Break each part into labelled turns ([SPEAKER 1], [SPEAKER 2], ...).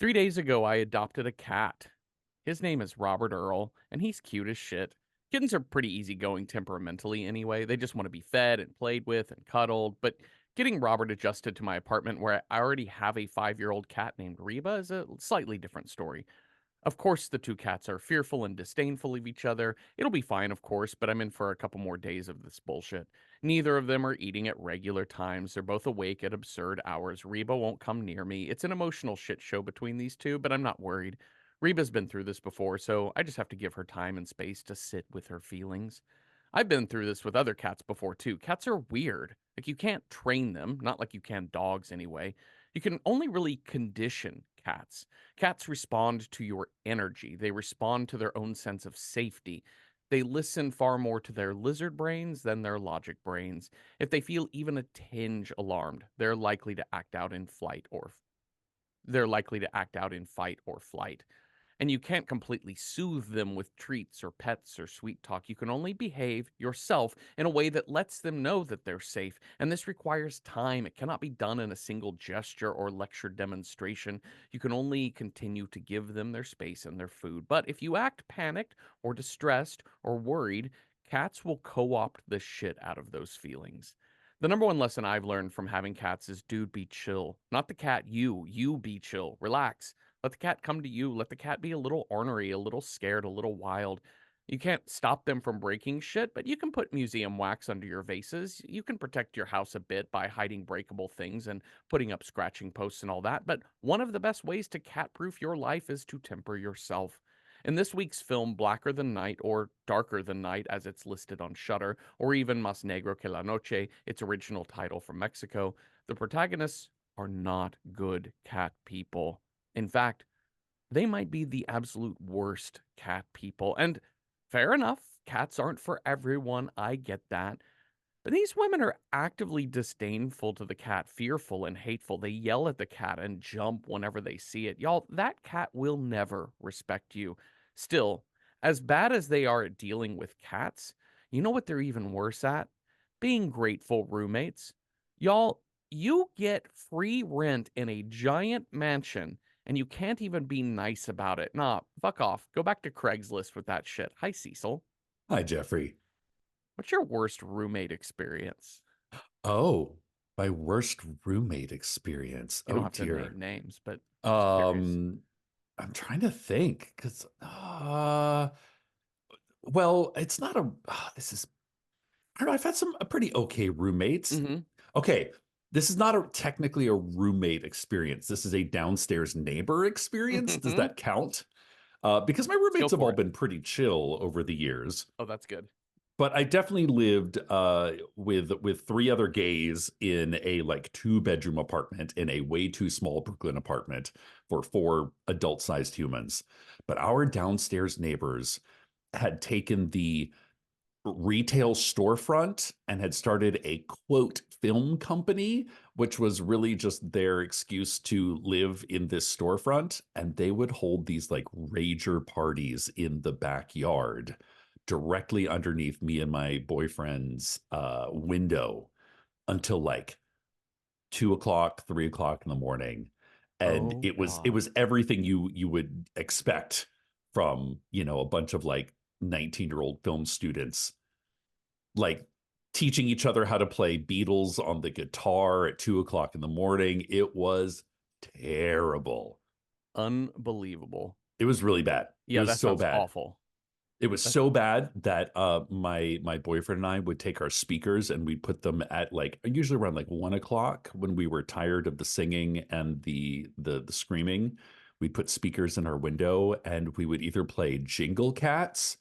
[SPEAKER 1] 3 days ago, I adopted a cat. His name is Robert Earl, and he's cute as shit. Kittens are pretty easygoing temperamentally anyway. They just want to be fed and played with and cuddled. But getting Robert adjusted to my apartment where I already have a 5-year-old cat named Reba is a slightly different story. Of course, the two cats are fearful and disdainful of each other. It'll be fine, of course, but I'm in for a couple more days of this bullshit. Neither of them are eating at regular times. They're both awake at absurd hours. Reba won't come near me. It's an emotional shit show between these two, but I'm not worried. Reba's been through this before, so I just have to give her time and space to sit with her feelings. I've been through this with other cats before, too. Cats are weird. Like, you can't train them, not like you can dogs anyway. You can only really condition cats. Cats respond to your energy, they respond to their own sense of safety. They listen far more to their lizard brains than their logic brains. If they feel even a tinge alarmed, they're likely to act out in fight or flight. And you can't completely soothe them with treats or pets or sweet talk. You can only behave yourself in a way that lets them know that they're safe. And this requires time. It cannot be done in a single gesture or lecture demonstration. You can only continue to give them their space and their food. But if you act panicked or distressed or worried, cats will co opt the shit out of those feelings. The number one lesson I've learned from having cats is dude, be chill. Not the cat, you. You be chill. Relax. Let the cat come to you. Let the cat be a little ornery, a little scared, a little wild. You can't stop them from breaking shit, but you can put museum wax under your vases. You can protect your house a bit by hiding breakable things and putting up scratching posts and all that. But one of the best ways to cat proof your life is to temper yourself. In this week's film, Blacker Than Night, or Darker Than Night, as it's listed on Shudder, or even Más Negro que la Noche, its original title from Mexico, the protagonists are not good cat people. In fact, they might be the absolute worst cat people. And fair enough, cats aren't for everyone. I get that. But these women are actively disdainful to the cat, fearful and hateful. They yell at the cat and jump whenever they see it. Y'all, that cat will never respect you. Still, as bad as they are at dealing with cats, you know what they're even worse at? Being grateful roommates. Y'all, you get free rent in a giant mansion and you can't even be nice about it. Nah, fuck off. Go back to Craigslist with that shit. Hi, Cecil.
[SPEAKER 2] Hi, Jeffrey.
[SPEAKER 1] What's your worst roommate experience?
[SPEAKER 2] Oh, my worst roommate experience.
[SPEAKER 1] You don't
[SPEAKER 2] Oh
[SPEAKER 1] have to name
[SPEAKER 2] dear.
[SPEAKER 1] names, but just curious.
[SPEAKER 2] Um, I'm trying to think because well, it's not a this is I don't know, I've had some pretty okay roommates.
[SPEAKER 1] Mhm.
[SPEAKER 2] Okay, this is not technically a roommate experience. This is a downstairs neighbor experience. Does that count? Because my
[SPEAKER 1] Let's go
[SPEAKER 2] roommates have
[SPEAKER 1] for
[SPEAKER 2] all
[SPEAKER 1] it.
[SPEAKER 2] been pretty chill over the years.
[SPEAKER 1] Oh, that's good.
[SPEAKER 2] But I definitely lived with three other gays in a like two-bedroom apartment in a way too small Brooklyn apartment for four adult-sized humans. But our downstairs neighbors had taken the retail storefront and had started a quote film company, which was really just their excuse to live in this storefront. And they would hold these like rager parties in the backyard directly underneath me and my boyfriend's window until like 2 o'clock, 3 o'clock in the morning. And
[SPEAKER 1] Oh
[SPEAKER 2] it was
[SPEAKER 1] God.
[SPEAKER 2] everything you would expect from, a bunch of like 19-year-old film students like teaching each other how to play Beatles on the guitar at 2 o'clock in the morning. It was terrible.
[SPEAKER 1] Unbelievable.
[SPEAKER 2] It was really bad. It
[SPEAKER 1] Yeah,
[SPEAKER 2] was
[SPEAKER 1] that
[SPEAKER 2] so
[SPEAKER 1] sounds
[SPEAKER 2] bad.
[SPEAKER 1] awful.
[SPEAKER 2] It was
[SPEAKER 1] That
[SPEAKER 2] so bad that my boyfriend and I would take our speakers and we'd put them at like usually around like 1 o'clock when we were tired of the singing and the screaming. We'd put speakers in our window and we would either play Jingle Cats,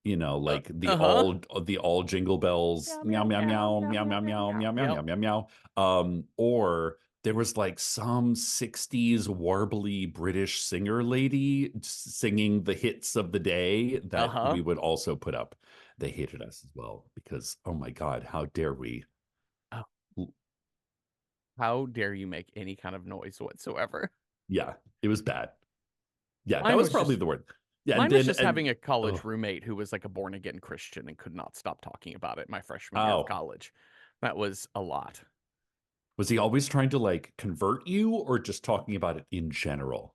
[SPEAKER 2] like
[SPEAKER 1] uh-huh.
[SPEAKER 2] the all jingle bells,
[SPEAKER 1] Meow
[SPEAKER 2] meow
[SPEAKER 1] meow
[SPEAKER 2] meow
[SPEAKER 1] meow
[SPEAKER 2] meow
[SPEAKER 1] meow
[SPEAKER 2] meow
[SPEAKER 1] meow
[SPEAKER 2] meow
[SPEAKER 1] meow
[SPEAKER 2] meow
[SPEAKER 1] meow.
[SPEAKER 2] meow meow
[SPEAKER 1] Yep.
[SPEAKER 2] meow meow meow. Or there was like some 60s warbly British singer lady singing the hits of the day that
[SPEAKER 1] Uh-huh.
[SPEAKER 2] we would also put up. They hated us as well because, oh my God, how dare we?
[SPEAKER 1] Oh, how dare you make any kind of noise whatsoever?
[SPEAKER 2] Yeah, it was bad. Yeah, that
[SPEAKER 1] Mine
[SPEAKER 2] was
[SPEAKER 1] was
[SPEAKER 2] probably
[SPEAKER 1] just
[SPEAKER 2] the word. Yeah, and
[SPEAKER 1] mine was
[SPEAKER 2] then
[SPEAKER 1] just
[SPEAKER 2] and
[SPEAKER 1] having a college
[SPEAKER 2] oh,
[SPEAKER 1] roommate who was like a born again Christian and could not stop talking about it my freshman year of
[SPEAKER 2] oh,
[SPEAKER 1] college. That was a lot.
[SPEAKER 2] Was he always trying to like convert you or just talking about it in general?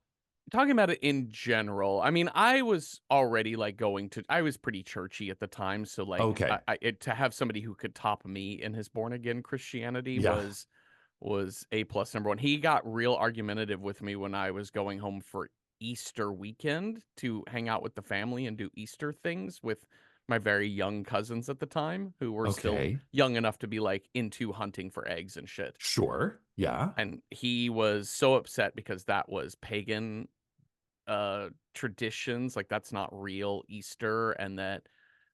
[SPEAKER 1] Talking about it in general, I mean, I was already, like, I was pretty churchy at the time, so, like,
[SPEAKER 2] Okay.
[SPEAKER 1] to have somebody who could top me in his born again Christianity
[SPEAKER 2] Yeah.
[SPEAKER 1] was A plus number 1. He got real argumentative with me when I was going home for Easter weekend to hang out with the family and do Easter things with my very young cousins at the time, who were still
[SPEAKER 2] Okay.
[SPEAKER 1] young enough to be, like, into hunting for eggs and shit.
[SPEAKER 2] Sure. Yeah.
[SPEAKER 1] And he was so upset because that was pagan traditions, like, that's not real Easter, and that,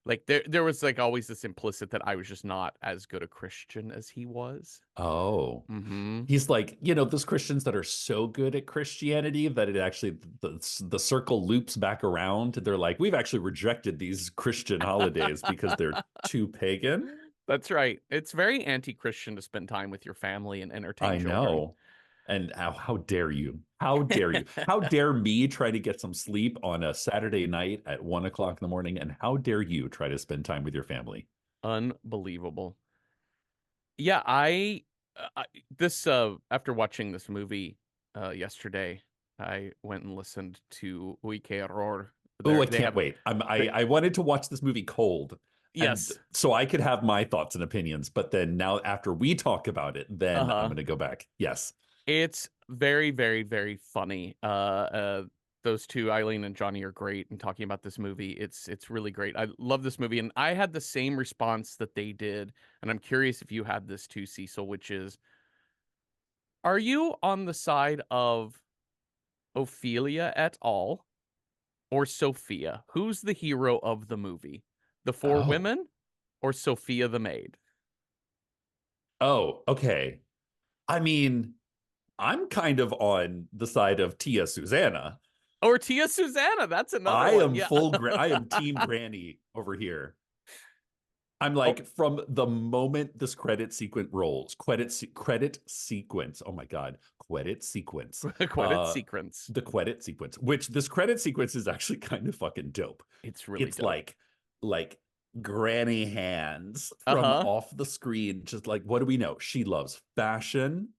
[SPEAKER 1] like, there was, like, always this implicit that I was just not as good a Christian as he was.
[SPEAKER 2] Oh.
[SPEAKER 1] Mhm.
[SPEAKER 2] He's like, those Christians that are so good at Christianity that it actually the circle loops back around. They're like, we've actually rejected these Christian holidays because they're too pagan.
[SPEAKER 1] That's right. It's very anti-Christian to spend time with your family and entertain
[SPEAKER 2] I
[SPEAKER 1] children.
[SPEAKER 2] know. And how dare you? How dare you? How dare me try to get some sleep on a Saturday night at 1 o'clock in the morning? And how dare you try to spend time with your family?
[SPEAKER 1] Unbelievable. Yeah, I this, after watching this movie, yesterday, I went and listened to We Que Error.
[SPEAKER 2] Oh, I
[SPEAKER 1] They
[SPEAKER 2] can't
[SPEAKER 1] have
[SPEAKER 2] wait.
[SPEAKER 1] they
[SPEAKER 2] I wanted to watch this movie cold, and
[SPEAKER 1] Yes.
[SPEAKER 2] so I could have my thoughts and opinions. But then now, after we talk about it, then I'm
[SPEAKER 1] Uh-huh.
[SPEAKER 2] going to go back. Yes.
[SPEAKER 1] It's very, very, very funny. Those 2, Eileen and Johnny, are great in talking about this movie. It's really great. I love this movie, and I had the same response that they did, and I'm curious if you had this too, Cecil, which is, are you on the side of Ophelia et al. Or Sophia? Who's the hero of the movie? The 4
[SPEAKER 2] Oh.
[SPEAKER 1] women or Sophia the maid?
[SPEAKER 2] Oh. Okay. I mean, I'm kind of on the side of Tia Susanna.
[SPEAKER 1] Or Tia Susanna, that's another
[SPEAKER 2] I
[SPEAKER 1] one,
[SPEAKER 2] am
[SPEAKER 1] yeah.
[SPEAKER 2] I am Team Granny over here. I'm
[SPEAKER 1] Oh,
[SPEAKER 2] like from the moment this credit sequence rolls, credit sequence. Oh my god, credit sequence.
[SPEAKER 1] credit sequence.
[SPEAKER 2] The credit sequence, which this credit sequence is actually kind of fucking dope.
[SPEAKER 1] It's really
[SPEAKER 2] It's
[SPEAKER 1] dope.
[SPEAKER 2] like granny hands from
[SPEAKER 1] Uh-huh.
[SPEAKER 2] off the screen. Just like, what do we know? She loves fashion.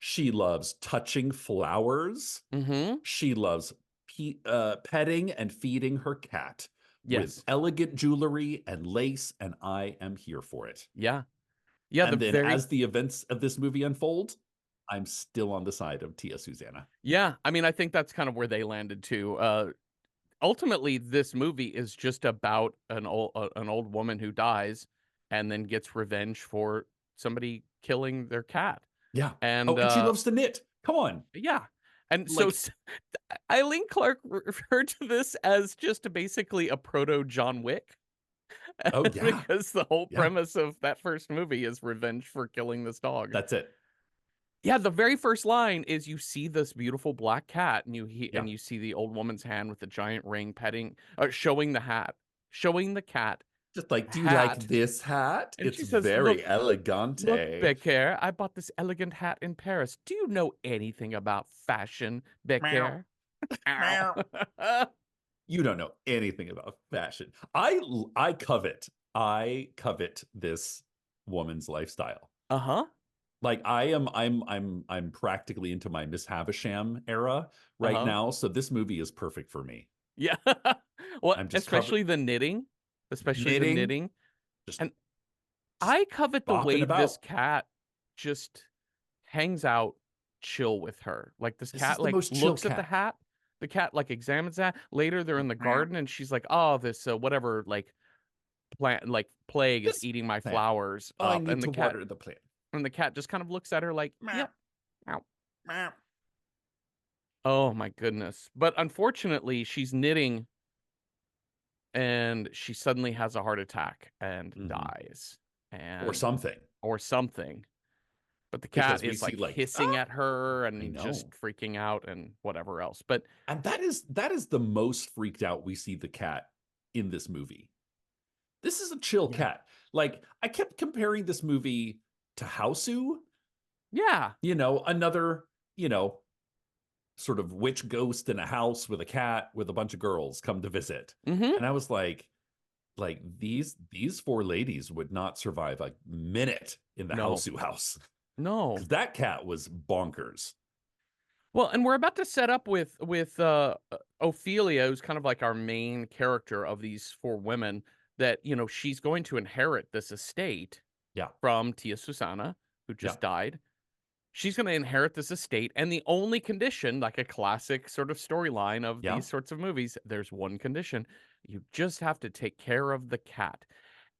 [SPEAKER 2] She loves touching flowers.
[SPEAKER 1] Mhm.
[SPEAKER 2] She loves petting and feeding her cat with
[SPEAKER 1] Yes.
[SPEAKER 2] elegant jewelry and lace, and I am here for it.
[SPEAKER 1] Yeah. Yeah, the
[SPEAKER 2] And then
[SPEAKER 1] very
[SPEAKER 2] as the events of this movie unfold, I'm still on the side of Tia Susanna.
[SPEAKER 1] Yeah, I mean, I think that's kind of where they landed too. Ultimately, this movie is just about an old woman who dies and then gets revenge for somebody killing their cat.
[SPEAKER 2] Yeah. Oh,
[SPEAKER 1] And,
[SPEAKER 2] and she loves to knit. Come on.
[SPEAKER 1] yeah. And so
[SPEAKER 2] Like,
[SPEAKER 1] Eileen Clark referred to this as just basically a proto John Wick
[SPEAKER 2] oh yeah.
[SPEAKER 1] because the whole
[SPEAKER 2] Yeah.
[SPEAKER 1] premise of that first movie is revenge for killing this dog.
[SPEAKER 2] That's it.
[SPEAKER 1] Yeah, the very first line is you see this beautiful black cat and
[SPEAKER 2] Yeah.
[SPEAKER 1] you see the old woman's hand with the giant ring showing the hat, showing the cat
[SPEAKER 2] Just like, do you like
[SPEAKER 1] hat,
[SPEAKER 2] this hat?
[SPEAKER 1] and
[SPEAKER 2] It's
[SPEAKER 1] she says,
[SPEAKER 2] very
[SPEAKER 1] look,
[SPEAKER 2] elegante.
[SPEAKER 1] Becker, I bought this elegant hat in Paris. Do you know anything about fashion,
[SPEAKER 2] Meow.
[SPEAKER 1] Becker?" Ow.
[SPEAKER 2] Meow. You don't know anything about fashion. I covet this woman's lifestyle.
[SPEAKER 1] Uh-huh.
[SPEAKER 2] Like I'm practically into my Miss Havisham era right
[SPEAKER 1] Uh-huh.
[SPEAKER 2] now, so this movie is perfect for me.
[SPEAKER 1] Yeah. Well,
[SPEAKER 2] I'm just covered
[SPEAKER 1] especially the knitting, especially the
[SPEAKER 2] knitting,
[SPEAKER 1] knitting.
[SPEAKER 2] just
[SPEAKER 1] And I covet the
[SPEAKER 2] bopping
[SPEAKER 1] way this
[SPEAKER 2] about.
[SPEAKER 1] cat just hangs out chill with her. Like, this
[SPEAKER 2] This is
[SPEAKER 1] cat,
[SPEAKER 2] the
[SPEAKER 1] like,
[SPEAKER 2] most chill
[SPEAKER 1] looks at the
[SPEAKER 2] cat.
[SPEAKER 1] hat. The cat, like, examines that. Later, they're in the garden, and she's like, "Oh, this, whatever, like, plant like, plague is
[SPEAKER 2] This
[SPEAKER 1] eating my
[SPEAKER 2] plant.
[SPEAKER 1] flowers
[SPEAKER 2] I
[SPEAKER 1] up."
[SPEAKER 2] need to water the plant.
[SPEAKER 1] And the cat just kind of looks at her like,
[SPEAKER 2] Meow,
[SPEAKER 1] "Yep. Ow."
[SPEAKER 2] meow.
[SPEAKER 1] Oh my goodness. But unfortunately, she's knitting, and she suddenly has a heart attack and
[SPEAKER 2] Mhm.
[SPEAKER 1] dies.
[SPEAKER 2] Or
[SPEAKER 1] And
[SPEAKER 2] something.
[SPEAKER 1] or something. But the cat
[SPEAKER 2] Because we
[SPEAKER 1] is,
[SPEAKER 2] see
[SPEAKER 1] like,
[SPEAKER 2] like,
[SPEAKER 1] hissing at her
[SPEAKER 2] I
[SPEAKER 1] and just
[SPEAKER 2] know.
[SPEAKER 1] freaking out and whatever else. But
[SPEAKER 2] And that is the most freaked out we see the cat in this movie. This is a chill
[SPEAKER 1] yeah.
[SPEAKER 2] cat. Like I kept comparing this movie to Houseu,
[SPEAKER 1] Yeah.
[SPEAKER 2] another, you know, sort of witch ghost in a house with a cat with a bunch of girls come to visit.
[SPEAKER 1] Mhm.
[SPEAKER 2] And I was like these four ladies would not survive a minute in the
[SPEAKER 1] No.
[SPEAKER 2] Houseu house.
[SPEAKER 1] No.
[SPEAKER 2] because that cat was bonkers.
[SPEAKER 1] Well, and we're about to set up with Ophelia, who's kind of like our main character of these four women, that, she's going to inherit this estate
[SPEAKER 2] Yeah,
[SPEAKER 1] from Tia Susana, who
[SPEAKER 2] yeah,
[SPEAKER 1] just died. She's going to inherit this estate, and the only condition, like a classic sort of storyline of
[SPEAKER 2] yeah.
[SPEAKER 1] these sorts of movies, there's one condition. You just have to take care of the cat.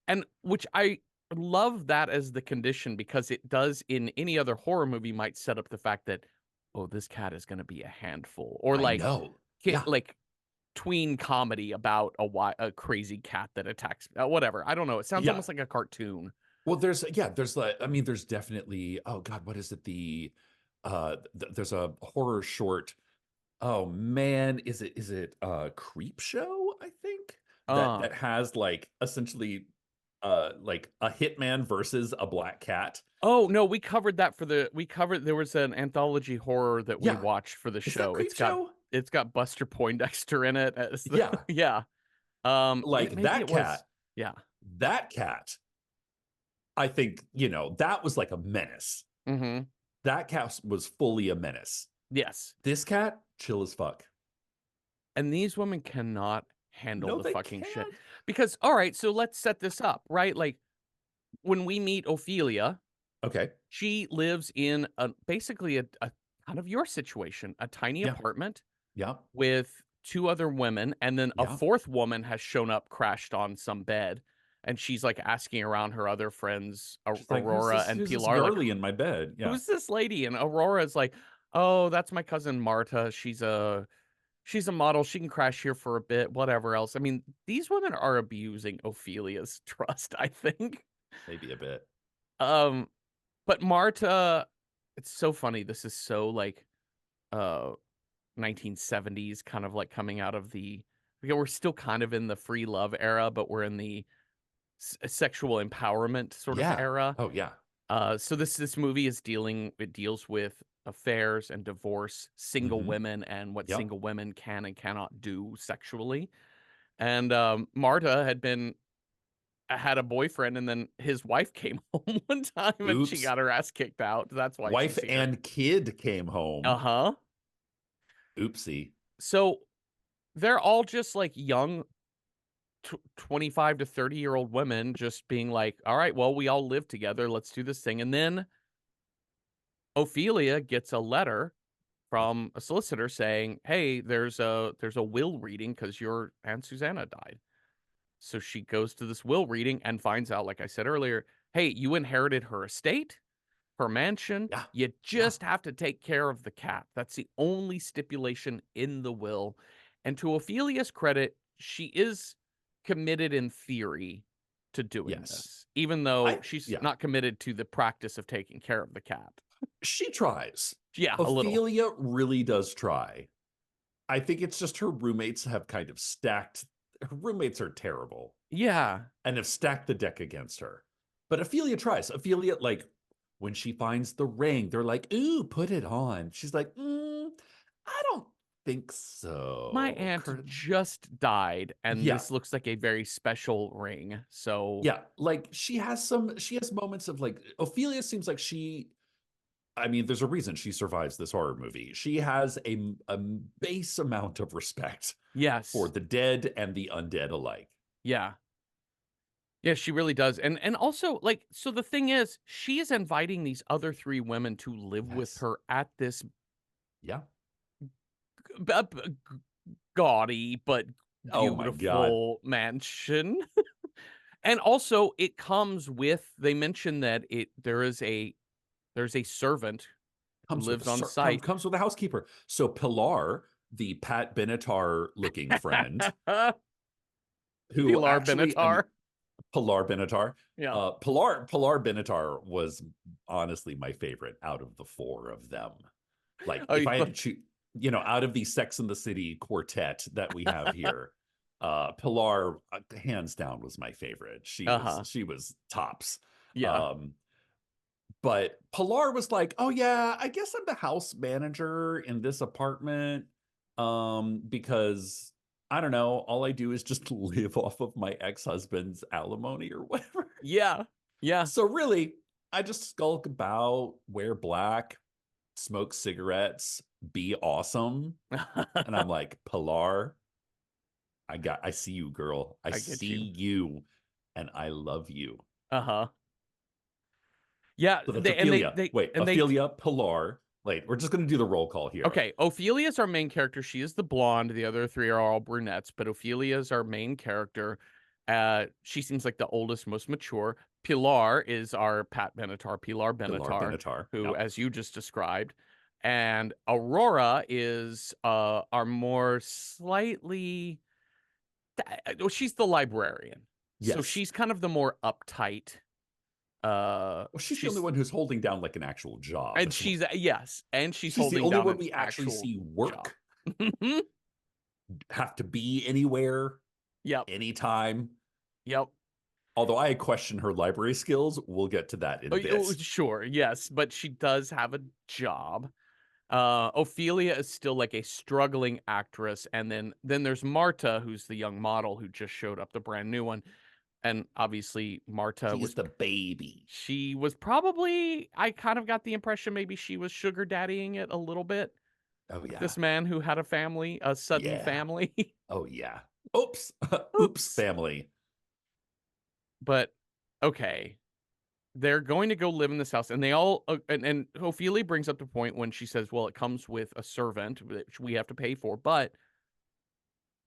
[SPEAKER 1] And which I love that as the condition because it does in any other horror movie might set up the fact that, oh, this cat is going to be a handful, or
[SPEAKER 2] I
[SPEAKER 1] like
[SPEAKER 2] know. Yeah,
[SPEAKER 1] like tween comedy about a crazy cat that attacks whatever. I don't know. It sounds
[SPEAKER 2] yeah.
[SPEAKER 1] almost like a cartoon.
[SPEAKER 2] Well, there's like, I mean, there's definitely, oh God, what is it? There's a horror short. Oh man, is it Creep Show, I think? That
[SPEAKER 1] Uh
[SPEAKER 2] that has like essentially like a hitman versus a black cat.
[SPEAKER 1] oh no, we covered there was an anthology horror that we
[SPEAKER 2] Yeah.
[SPEAKER 1] watched for the
[SPEAKER 2] Is that
[SPEAKER 1] show.
[SPEAKER 2] Creep Show?
[SPEAKER 1] It's got Buster Poindexter in it as the
[SPEAKER 2] Yeah.
[SPEAKER 1] yeah.
[SPEAKER 2] Like
[SPEAKER 1] Maybe
[SPEAKER 2] that
[SPEAKER 1] it was
[SPEAKER 2] cat,
[SPEAKER 1] yeah.
[SPEAKER 2] that cat, I think, that was like a menace.
[SPEAKER 1] Mhm.
[SPEAKER 2] That cat was fully a menace.
[SPEAKER 1] Yes.
[SPEAKER 2] This cat, chill as fuck.
[SPEAKER 1] And these women cannot handle
[SPEAKER 2] No,
[SPEAKER 1] the
[SPEAKER 2] they
[SPEAKER 1] fucking shit.
[SPEAKER 2] can't.
[SPEAKER 1] Because, all right, so let's set this up, right? Like when we meet Ophelia,
[SPEAKER 2] Okay.
[SPEAKER 1] she lives in basically a kind of your situation, a tiny
[SPEAKER 2] Yeah.
[SPEAKER 1] apartment
[SPEAKER 2] Yeah.
[SPEAKER 1] with two other women, and then a
[SPEAKER 2] Yeah.
[SPEAKER 1] fourth woman has shown up, crashed on some bed, and she's like asking around her other friends,
[SPEAKER 2] She's like, who's
[SPEAKER 1] Aurora
[SPEAKER 2] this
[SPEAKER 1] and
[SPEAKER 2] who's this
[SPEAKER 1] Pilar, like,
[SPEAKER 2] girly in my bed? Yeah.
[SPEAKER 1] who's this lady? And Aurora's like, oh, that's my cousin Marta. She's a model. She can crash here for a bit, whatever else. I mean, these women are abusing Ophelia's trust, I think.
[SPEAKER 2] Maybe a bit.
[SPEAKER 1] Um, but Marta, it's so funny. This is so like uh 1970s, kind of like coming out of we're still kind of in the free love era, but we're in the sexual empowerment sort of
[SPEAKER 2] Yeah.
[SPEAKER 1] era.
[SPEAKER 2] Oh yeah.
[SPEAKER 1] So this movie it deals with affairs and divorce, single
[SPEAKER 2] Mm-hmm.
[SPEAKER 1] women, and what
[SPEAKER 2] Yep.
[SPEAKER 1] single women can and cannot do sexually. And Marta had a boyfriend, and then his wife came home one time, and she
[SPEAKER 2] Oops.
[SPEAKER 1] got her ass kicked out. That's why
[SPEAKER 2] Wife
[SPEAKER 1] she's here.
[SPEAKER 2] and kid came
[SPEAKER 1] Uh
[SPEAKER 2] home.
[SPEAKER 1] huh.
[SPEAKER 2] Oopsie.
[SPEAKER 1] So they're all just like young 25 to 30-year-old women just being like, all right, well, we all live together. Let's do this thing. And then Ophelia gets a letter from a solicitor saying, hey, there's a will reading because your Aunt Susanna died. So she goes to this will reading and finds out, like I said earlier, hey, you inherited her estate, her mansion.
[SPEAKER 2] Yeah.
[SPEAKER 1] You
[SPEAKER 2] Yeah.
[SPEAKER 1] just have to take care of the cat. That's the only stipulation in the will. And to Ophelia's credit, she is committed in theory to doing
[SPEAKER 2] Yes.
[SPEAKER 1] this, even though
[SPEAKER 2] I
[SPEAKER 1] she's
[SPEAKER 2] yeah.
[SPEAKER 1] not committed to the practice of taking care of the cat.
[SPEAKER 2] She tries.
[SPEAKER 1] Yeah, a little.
[SPEAKER 2] Ophelia really does try. I think it's just her roommates have kind of stacked. Her roommates are terrible
[SPEAKER 1] Yeah.
[SPEAKER 2] and have stacked the deck against her. But Ophelia tries. Ophelia, like, when she finds the ring, they're like, ooh, put it on. She's like, I don't think
[SPEAKER 1] My
[SPEAKER 2] so.
[SPEAKER 1] aunt just died, and
[SPEAKER 2] Yeah.
[SPEAKER 1] this looks like a very special ring. So,
[SPEAKER 2] Yeah. Like she has moments of like, Ophelia seems like I mean, there's a reason she survives this horror movie. She has a base amount of respect for
[SPEAKER 1] yes.
[SPEAKER 2] the dead and the undead alike.
[SPEAKER 1] Yeah. Yeah, she really does. And also, like, so the thing is, she is inviting these other three women to live with
[SPEAKER 2] Yes.
[SPEAKER 1] her at this
[SPEAKER 2] Yeah.
[SPEAKER 1] gaudy but
[SPEAKER 2] Oh my God.
[SPEAKER 1] beautiful mansion. And also, it comes with they mention that there's a servant who
[SPEAKER 2] Comes with a
[SPEAKER 1] lives on site.
[SPEAKER 2] comes with a housekeeper. So Pilar, the Pat Benatar looking friend, who
[SPEAKER 1] Pilar
[SPEAKER 2] actually, I mean,
[SPEAKER 1] Benatar.
[SPEAKER 2] Pilar Benatar.
[SPEAKER 1] Yeah.
[SPEAKER 2] Pilar Benatar was honestly my favorite out of the four of them. Like
[SPEAKER 1] Oh,
[SPEAKER 2] if I had to choose, out of the Sex and the City quartet that we have here, Pilar hands down was my favorite.
[SPEAKER 1] uh-huh.
[SPEAKER 2] She was tops.
[SPEAKER 1] Yeah.
[SPEAKER 2] Um, but Pilar was like, "Oh yeah, I guess I'm the house manager in this apartment because I don't know, all I do is just live off of my ex-husband's alimony or whatever."
[SPEAKER 1] Yeah. Yeah.
[SPEAKER 2] So really, I just skulk about, wear black, smoke cigarettes, be awesome. And I'm like, Pilar, I see you, girl. I
[SPEAKER 1] I get
[SPEAKER 2] see
[SPEAKER 1] you.
[SPEAKER 2] you and I love you.
[SPEAKER 1] Uh-huh. Yeah,
[SPEAKER 2] So that's
[SPEAKER 1] they and they
[SPEAKER 2] Ophelia.
[SPEAKER 1] they
[SPEAKER 2] Wait,
[SPEAKER 1] and they
[SPEAKER 2] Ophelia, Pilar. Wait, we're just going to do the roll call here.
[SPEAKER 1] Okay, Ophelia is our main character. She is the blonde. The other three are all brunettes, but Ophelia is our main character. She seems like the oldest, most mature. Pilar is our Pat Benatar, Pilar
[SPEAKER 2] Pilar
[SPEAKER 1] Benatar,
[SPEAKER 2] Benatar.
[SPEAKER 1] who,
[SPEAKER 2] Yep.
[SPEAKER 1] as you just described, and Aurora is our more slightly. Well, she's the librarian, so
[SPEAKER 2] Yes.
[SPEAKER 1] she's kind of the more uptight.
[SPEAKER 2] Well, she's the only
[SPEAKER 1] She's
[SPEAKER 2] one who's holding down like an actual job.
[SPEAKER 1] and she's yes, and she's
[SPEAKER 2] She's the
[SPEAKER 1] holding
[SPEAKER 2] only
[SPEAKER 1] down
[SPEAKER 2] one
[SPEAKER 1] an
[SPEAKER 2] we actually
[SPEAKER 1] actual
[SPEAKER 2] see
[SPEAKER 1] job.
[SPEAKER 2] work, have to be anywhere,
[SPEAKER 1] Yep.
[SPEAKER 2] anytime.
[SPEAKER 1] Yep.
[SPEAKER 2] Although I question her library skills, we'll get to that in a bit.
[SPEAKER 1] Sure, yes, but she does have a job. Ophelia is still like a struggling actress, and then there's Marta, who's the young model who just showed up, the brand new one. And obviously Marta
[SPEAKER 2] She's
[SPEAKER 1] was
[SPEAKER 2] the baby.
[SPEAKER 1] she was probably I kind of got the impression maybe she was sugar daddying it a little bit.
[SPEAKER 2] Oh,
[SPEAKER 1] Like
[SPEAKER 2] yeah.
[SPEAKER 1] this man who had a family, a sudden
[SPEAKER 2] Yeah.
[SPEAKER 1] family.
[SPEAKER 2] Oh, yeah. Oops. Oops,
[SPEAKER 1] Oops.
[SPEAKER 2] family.
[SPEAKER 1] But okay. They're going to go live in this house, and they all and Ophelia brings up the point when she says, "Well, it comes with a servant, which we have to pay for." But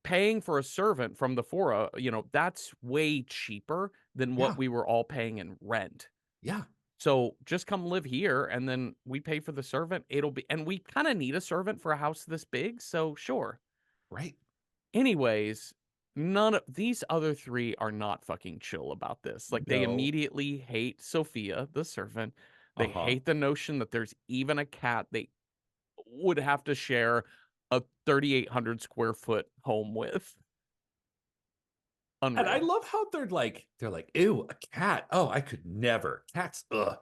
[SPEAKER 1] paying for a servant from the fora, that's way cheaper than what
[SPEAKER 2] Yeah.
[SPEAKER 1] we were all paying in rent.
[SPEAKER 2] Yeah.
[SPEAKER 1] So just come live here, and then we pay for the servant. It'll be, and we kind of need a servant for a house this big, so sure.
[SPEAKER 2] Right.
[SPEAKER 1] Anyways, none of these other three are not fucking chill about this. Like they
[SPEAKER 2] No.
[SPEAKER 1] immediately hate Sophia, the servant. They
[SPEAKER 2] Uh-huh.
[SPEAKER 1] hate the notion that there's even a cat they would have to share a 3,800 square foot home with.
[SPEAKER 2] And I
[SPEAKER 1] Unreal.
[SPEAKER 2] love how they're like, ew, a cat. Oh, I could never. Cats, bleh,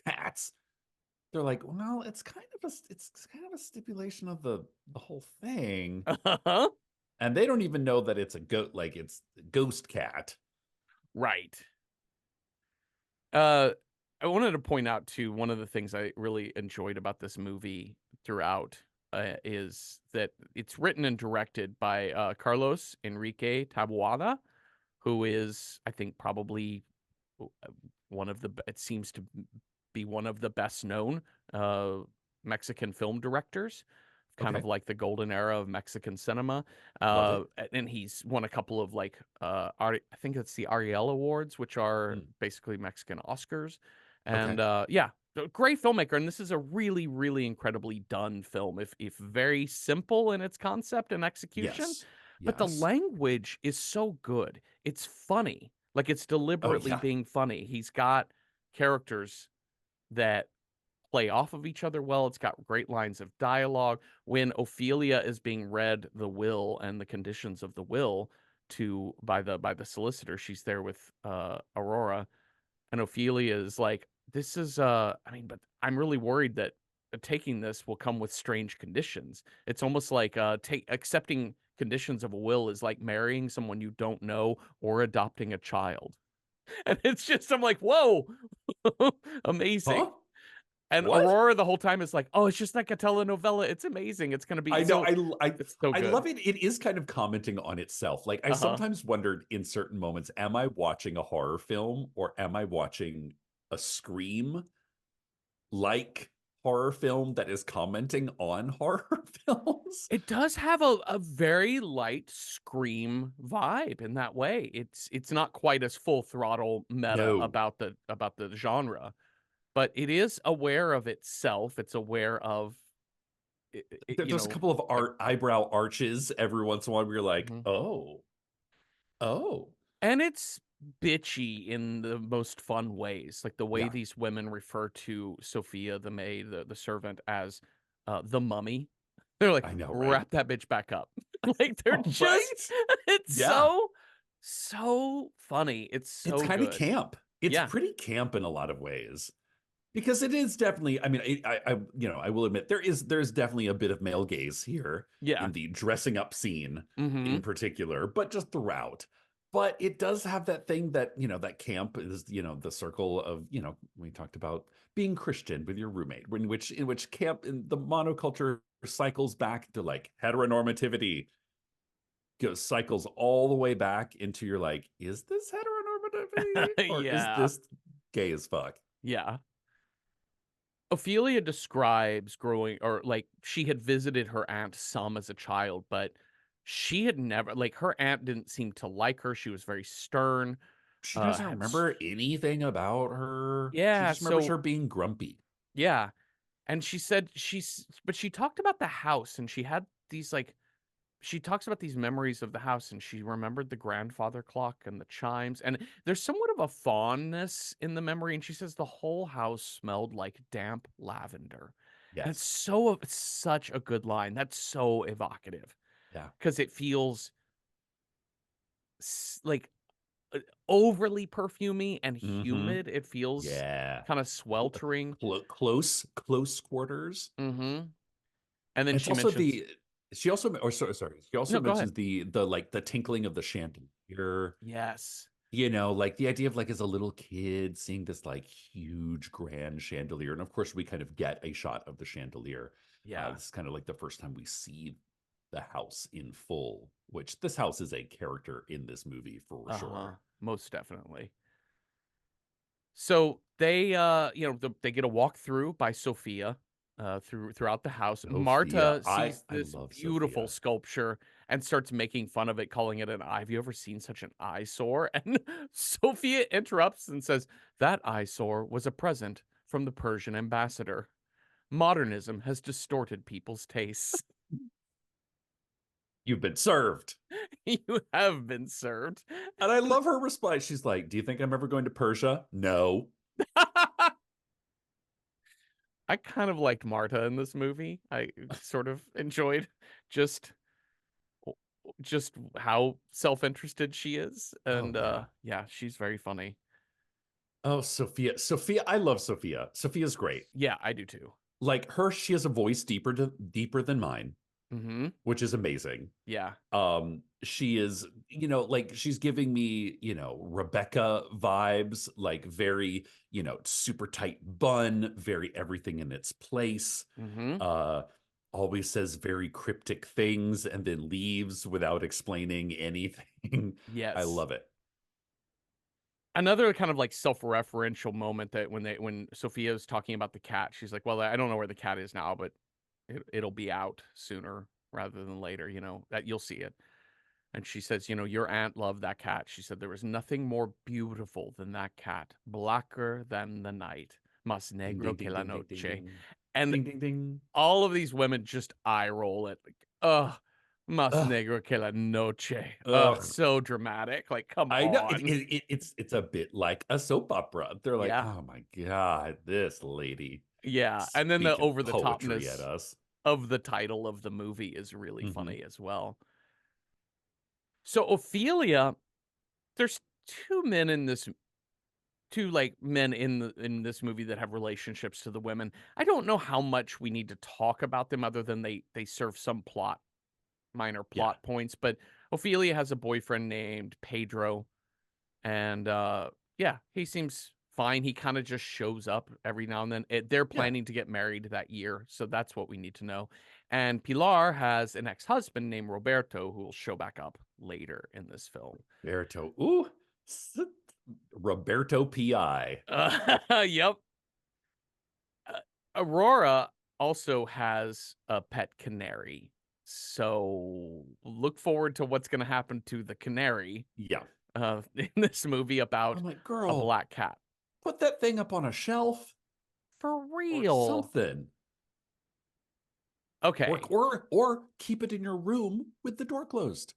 [SPEAKER 2] cats. They're like, well, it's kind of a stipulation of the whole thing.
[SPEAKER 1] Uh-huh.
[SPEAKER 2] And they don't even know that it's a goat, like it's a ghost cat.
[SPEAKER 1] Right. Uh I wanted to point out too one of the things I really enjoyed about this movie throughout is that it's written and directed by Carlos Enrique Taboada, who is, I think, probably one of the it seems to be one of the best known uh, Mexican film directors, kind of
[SPEAKER 2] Okay.
[SPEAKER 1] like the golden era of Mexican cinema.
[SPEAKER 2] Love it.
[SPEAKER 1] And he's won a couple of like I think it's the Ariel Awards, which are
[SPEAKER 2] Mm,
[SPEAKER 1] basically Mexican Oscars. And
[SPEAKER 2] okay.
[SPEAKER 1] yeah, a great filmmaker. And this is a really, really incredibly done film. If very simple in its concept and execution,
[SPEAKER 2] Yes.
[SPEAKER 1] but the
[SPEAKER 2] Yes.
[SPEAKER 1] language is so good. It's funny. Like it's
[SPEAKER 2] Oh,
[SPEAKER 1] deliberately
[SPEAKER 2] yeah.
[SPEAKER 1] being funny. He's got characters that play off of each other well. It's got great lines of dialogue. When Ophelia is being read the will and the conditions of the will to by the solicitor, she's there with Aurora, and Ophelia is like, "This is I mean, but I'm really worried that taking this will come with strange conditions." It's almost like take accepting conditions of a will is like marrying someone you don't know or adopting a child. And it's just I'm like, "Whoa." Amazing.
[SPEAKER 2] Huh?
[SPEAKER 1] And
[SPEAKER 2] What?
[SPEAKER 1] Aurora the whole time is like, "Oh, it's just like a telenovela. It's amazing. It's gonna be
[SPEAKER 2] I know.
[SPEAKER 1] so it's so
[SPEAKER 2] I
[SPEAKER 1] good."
[SPEAKER 2] love it. It is kind of commenting on itself. Like I
[SPEAKER 1] Uh-huh.
[SPEAKER 2] sometimes wondered in certain moments, am I watching a horror film or am I watching a Scream like horror film that is commenting on horror films?
[SPEAKER 1] It does have a very light Scream vibe in that way. It's not quite as full throttle meta
[SPEAKER 2] No.
[SPEAKER 1] about the genre, but it is aware of itself. It's aware of it,
[SPEAKER 2] There's a couple of
[SPEAKER 1] like
[SPEAKER 2] art eyebrow arches every once in a while where you're like,
[SPEAKER 1] mhm.
[SPEAKER 2] oh, oh,
[SPEAKER 1] And it's bitchy in the most fun ways, like the way
[SPEAKER 2] yeah,
[SPEAKER 1] these women refer to Sophia, the maid, the servant, as the mummy. They're like,
[SPEAKER 2] I know, right?
[SPEAKER 1] wrap that bitch back up. Like they're just,
[SPEAKER 2] Right?
[SPEAKER 1] it's
[SPEAKER 2] Yeah.
[SPEAKER 1] so funny. It's
[SPEAKER 2] It's
[SPEAKER 1] so
[SPEAKER 2] kind of
[SPEAKER 1] good.
[SPEAKER 2] camp. It's
[SPEAKER 1] Yeah,
[SPEAKER 2] pretty camp in a lot of ways. Because it is definitely, I mean, I will admit there's definitely a bit of male gaze here
[SPEAKER 1] yeah.
[SPEAKER 2] in the dressing up scene
[SPEAKER 1] Mm-hmm.
[SPEAKER 2] in particular, but just throughout. but it does have that thing that, that camp is, the circle of, we talked about being Christian with your roommate, in which camp in the monoculture cycles back to like heteronormativity, goes cycles all the way back into your like, is this heteronormativity or is
[SPEAKER 1] Yeah.
[SPEAKER 2] this gay as fuck?
[SPEAKER 1] Yeah. Ophelia describes growing, or like she had visited her aunt some as a child, but she had never, like, her aunt didn't seem to like her. She was very stern.
[SPEAKER 2] She doesn't
[SPEAKER 1] Had
[SPEAKER 2] remember anything about her. She
[SPEAKER 1] Yeah,
[SPEAKER 2] just remembers
[SPEAKER 1] so
[SPEAKER 2] her being grumpy.
[SPEAKER 1] yeah, and she said but she talked about the house, and she had these like she talks about these memories of the house, and she remembered the grandfather clock and the chimes, and there's somewhat of a fondness in the memory, and she says the whole house smelled like damp lavender. And
[SPEAKER 2] Yes.
[SPEAKER 1] it's such a good line. That's so evocative
[SPEAKER 2] Yeah.
[SPEAKER 1] because it feels like overly perfumey and
[SPEAKER 2] Mm-hmm.
[SPEAKER 1] humid. It feels
[SPEAKER 2] Yeah.
[SPEAKER 1] kind of sweltering.
[SPEAKER 2] Close quarters.
[SPEAKER 1] Mhm. And then
[SPEAKER 2] It's
[SPEAKER 1] she
[SPEAKER 2] also
[SPEAKER 1] mentions
[SPEAKER 2] the she also or sorry, she also
[SPEAKER 1] No, go ahead.
[SPEAKER 2] mentions the like the tinkling of the chandelier,
[SPEAKER 1] Yes.
[SPEAKER 2] like the idea of like as a little kid seeing this like huge grand chandelier. And of course we kind of get a shot of the chandelier.
[SPEAKER 1] Yeah.
[SPEAKER 2] This is kind of like the first time we see the house in full, which this house is a character in this movie for
[SPEAKER 1] Uh-huh.
[SPEAKER 2] sure.
[SPEAKER 1] Most definitely. So they, they get a walk through by Sophia, throughout the house.
[SPEAKER 2] Sophia.
[SPEAKER 1] Marta
[SPEAKER 2] I
[SPEAKER 1] sees
[SPEAKER 2] I
[SPEAKER 1] this
[SPEAKER 2] love
[SPEAKER 1] beautiful
[SPEAKER 2] Sophia.
[SPEAKER 1] sculpture and starts making fun of it, calling it an eye. Have you ever seen such an eyesore? And Sophia interrupts and says, "That eyesore was a present from the Persian ambassador. Modernism has distorted people's tastes."
[SPEAKER 2] You've been served.
[SPEAKER 1] You have been served.
[SPEAKER 2] And I love her response. She's like, "Do you think I'm ever going to Persia?" No.
[SPEAKER 1] I kind of liked Marta in this movie. I sort of enjoyed just just how self-interested she is,
[SPEAKER 2] Oh
[SPEAKER 1] and
[SPEAKER 2] yeah.
[SPEAKER 1] yeah, she's very funny.
[SPEAKER 2] Oh, Sophia. Sophia, I love Sophia. Sophia's great.
[SPEAKER 1] Yeah, I do too.
[SPEAKER 2] Like her, she has a voice deeper than mine,
[SPEAKER 1] Mhm.
[SPEAKER 2] which is amazing.
[SPEAKER 1] Yeah.
[SPEAKER 2] She is, like she's giving me, Rebecca vibes, like very, super tight bun, very everything in its place.
[SPEAKER 1] Mhm.
[SPEAKER 2] Uh Always says very cryptic things and then leaves without explaining anything. I
[SPEAKER 1] Yes.
[SPEAKER 2] love it.
[SPEAKER 1] Another kind of, like, self-referential moment that when Sophia's talking about the cat, she's like, "Well, I don't know where the cat is now, but it'll be out sooner rather than later, that you'll see it." And she says, "Your aunt loved that cat." She said, "There was nothing more beautiful than that cat, blacker than the night, más
[SPEAKER 2] Ding
[SPEAKER 1] negro
[SPEAKER 2] ding
[SPEAKER 1] que
[SPEAKER 2] ding
[SPEAKER 1] la
[SPEAKER 2] ding ding ding
[SPEAKER 1] noche."
[SPEAKER 2] ding.
[SPEAKER 1] And
[SPEAKER 2] Ding ding ding.
[SPEAKER 1] all of these women just eye roll it, like, "Ugh, más
[SPEAKER 2] Ugh.
[SPEAKER 1] negro que la noche." Ugh,
[SPEAKER 2] Ugh.
[SPEAKER 1] so dramatic, like, come
[SPEAKER 2] I know
[SPEAKER 1] on.
[SPEAKER 2] it's a bit like a soap opera. They're like,
[SPEAKER 1] Yeah,
[SPEAKER 2] oh my God, this lady
[SPEAKER 1] yeah, and then the
[SPEAKER 2] speaking
[SPEAKER 1] over the
[SPEAKER 2] poetry at
[SPEAKER 1] topness
[SPEAKER 2] us.
[SPEAKER 1] of the title of the movie is really
[SPEAKER 2] Hmm.
[SPEAKER 1] funny as well. So Ophelia, there's 2 men in this 2, like, men in this movie that have relationships to the women. I don't know how much we need to talk about them other than they serve some minor
[SPEAKER 2] Yeah.
[SPEAKER 1] plot points, but Ophelia has a boyfriend named Pedro, and, yeah, he seems fine. He kinda just shows up every now and then. They're
[SPEAKER 2] Yeah.
[SPEAKER 1] planning to get married that year, so that's what we need to know. And Pilar has an ex-husband named Roberto who will show back up later in this film.
[SPEAKER 2] Roberto. Ooh. s- Roberto PI.
[SPEAKER 1] Yep. Uh, Aurora also has a pet canary, so look forward to what's gonna happen to the canary,
[SPEAKER 2] Yeah.
[SPEAKER 1] in this movie about
[SPEAKER 2] I'm like,
[SPEAKER 1] a
[SPEAKER 2] girl,
[SPEAKER 1] black cat.
[SPEAKER 2] put that thing up on a shelf
[SPEAKER 1] For
[SPEAKER 2] or
[SPEAKER 1] real.
[SPEAKER 2] something. Or
[SPEAKER 1] Okay.
[SPEAKER 2] or or keep it in your room with the door closed.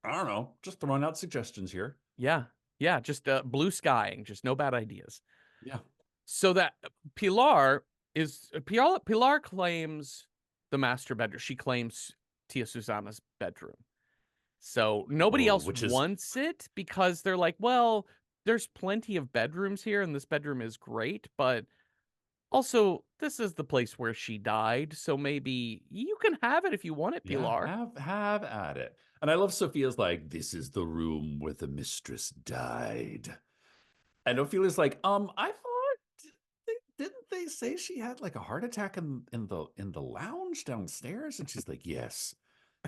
[SPEAKER 2] I don't know. Just throwing out suggestions here.
[SPEAKER 1] Yeah. Yeah, just, blue skying, just no bad ideas.
[SPEAKER 2] Yeah.
[SPEAKER 1] So that Pilar claims the master bedroom. She claims Tia Susana's bedroom. So nobody
[SPEAKER 2] Oh,
[SPEAKER 1] else
[SPEAKER 2] which is
[SPEAKER 1] wants it because they're like, "Well, there's plenty of bedrooms here, and this bedroom is great, but Also, this is the place where she died, so maybe you can have it if you want it,
[SPEAKER 2] Yeah,
[SPEAKER 1] Pilar.
[SPEAKER 2] have at it. And I love Sophia's like, this is the room where the mistress died. And Ophelia's like, I thought didn't they say she had like a heart attack in the lounge downstairs? And she's like, yes,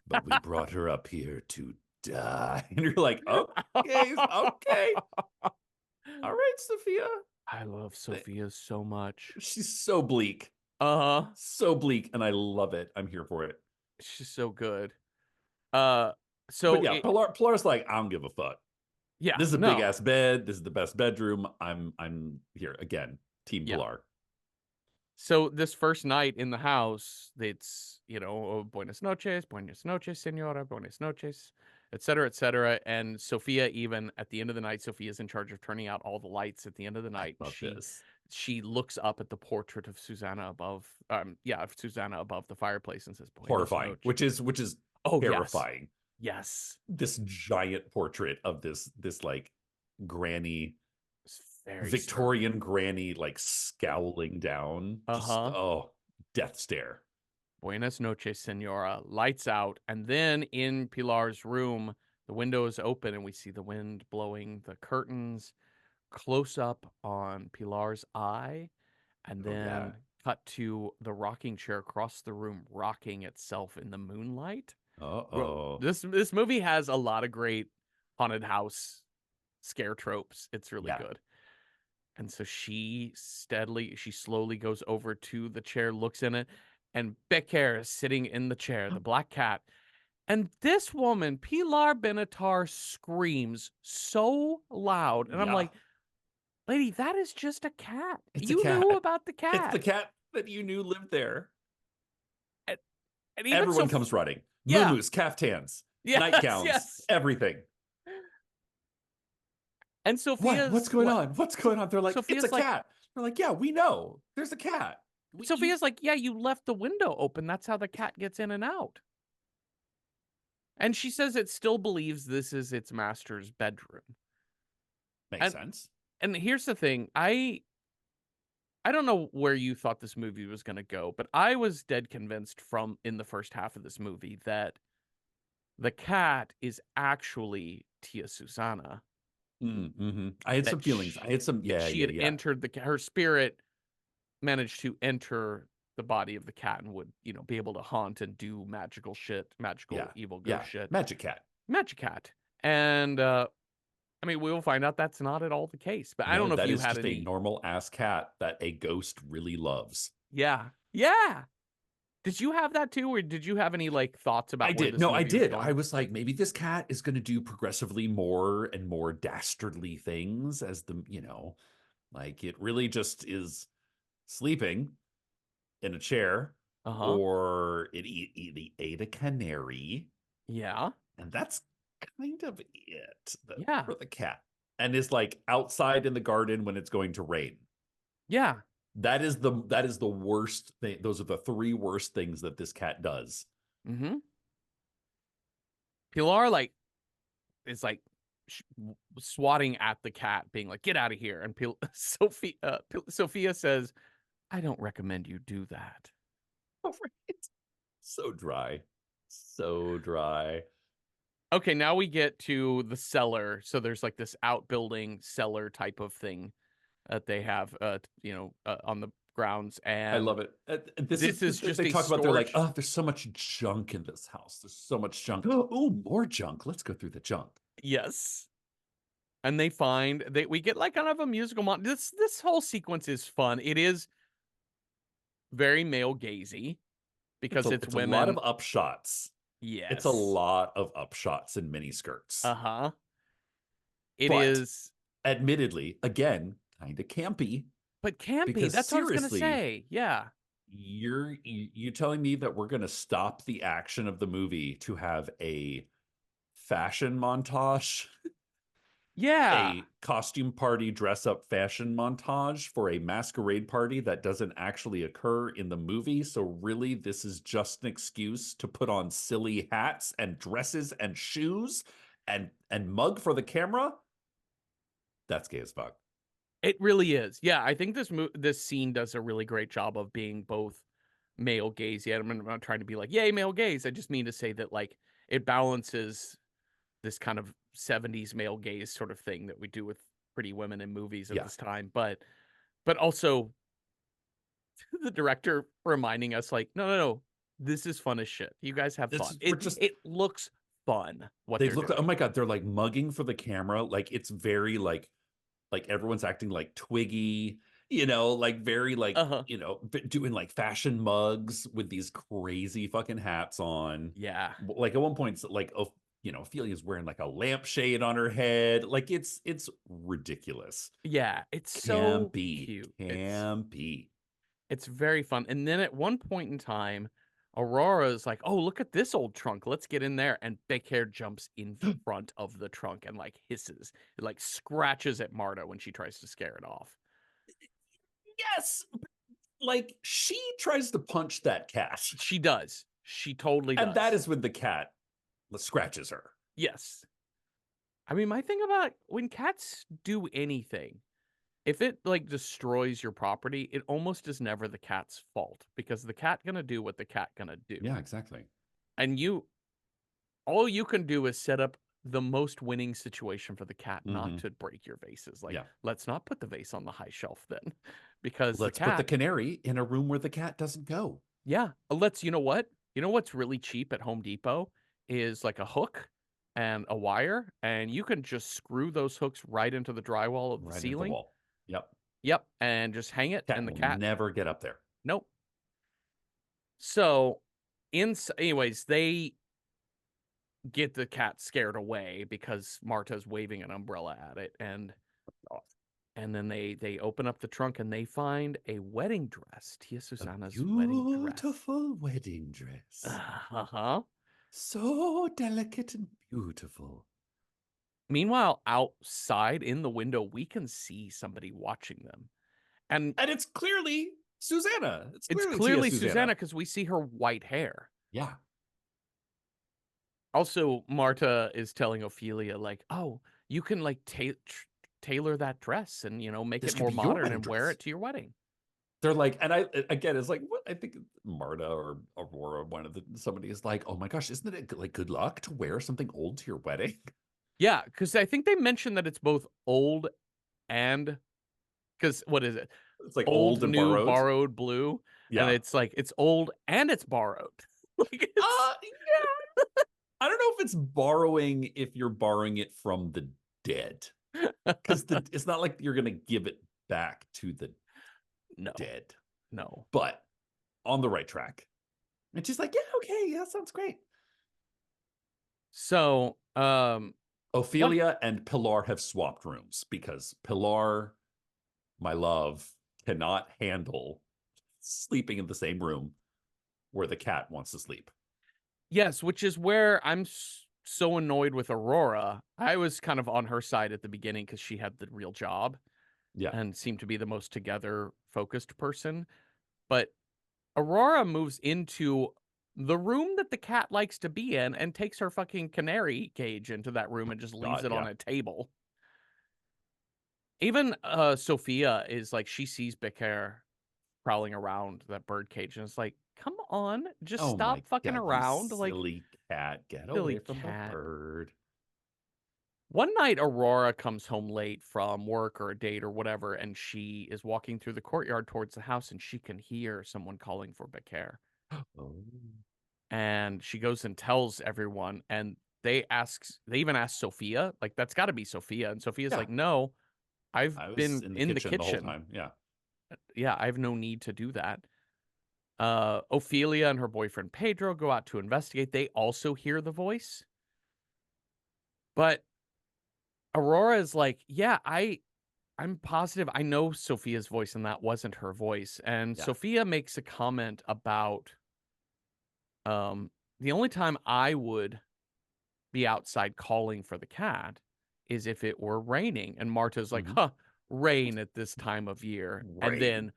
[SPEAKER 2] but we brought her up here to die. And you're like, okay, okay, all right, Sophia.
[SPEAKER 1] I love Sophia so much.
[SPEAKER 2] She's so bleak,
[SPEAKER 1] Uh-huh.
[SPEAKER 2] so bleak, and I love it. I'm here for it.
[SPEAKER 1] She's so good. Uh,
[SPEAKER 2] But
[SPEAKER 1] so
[SPEAKER 2] yeah,
[SPEAKER 1] it
[SPEAKER 2] Pilar's like, I don't give a fuck.
[SPEAKER 1] yeah,
[SPEAKER 2] This is a big
[SPEAKER 1] no.
[SPEAKER 2] ass bed. This is the best bedroom. I'm here again. Team
[SPEAKER 1] Yeah.
[SPEAKER 2] Pilar.
[SPEAKER 1] So this first night in the house, it's, oh, buenas noches, senora, buenas noches, et cetera. And Sophia, even at the end of the night, Sophia's in charge of turning out all the lights at the end of the
[SPEAKER 2] I
[SPEAKER 1] night.
[SPEAKER 2] love this.
[SPEAKER 1] She looks up at the portrait of Susanna above, of Susanna above the fireplace and says, Buenas
[SPEAKER 2] Horrifying,
[SPEAKER 1] noches.
[SPEAKER 2] which is
[SPEAKER 1] Oh, yes.
[SPEAKER 2] terrifying.
[SPEAKER 1] Yes.
[SPEAKER 2] This giant portrait of this like granny,
[SPEAKER 1] It's very stern.
[SPEAKER 2] Victorian granny, like scowling down. Just
[SPEAKER 1] Uh-huh.
[SPEAKER 2] death stare.
[SPEAKER 1] Buenas noches, senora. Lights out. And then in Pilar's room, the window is open and we see the wind blowing the curtains, close up on Pilar's eye, and
[SPEAKER 2] Oh yeah.
[SPEAKER 1] then cut to the rocking chair across the room rocking itself in the moonlight. Bro,
[SPEAKER 2] Uh-oh.
[SPEAKER 1] this movie has a lot of great haunted house scare tropes. It's really
[SPEAKER 2] Yeah.
[SPEAKER 1] good. And so she slowly goes over to the chair, looks in it, and Becker is sitting in the chair, the black cat. And this woman, Pilar Benatar, screams so loud. And I'm
[SPEAKER 2] Yeah.
[SPEAKER 1] like, lady, that is just a cat.
[SPEAKER 2] It's a
[SPEAKER 1] You knew
[SPEAKER 2] cat.
[SPEAKER 1] about the
[SPEAKER 2] It's the
[SPEAKER 1] cat.
[SPEAKER 2] cat that you knew lived there.
[SPEAKER 1] And, and even
[SPEAKER 2] Everyone
[SPEAKER 1] so,
[SPEAKER 2] comes running.
[SPEAKER 1] yeah,
[SPEAKER 2] Muumuus, caftans,
[SPEAKER 1] yes,
[SPEAKER 2] nightgowns,
[SPEAKER 1] yes.
[SPEAKER 2] everything.
[SPEAKER 1] And
[SPEAKER 2] What? What's
[SPEAKER 1] Sophia's
[SPEAKER 2] going
[SPEAKER 1] like,
[SPEAKER 2] on? What's going on? They're like, it's a
[SPEAKER 1] Sophia's like,
[SPEAKER 2] cat. They're like, yeah, we know. There's a cat. You
[SPEAKER 1] Sophia's like, yeah, you left the window open. That's how the cat gets in and out. And she says it still believes this is its master's bedroom.
[SPEAKER 2] makes
[SPEAKER 1] And
[SPEAKER 2] sense.
[SPEAKER 1] and here's the thing. I don't know where you thought this movie was going to go, but I was dead convinced from in the first half of this movie that the cat is actually Tia Susana.
[SPEAKER 2] Mm-hmm. I had some
[SPEAKER 1] That
[SPEAKER 2] feelings. I had some, yeah,
[SPEAKER 1] she
[SPEAKER 2] yeah,
[SPEAKER 1] had
[SPEAKER 2] yeah,
[SPEAKER 1] entered her spirit managed to enter the body of the cat and would, be able to haunt and do magical shit, magical
[SPEAKER 2] yeah,
[SPEAKER 1] evil ghost
[SPEAKER 2] yeah.
[SPEAKER 1] shit.
[SPEAKER 2] Magic cat.
[SPEAKER 1] Magic cat. And I mean, we will find out that's not at all the case. But I don't
[SPEAKER 2] No,
[SPEAKER 1] know if
[SPEAKER 2] that
[SPEAKER 1] you
[SPEAKER 2] is
[SPEAKER 1] had
[SPEAKER 2] just a
[SPEAKER 1] any.
[SPEAKER 2] normal ass cat that a ghost really loves.
[SPEAKER 1] Yeah. Yeah. Did you have that too, or did you have any like thoughts
[SPEAKER 2] I
[SPEAKER 1] about where
[SPEAKER 2] did.
[SPEAKER 1] this
[SPEAKER 2] No, I
[SPEAKER 1] movie was
[SPEAKER 2] did. I
[SPEAKER 1] going?
[SPEAKER 2] was like, maybe this cat is going to do progressively more and more dastardly things as like it really just is sleeping in a chair,
[SPEAKER 1] Uh huh.
[SPEAKER 2] or it ate a canary,
[SPEAKER 1] Yeah.
[SPEAKER 2] and that's kind of it
[SPEAKER 1] Yeah.
[SPEAKER 2] for the cat. And is like outside in the garden when it's going to rain.
[SPEAKER 1] Yeah.
[SPEAKER 2] That is the worst thing. Those are the three worst things that this cat does.
[SPEAKER 1] Mm-hmm. Pilar like is like swatting at the cat, being like, "Get out of here!" And Sophia says, "I don't recommend you do that."
[SPEAKER 2] Right? So dry, so dry.
[SPEAKER 1] Okay, now we get to the cellar. So there's like this outbuilding cellar type of thing that they have, on the grounds,
[SPEAKER 2] I
[SPEAKER 1] and
[SPEAKER 2] love it. This is
[SPEAKER 1] this is just
[SPEAKER 2] they
[SPEAKER 1] a
[SPEAKER 2] talk about. They're like,
[SPEAKER 1] storage.
[SPEAKER 2] oh, there's so much junk in this house. There's so much junk. Oh, more junk. Let's go through the junk.
[SPEAKER 1] Yes. And we get like kind of a musical this whole sequence is fun. It is very male gazy
[SPEAKER 2] It's
[SPEAKER 1] because
[SPEAKER 2] a
[SPEAKER 1] it's
[SPEAKER 2] it's a lot of
[SPEAKER 1] women.
[SPEAKER 2] upshots. It's a
[SPEAKER 1] Yes.
[SPEAKER 2] lot of upshots and mini skirts.
[SPEAKER 1] Uh-huh. It
[SPEAKER 2] But
[SPEAKER 1] is,
[SPEAKER 2] admittedly, again, kind of campy
[SPEAKER 1] but campy.
[SPEAKER 2] because
[SPEAKER 1] That's what I was gonna
[SPEAKER 2] seriously,
[SPEAKER 1] say. Yeah.
[SPEAKER 2] you telling me that we're going to stop the action of the movie to have a fashion montage,
[SPEAKER 1] Yeah.
[SPEAKER 2] a costume party dress up fashion montage for a masquerade party that doesn't actually occur in the movie. So really this is just an excuse to put on silly hats and dresses and shoes and mug for the camera. That's gay as fuck.
[SPEAKER 1] It really is. Yeah, I think this scene does a really great job of being both male gaze. Yeah, I'm not trying to be like, "Yay, male gaze." I just mean to say that, like, it balances this kind of 70s male gaze sort of thing that we do with pretty women in movies at
[SPEAKER 2] Yeah.
[SPEAKER 1] this time, but also the director reminding us like, "No, no, no. This is fun as shit. You guys have
[SPEAKER 2] This
[SPEAKER 1] fun."
[SPEAKER 2] is we're
[SPEAKER 1] It
[SPEAKER 2] just
[SPEAKER 1] it looks fun what
[SPEAKER 2] they
[SPEAKER 1] they're
[SPEAKER 2] look oh
[SPEAKER 1] doing.
[SPEAKER 2] my god, they're like mugging for the camera. Like it's very like everyone's acting like Twiggy, like very like,
[SPEAKER 1] Uh-huh.
[SPEAKER 2] doing like fashion mugs with these crazy fucking hats on.
[SPEAKER 1] Yeah.
[SPEAKER 2] Like at one point, like, oh, Ophelia's wearing like a lampshade on her head. Like it's ridiculous.
[SPEAKER 1] Yeah, it's so
[SPEAKER 2] Campy,
[SPEAKER 1] cute.
[SPEAKER 2] campy.
[SPEAKER 1] It's very fun, and then at one point in time, Aurora's like, "Oh, look at this old trunk. Let's get in there." And Big Hair jumps in front of the trunk and like hisses. It like scratches at Marta when she tries to scare it off.
[SPEAKER 2] Yes, like she tries to punch that cat,
[SPEAKER 1] She does. She totally
[SPEAKER 2] and that
[SPEAKER 1] does.
[SPEAKER 2] is when the cat scratches her.
[SPEAKER 1] Yes. I mean, my thing about when cats do anything, if it like destroys your property, it almost is never the cat's fault because the cat gonna do what the cat gonna do.
[SPEAKER 2] Yeah, exactly.
[SPEAKER 1] And all you can do is set up the most winning situation for the cat not
[SPEAKER 2] Hmm.
[SPEAKER 1] to break your vases. Like,
[SPEAKER 2] Yeah.
[SPEAKER 1] let's not put the vase on the high shelf then, because the
[SPEAKER 2] Let's put the
[SPEAKER 1] cat,
[SPEAKER 2] canary in a room where the cat doesn't go.
[SPEAKER 1] yeah, you know what? You know what's really cheap at Home Depot is like a hook and a wire, and you can just screw those hooks right into the drywall of the
[SPEAKER 2] Right into the
[SPEAKER 1] ceiling.
[SPEAKER 2] wall. Yep.
[SPEAKER 1] Yep, and just hang it,
[SPEAKER 2] Cat
[SPEAKER 1] and the
[SPEAKER 2] will
[SPEAKER 1] cat,
[SPEAKER 2] never get up there.
[SPEAKER 1] nope. So, anyways, they get the cat scared away because Marta's waving an umbrella at it, and then they open up the trunk and they find a wedding dress, Tia
[SPEAKER 2] A
[SPEAKER 1] Susana's wedding dress.
[SPEAKER 2] beautiful wedding dress.
[SPEAKER 1] Uh-huh.
[SPEAKER 2] So delicate and beautiful.
[SPEAKER 1] Meanwhile, outside in the window, we can see somebody watching them. And
[SPEAKER 2] And it's clearly Susanna. It's
[SPEAKER 1] it's
[SPEAKER 2] clearly Tia
[SPEAKER 1] clearly
[SPEAKER 2] Susanna.
[SPEAKER 1] Susanna because we see her white hair.
[SPEAKER 2] Yeah.
[SPEAKER 1] Also, Marta is telling Ophelia, like, oh, you can like tailor that dress and, make
[SPEAKER 2] This
[SPEAKER 1] it
[SPEAKER 2] could
[SPEAKER 1] more
[SPEAKER 2] be your
[SPEAKER 1] modern
[SPEAKER 2] wedding
[SPEAKER 1] and wear
[SPEAKER 2] dress.
[SPEAKER 1] it to your wedding.
[SPEAKER 2] They're like, and I again, it's like what I think Marta or Aurora, somebody is like, oh my gosh, isn't it like good luck to wear something old to your wedding?
[SPEAKER 1] Yeah, because I think they mentioned that it's both old and because what is it?
[SPEAKER 2] It's like old
[SPEAKER 1] Old,
[SPEAKER 2] and
[SPEAKER 1] new,
[SPEAKER 2] borrowed.
[SPEAKER 1] borrowed, blue, and
[SPEAKER 2] Yeah.
[SPEAKER 1] it's like it's old and it's borrowed. Like it's
[SPEAKER 2] Yeah. I don't know if it's borrowing if you're borrowing it from the dead. Because it's not like you're gonna give it back to the
[SPEAKER 1] no,
[SPEAKER 2] dead,
[SPEAKER 1] no.
[SPEAKER 2] but on the right track. And she's like, yeah, okay, yeah, sounds great.
[SPEAKER 1] So, one
[SPEAKER 2] Ophelia and Pilar have swapped rooms because Pilar, my love, cannot handle sleeping in the same room where the cat wants to sleep.
[SPEAKER 1] yes, which is where I'm so annoyed with Aurora. I was kind of on her side at the beginning because she had the real job
[SPEAKER 2] Yeah.
[SPEAKER 1] and seemed to be the most together focused person. But Aurora moves into the room that the cat likes to be in and takes her fucking canary cage into that room and just leaves
[SPEAKER 2] God,
[SPEAKER 1] it on
[SPEAKER 2] yeah.
[SPEAKER 1] a table. Even Sophia is like she sees Becker prowling around that bird cage and it's like, come on, just
[SPEAKER 2] Oh my
[SPEAKER 1] stop fucking
[SPEAKER 2] God, you
[SPEAKER 1] around. Like,
[SPEAKER 2] silly cat. Get
[SPEAKER 1] silly
[SPEAKER 2] away from the
[SPEAKER 1] cat.
[SPEAKER 2] bird.
[SPEAKER 1] One night, Aurora comes home late from work or a date or whatever, and she is walking through the courtyard towards the house, and she can hear someone calling for Becker.
[SPEAKER 2] Oh.
[SPEAKER 1] And she goes and tells everyone, and they even ask Sophia, like, that's got to be Sophia. And Sophia's
[SPEAKER 2] Yeah.
[SPEAKER 1] like, no, I've
[SPEAKER 2] I was
[SPEAKER 1] been
[SPEAKER 2] in the
[SPEAKER 1] in the
[SPEAKER 2] kitchen the whole
[SPEAKER 1] kitchen.
[SPEAKER 2] time. Yeah.
[SPEAKER 1] Yeah, I have no need to do that. Ophelia and her boyfriend Pedro go out to investigate. They also hear the voice, but Aurora is like, yeah, I'm positive I know Sophia's voice and that wasn't her voice. And
[SPEAKER 2] Yeah.
[SPEAKER 1] Sophia makes a comment about the only time I would be outside calling for the cat is if it were raining. And Marta's like,
[SPEAKER 2] Hmm.
[SPEAKER 1] huh, rain at this time of year. And
[SPEAKER 2] Rain.
[SPEAKER 1] then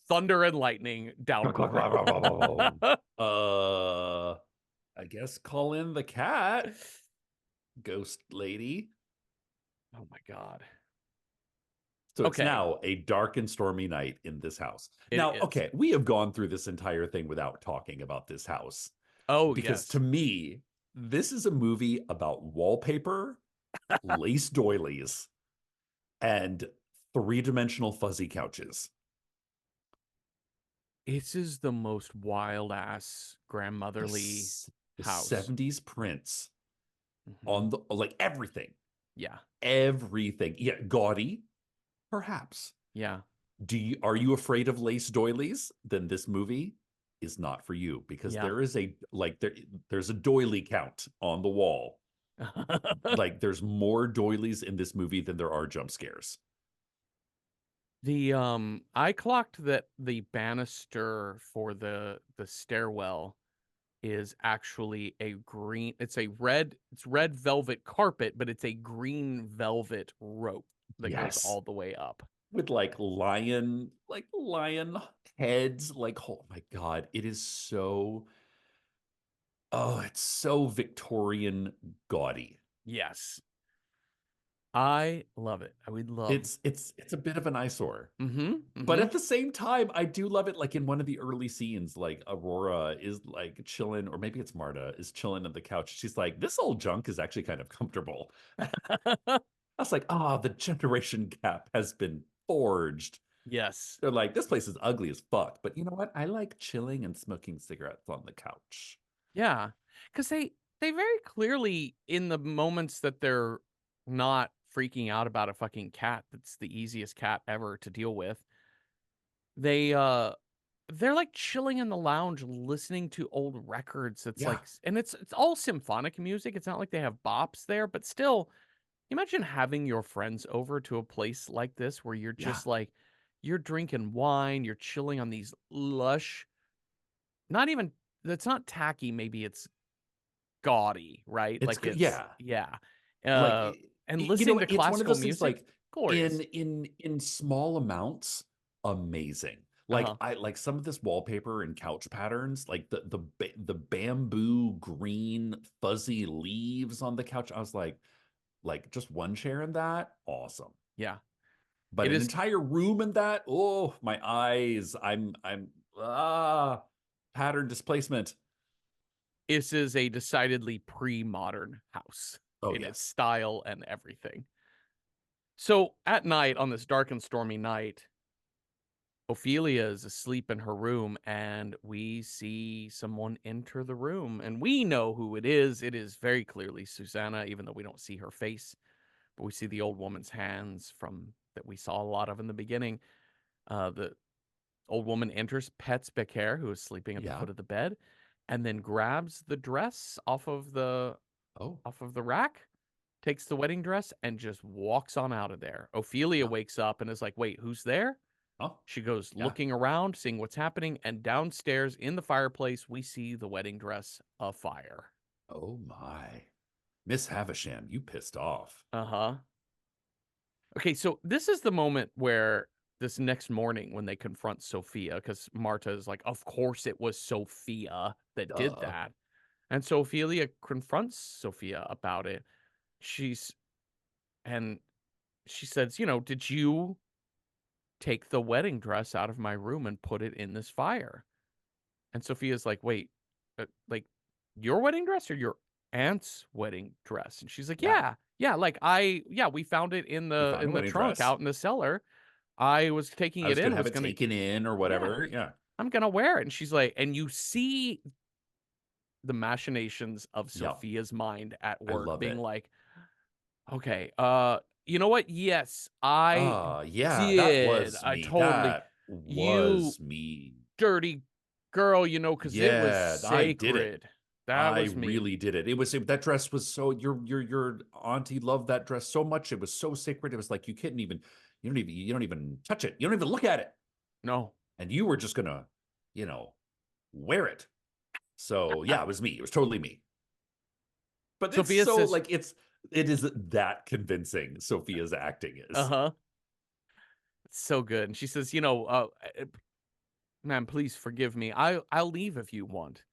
[SPEAKER 1] thunder and lightning downpour.
[SPEAKER 2] uh, I guess call in the cat, ghost lady.
[SPEAKER 1] Oh my God.
[SPEAKER 2] So it's
[SPEAKER 1] Okay,
[SPEAKER 2] now a dark and stormy night in this house.
[SPEAKER 1] it
[SPEAKER 2] Now,
[SPEAKER 1] is.
[SPEAKER 2] okay, we have gone through this entire thing without talking about this house
[SPEAKER 1] Oh,
[SPEAKER 2] because to
[SPEAKER 1] yes.
[SPEAKER 2] me, this is a movie about wallpaper, lace doilies, and three-dimensional fuzzy couches.
[SPEAKER 1] This is the most wild ass
[SPEAKER 2] The,
[SPEAKER 1] grandmotherly
[SPEAKER 2] s- the
[SPEAKER 1] house.
[SPEAKER 2] 70s prints
[SPEAKER 1] Hmm.
[SPEAKER 2] on the like everything,
[SPEAKER 1] Yeah,
[SPEAKER 2] everything. Yeah, gaudy, perhaps.
[SPEAKER 1] yeah.
[SPEAKER 2] Are you afraid of lace doilies? Then this movie is not for you because
[SPEAKER 1] Yeah.
[SPEAKER 2] there is there's a doily count on the wall. Like there's more doilies in this movie than there are jump scares.
[SPEAKER 1] I clocked that the banister for the stairwell is actually a green, it's red velvet carpet, but it's a green velvet rope that goes
[SPEAKER 2] Yes.
[SPEAKER 1] all the way up.
[SPEAKER 2] With like lion heads. Like, oh my God, it is so, oh, it's so Victorian gaudy.
[SPEAKER 1] Yes. I love it. I would love.
[SPEAKER 2] It's a bit of an eyesore.
[SPEAKER 1] Mm-hmm.
[SPEAKER 2] But
[SPEAKER 1] Mm-hmm.
[SPEAKER 2] at the same time, I do love it. Like in one of the early scenes, like Aurora is like chilling, or maybe it's Marta is chilling on the couch. She's like, "This old junk is actually kind of comfortable." I was like, "Ah, the generation gap has been forged."
[SPEAKER 1] Yes.
[SPEAKER 2] They're like, "This place is ugly as fuck," but you know what? I like chilling and smoking cigarettes on the couch.
[SPEAKER 1] Yeah. Because they very clearly, in the moments that they're not freaking out about a fucking cat that's the easiest cat ever to deal with, they they're like chilling in the lounge listening to old records. It's
[SPEAKER 2] Yeah,
[SPEAKER 1] like and it's all symphonic music. It's not like they have bops there, but still, imagine having your friends over to a place like this where you're
[SPEAKER 2] yeah.
[SPEAKER 1] just like you're drinking wine, you're chilling on these lush, not even that's not tacky, maybe it's gaudy, right? Like it's
[SPEAKER 2] Yeah.
[SPEAKER 1] yeah.
[SPEAKER 2] Like
[SPEAKER 1] Uh and
[SPEAKER 2] you know
[SPEAKER 1] listening to
[SPEAKER 2] what, it's one of
[SPEAKER 1] classical
[SPEAKER 2] those things
[SPEAKER 1] music,
[SPEAKER 2] like
[SPEAKER 1] glorious.
[SPEAKER 2] in small amounts, amazing. Like
[SPEAKER 1] Uh-huh.
[SPEAKER 2] I like some of this wallpaper and couch patterns, like the bamboo green fuzzy leaves on the couch. I was like just one chair in that, awesome.
[SPEAKER 1] Yeah.
[SPEAKER 2] But
[SPEAKER 1] It
[SPEAKER 2] an
[SPEAKER 1] is
[SPEAKER 2] entire room in that, oh my eyes, I'm pattern displacement.
[SPEAKER 1] this is a decidedly pre-modern house
[SPEAKER 2] Oh
[SPEAKER 1] in its
[SPEAKER 2] yes.
[SPEAKER 1] style and everything. So at night, on this dark and stormy night, Ophelia is asleep in her room, and we see someone enter the room, and we know who it is. It is very clearly Susanna, even though we don't see her face, but we see the old woman's hands from that we saw a lot of in the beginning. The old woman enters, pets Becker, who is sleeping at the
[SPEAKER 2] Yeah.
[SPEAKER 1] foot of the bed, and then grabs the dress
[SPEAKER 2] Oh,
[SPEAKER 1] off of the rack, takes the wedding dress, and just walks on out of there. Ophelia
[SPEAKER 2] yeah.
[SPEAKER 1] wakes up and is like, "Wait, who's there?"
[SPEAKER 2] Oh,
[SPEAKER 1] She goes
[SPEAKER 2] yeah.
[SPEAKER 1] looking around, seeing what's happening, and downstairs in the fireplace, we see the wedding dress afire.
[SPEAKER 2] Oh my. Miss Havisham, you pissed off.
[SPEAKER 1] Uh huh. Okay, so this is the moment where this next morning when they confront Sophia, because Marta is like, "Of course it was Sophia that did
[SPEAKER 2] Duh.
[SPEAKER 1] that." And so Ophelia confronts Sophia about it. She's and she says, "Did you take the wedding dress out of my room and put it in this fire?" And Sophia's like, "Wait, like your wedding dress or your aunt's wedding dress?" And she's like,
[SPEAKER 2] Yeah.
[SPEAKER 1] "Yeah, yeah, yeah, we found it in
[SPEAKER 2] We
[SPEAKER 1] the
[SPEAKER 2] found a wedding
[SPEAKER 1] trunk
[SPEAKER 2] dress.
[SPEAKER 1] out in the cellar. I was taking
[SPEAKER 2] I
[SPEAKER 1] it
[SPEAKER 2] was
[SPEAKER 1] in,
[SPEAKER 2] gonna have it taken in or
[SPEAKER 1] yeah,
[SPEAKER 2] whatever. Yeah.
[SPEAKER 1] I'm gonna wear it." And she's like, and you see the machinations of
[SPEAKER 2] Yeah.
[SPEAKER 1] Sophia's mind at
[SPEAKER 2] I
[SPEAKER 1] work,
[SPEAKER 2] love
[SPEAKER 1] being
[SPEAKER 2] it.
[SPEAKER 1] like, "Okay, you know what? Yes, I
[SPEAKER 2] Yeah, that
[SPEAKER 1] did.
[SPEAKER 2] was
[SPEAKER 1] I
[SPEAKER 2] me.
[SPEAKER 1] totally,
[SPEAKER 2] That
[SPEAKER 1] you
[SPEAKER 2] was me.
[SPEAKER 1] dirty girl, because it was
[SPEAKER 2] Yeah, I did it.
[SPEAKER 1] sacred. That
[SPEAKER 2] I
[SPEAKER 1] was me."
[SPEAKER 2] really did it. That dress was so your auntie loved that dress so much. It was so sacred. It was like you don't even touch it. You don't even look at it.
[SPEAKER 1] No.
[SPEAKER 2] And you were just gonna, you know, wear it. So yeah, it was me. It was totally me. But it's
[SPEAKER 1] Sophia
[SPEAKER 2] so
[SPEAKER 1] says,
[SPEAKER 2] like it is that convincing Sophia's acting is.
[SPEAKER 1] "Uh-huh. It's so good." And she says, "Ma'am, please forgive me. I'll leave if you want."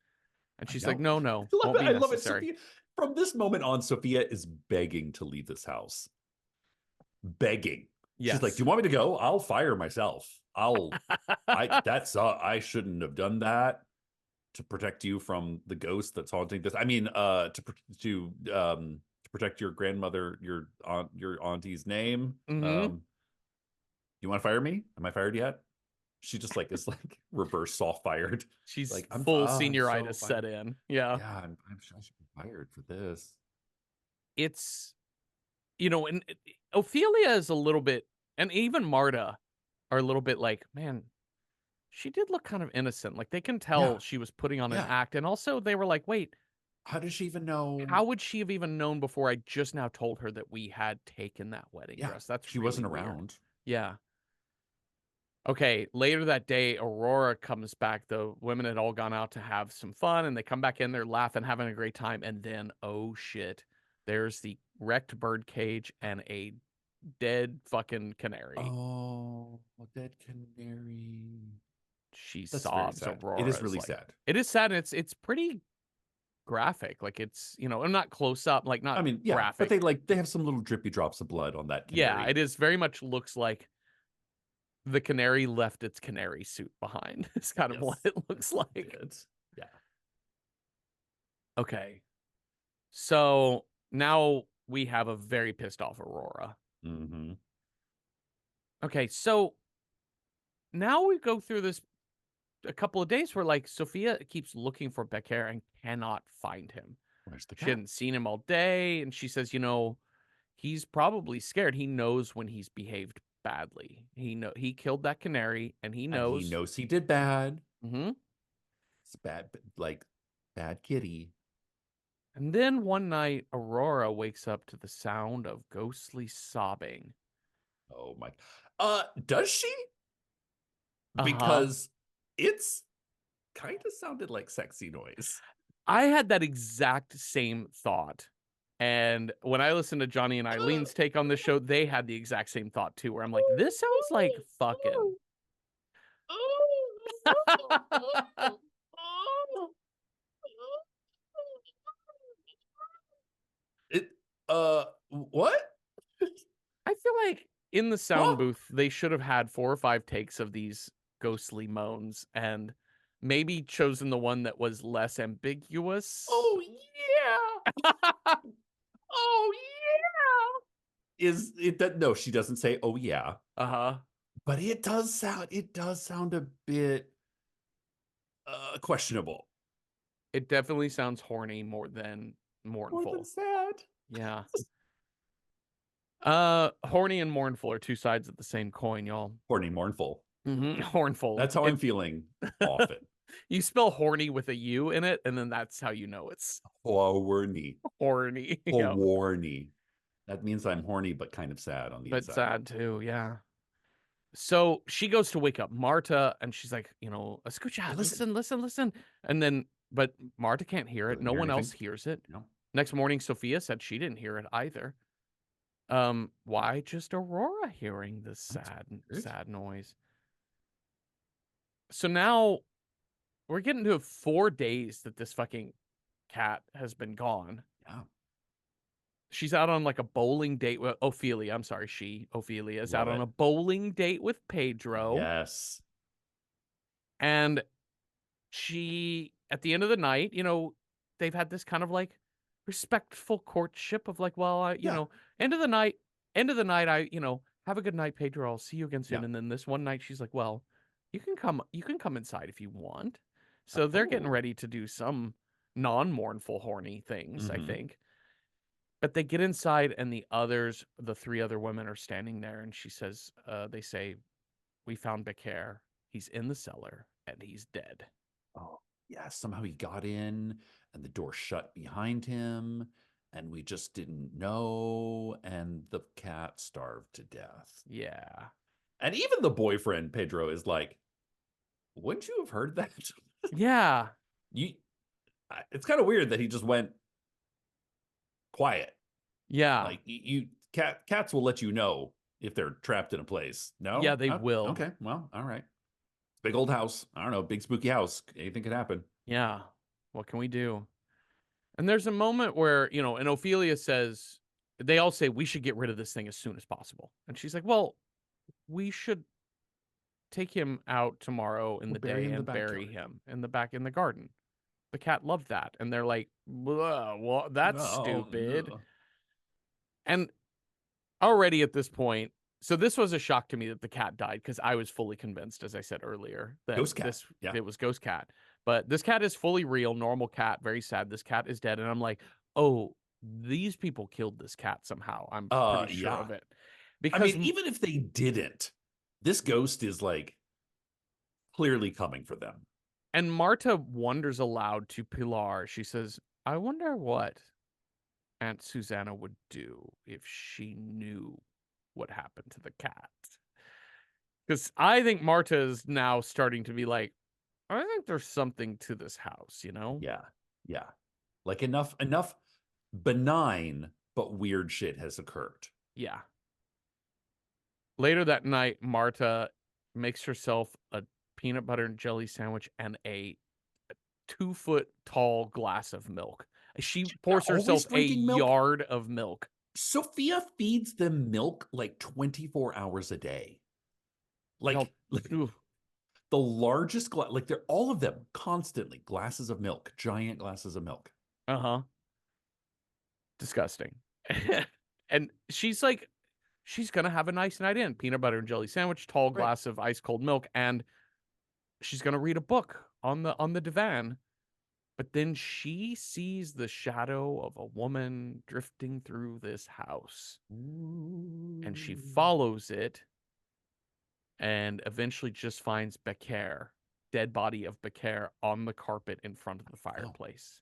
[SPEAKER 1] And
[SPEAKER 2] I
[SPEAKER 1] she's like,
[SPEAKER 2] know.
[SPEAKER 1] "No, no,
[SPEAKER 2] I love
[SPEAKER 1] won't
[SPEAKER 2] it.
[SPEAKER 1] be
[SPEAKER 2] I love it.
[SPEAKER 1] necessary."
[SPEAKER 2] Sophia, from this moment on, Sophia is begging to leave this house. Begging. She's like, "Do
[SPEAKER 1] Yes.
[SPEAKER 2] you want me to go? I'll fire myself. I shouldn't have done that to protect you from the ghost that's haunting this. I mean, to protect your grandmother, your auntie's name.
[SPEAKER 1] Hmm.
[SPEAKER 2] You want to fire me? Am I fired yet?" She just like is like reverse soft fired.
[SPEAKER 1] She's
[SPEAKER 2] Like
[SPEAKER 1] full
[SPEAKER 2] I'm so
[SPEAKER 1] senioritis set
[SPEAKER 2] fired.
[SPEAKER 1] in. Yeah.
[SPEAKER 2] Yeah, I should be fired for this.
[SPEAKER 1] It's, and Ophelia is a little bit, and even Marta are a little bit like, man, she did look kind of innocent. Like they can tell
[SPEAKER 2] Yeah,
[SPEAKER 1] she was putting on an
[SPEAKER 2] yeah.
[SPEAKER 1] act. And also they were like, wait,
[SPEAKER 2] How does she even know?
[SPEAKER 1] how would she have even known before I just now told her that we had taken that wedding
[SPEAKER 2] Yeah,
[SPEAKER 1] dress? That's
[SPEAKER 2] she
[SPEAKER 1] really
[SPEAKER 2] wasn't
[SPEAKER 1] weird.
[SPEAKER 2] around.
[SPEAKER 1] Yeah. Okay, later that day, Aurora comes back. The women had all gone out to have some fun, and they come back in, they're laughing, having a great time, and then, oh shit, there's the wrecked bird cage and a dead fucking canary.
[SPEAKER 2] Oh, dead canary.
[SPEAKER 1] She
[SPEAKER 2] That's very
[SPEAKER 1] sobs.
[SPEAKER 2] sad. It
[SPEAKER 1] Aurora
[SPEAKER 2] is
[SPEAKER 1] is
[SPEAKER 2] really
[SPEAKER 1] like,
[SPEAKER 2] sad.
[SPEAKER 1] it is sad, and it's pretty graphic. Like it's, and not close up, like not
[SPEAKER 2] I mean, yeah, but
[SPEAKER 1] graphic.
[SPEAKER 2] they have some little drippy drops of blood on that
[SPEAKER 1] Yeah,
[SPEAKER 2] canary.
[SPEAKER 1] it is very much looks like the canary left its canary suit behind. It's kind of what
[SPEAKER 2] Yes,
[SPEAKER 1] it looks
[SPEAKER 2] it
[SPEAKER 1] like.
[SPEAKER 2] did. Yeah.
[SPEAKER 1] Okay. So now we have a very pissed off Aurora.
[SPEAKER 2] Hmm.
[SPEAKER 1] Okay, so now we go through this a couple of days where like Sophia keeps looking for Becker and cannot find him.
[SPEAKER 2] Where's the
[SPEAKER 1] She
[SPEAKER 2] cat?
[SPEAKER 1] hadn't seen him all day, and she says, he's probably scared. He knows when he's behaved badly. He killed that canary, and he
[SPEAKER 2] And he
[SPEAKER 1] knows.
[SPEAKER 2] knows he did bad.
[SPEAKER 1] Hmm.
[SPEAKER 2] It's bad, like bad kitty.
[SPEAKER 1] And then one night, Aurora wakes up to the sound of ghostly sobbing.
[SPEAKER 2] Oh my. Does she?
[SPEAKER 1] Uh huh.
[SPEAKER 2] Because it's kind of sounded like sexy noise.
[SPEAKER 1] I had that exact same thought. And when I listened to Johnny and Eileen's take on this show, they had the exact same thought too, where I'm like, this sounds like fucking.
[SPEAKER 2] It what?
[SPEAKER 1] I feel like in the sound
[SPEAKER 2] Huh?
[SPEAKER 1] booth, they should have had 4 or 5 takes of these ghostly moans and maybe chosen the one that was less ambiguous.
[SPEAKER 2] Oh yeah. Oh yeah. Is it that no, she doesn't say oh yeah.
[SPEAKER 1] Uh-huh.
[SPEAKER 2] But it does sound a bit questionable.
[SPEAKER 1] It definitely sounds horny more than
[SPEAKER 2] More than
[SPEAKER 1] mournful.
[SPEAKER 2] sad.
[SPEAKER 1] Yeah. Horny and mournful are two sides of the same coin, y'all.
[SPEAKER 2] Horny mournful.
[SPEAKER 1] Hornful.
[SPEAKER 2] That's how I'm feeling often.
[SPEAKER 1] You spell horny with a U in it, and then that's how you know it's
[SPEAKER 2] Horny.
[SPEAKER 1] horny. Yeah,
[SPEAKER 2] Horny. That means I'm horny but kind of sad on the
[SPEAKER 1] but
[SPEAKER 2] inside.
[SPEAKER 1] sad too. Yeah. So she goes to wake up Marta, and she's like,
[SPEAKER 2] Hey,
[SPEAKER 1] escucha,
[SPEAKER 2] listen.
[SPEAKER 1] listen, listen, listen. And then, but Marta can't hear it.
[SPEAKER 2] Doesn't
[SPEAKER 1] No
[SPEAKER 2] hear
[SPEAKER 1] one else
[SPEAKER 2] anything.
[SPEAKER 1] hears it.
[SPEAKER 2] No.
[SPEAKER 1] Next morning, Sophia said she didn't hear it either. Why just Aurora hearing this
[SPEAKER 2] That's
[SPEAKER 1] sad,
[SPEAKER 2] weird.
[SPEAKER 1] sad noise? So now we're getting to 4 days that this fucking cat has been gone.
[SPEAKER 2] Yeah.
[SPEAKER 1] She's out on like a bowling date with Ophelia. I'm sorry, Ophelia is out
[SPEAKER 2] Love
[SPEAKER 1] on
[SPEAKER 2] it.
[SPEAKER 1] a bowling date with Pedro.
[SPEAKER 2] Yes.
[SPEAKER 1] And at the end of the night, they've had this kind of like respectful courtship of like, well,
[SPEAKER 2] Yeah.
[SPEAKER 1] end of the night, I, have a good night, Pedro. I'll see you again soon.
[SPEAKER 2] Yeah.
[SPEAKER 1] And then this one night, she's like, well, you can come inside if you want. So they're getting
[SPEAKER 2] Oh.
[SPEAKER 1] ready to do some non-mournful, horny things, I
[SPEAKER 2] Hmm.
[SPEAKER 1] think. But they get inside, and the 3 other women are standing there, and they say, we found Becker. He's in the cellar, and he's dead.
[SPEAKER 2] Oh, yeah. Somehow he got in and the door shut behind him, and we just didn't know. And the cat starved to death.
[SPEAKER 1] Yeah.
[SPEAKER 2] And even the boyfriend, Pedro, is like, wouldn't you have heard that?
[SPEAKER 1] Yeah.
[SPEAKER 2] you, it's kind of weird that he just went quiet.
[SPEAKER 1] Yeah.
[SPEAKER 2] Like cats will let you know if they're trapped in a place.
[SPEAKER 1] Yeah,
[SPEAKER 2] No?
[SPEAKER 1] they
[SPEAKER 2] Oh,
[SPEAKER 1] will.
[SPEAKER 2] okay. Well, all right. Big old house. I don't know, big spooky house. Anything could happen.
[SPEAKER 1] Yeah. What can we do? And there's a moment where, and Ophelia says, they all say, we should get rid of this thing as soon as possible. And she's like, well, we should take him out tomorrow in
[SPEAKER 2] We'll
[SPEAKER 1] the
[SPEAKER 2] bury
[SPEAKER 1] day
[SPEAKER 2] him in the
[SPEAKER 1] and bury
[SPEAKER 2] backyard.
[SPEAKER 1] him in the garden. The cat loved that. And they're like, well, that's
[SPEAKER 2] Oh,
[SPEAKER 1] stupid.
[SPEAKER 2] no.
[SPEAKER 1] And already at this point, so this was a shock to me that the cat died because I was fully convinced, as I said earlier, that
[SPEAKER 2] Ghost cat. Yeah.
[SPEAKER 1] it was ghost cat. But this cat is fully real, normal cat, very sad. This cat is dead, and I'm like, oh, these people killed this cat somehow. I'm pretty sure
[SPEAKER 2] Yeah.
[SPEAKER 1] of it
[SPEAKER 2] I
[SPEAKER 1] because
[SPEAKER 2] mean, even if they didn't, this ghost is like clearly coming for them.
[SPEAKER 1] and Marta wonders aloud to Pilar. She says, "I wonder what Aunt Susanna would do if she knew what happened to the cat." Because I think Marta is now starting to be like, I think there's something to this house, you know?
[SPEAKER 2] Yeah. Yeah. Like enough benign but weird shit has occurred.
[SPEAKER 1] Yeah. Later that night, Marta makes herself a peanut butter and jelly sandwich and a 2 foot tall glass of milk. She
[SPEAKER 2] They're
[SPEAKER 1] pours
[SPEAKER 2] always
[SPEAKER 1] herself a
[SPEAKER 2] drinking milk.
[SPEAKER 1] yard of milk.
[SPEAKER 2] Sophia feeds them milk like 24 hours a day.
[SPEAKER 1] Y'all,
[SPEAKER 2] Like
[SPEAKER 1] ooh,
[SPEAKER 2] the largest glass, like they're all of them constantly glasses of milk, giant glasses of milk.
[SPEAKER 1] uh-huh. Disgusting. And she's like, she's gonna have a nice night in. Peanut butter and jelly sandwich, tall
[SPEAKER 2] Right.
[SPEAKER 1] glass of ice cold milk, and she's gonna read a book on the divan. But then she sees the shadow of a woman drifting through this house, and she
[SPEAKER 2] Ooh.
[SPEAKER 1] follows it and eventually just finds Becker, dead body of Becker, on the carpet in front of the
[SPEAKER 2] Oh,
[SPEAKER 1] fireplace.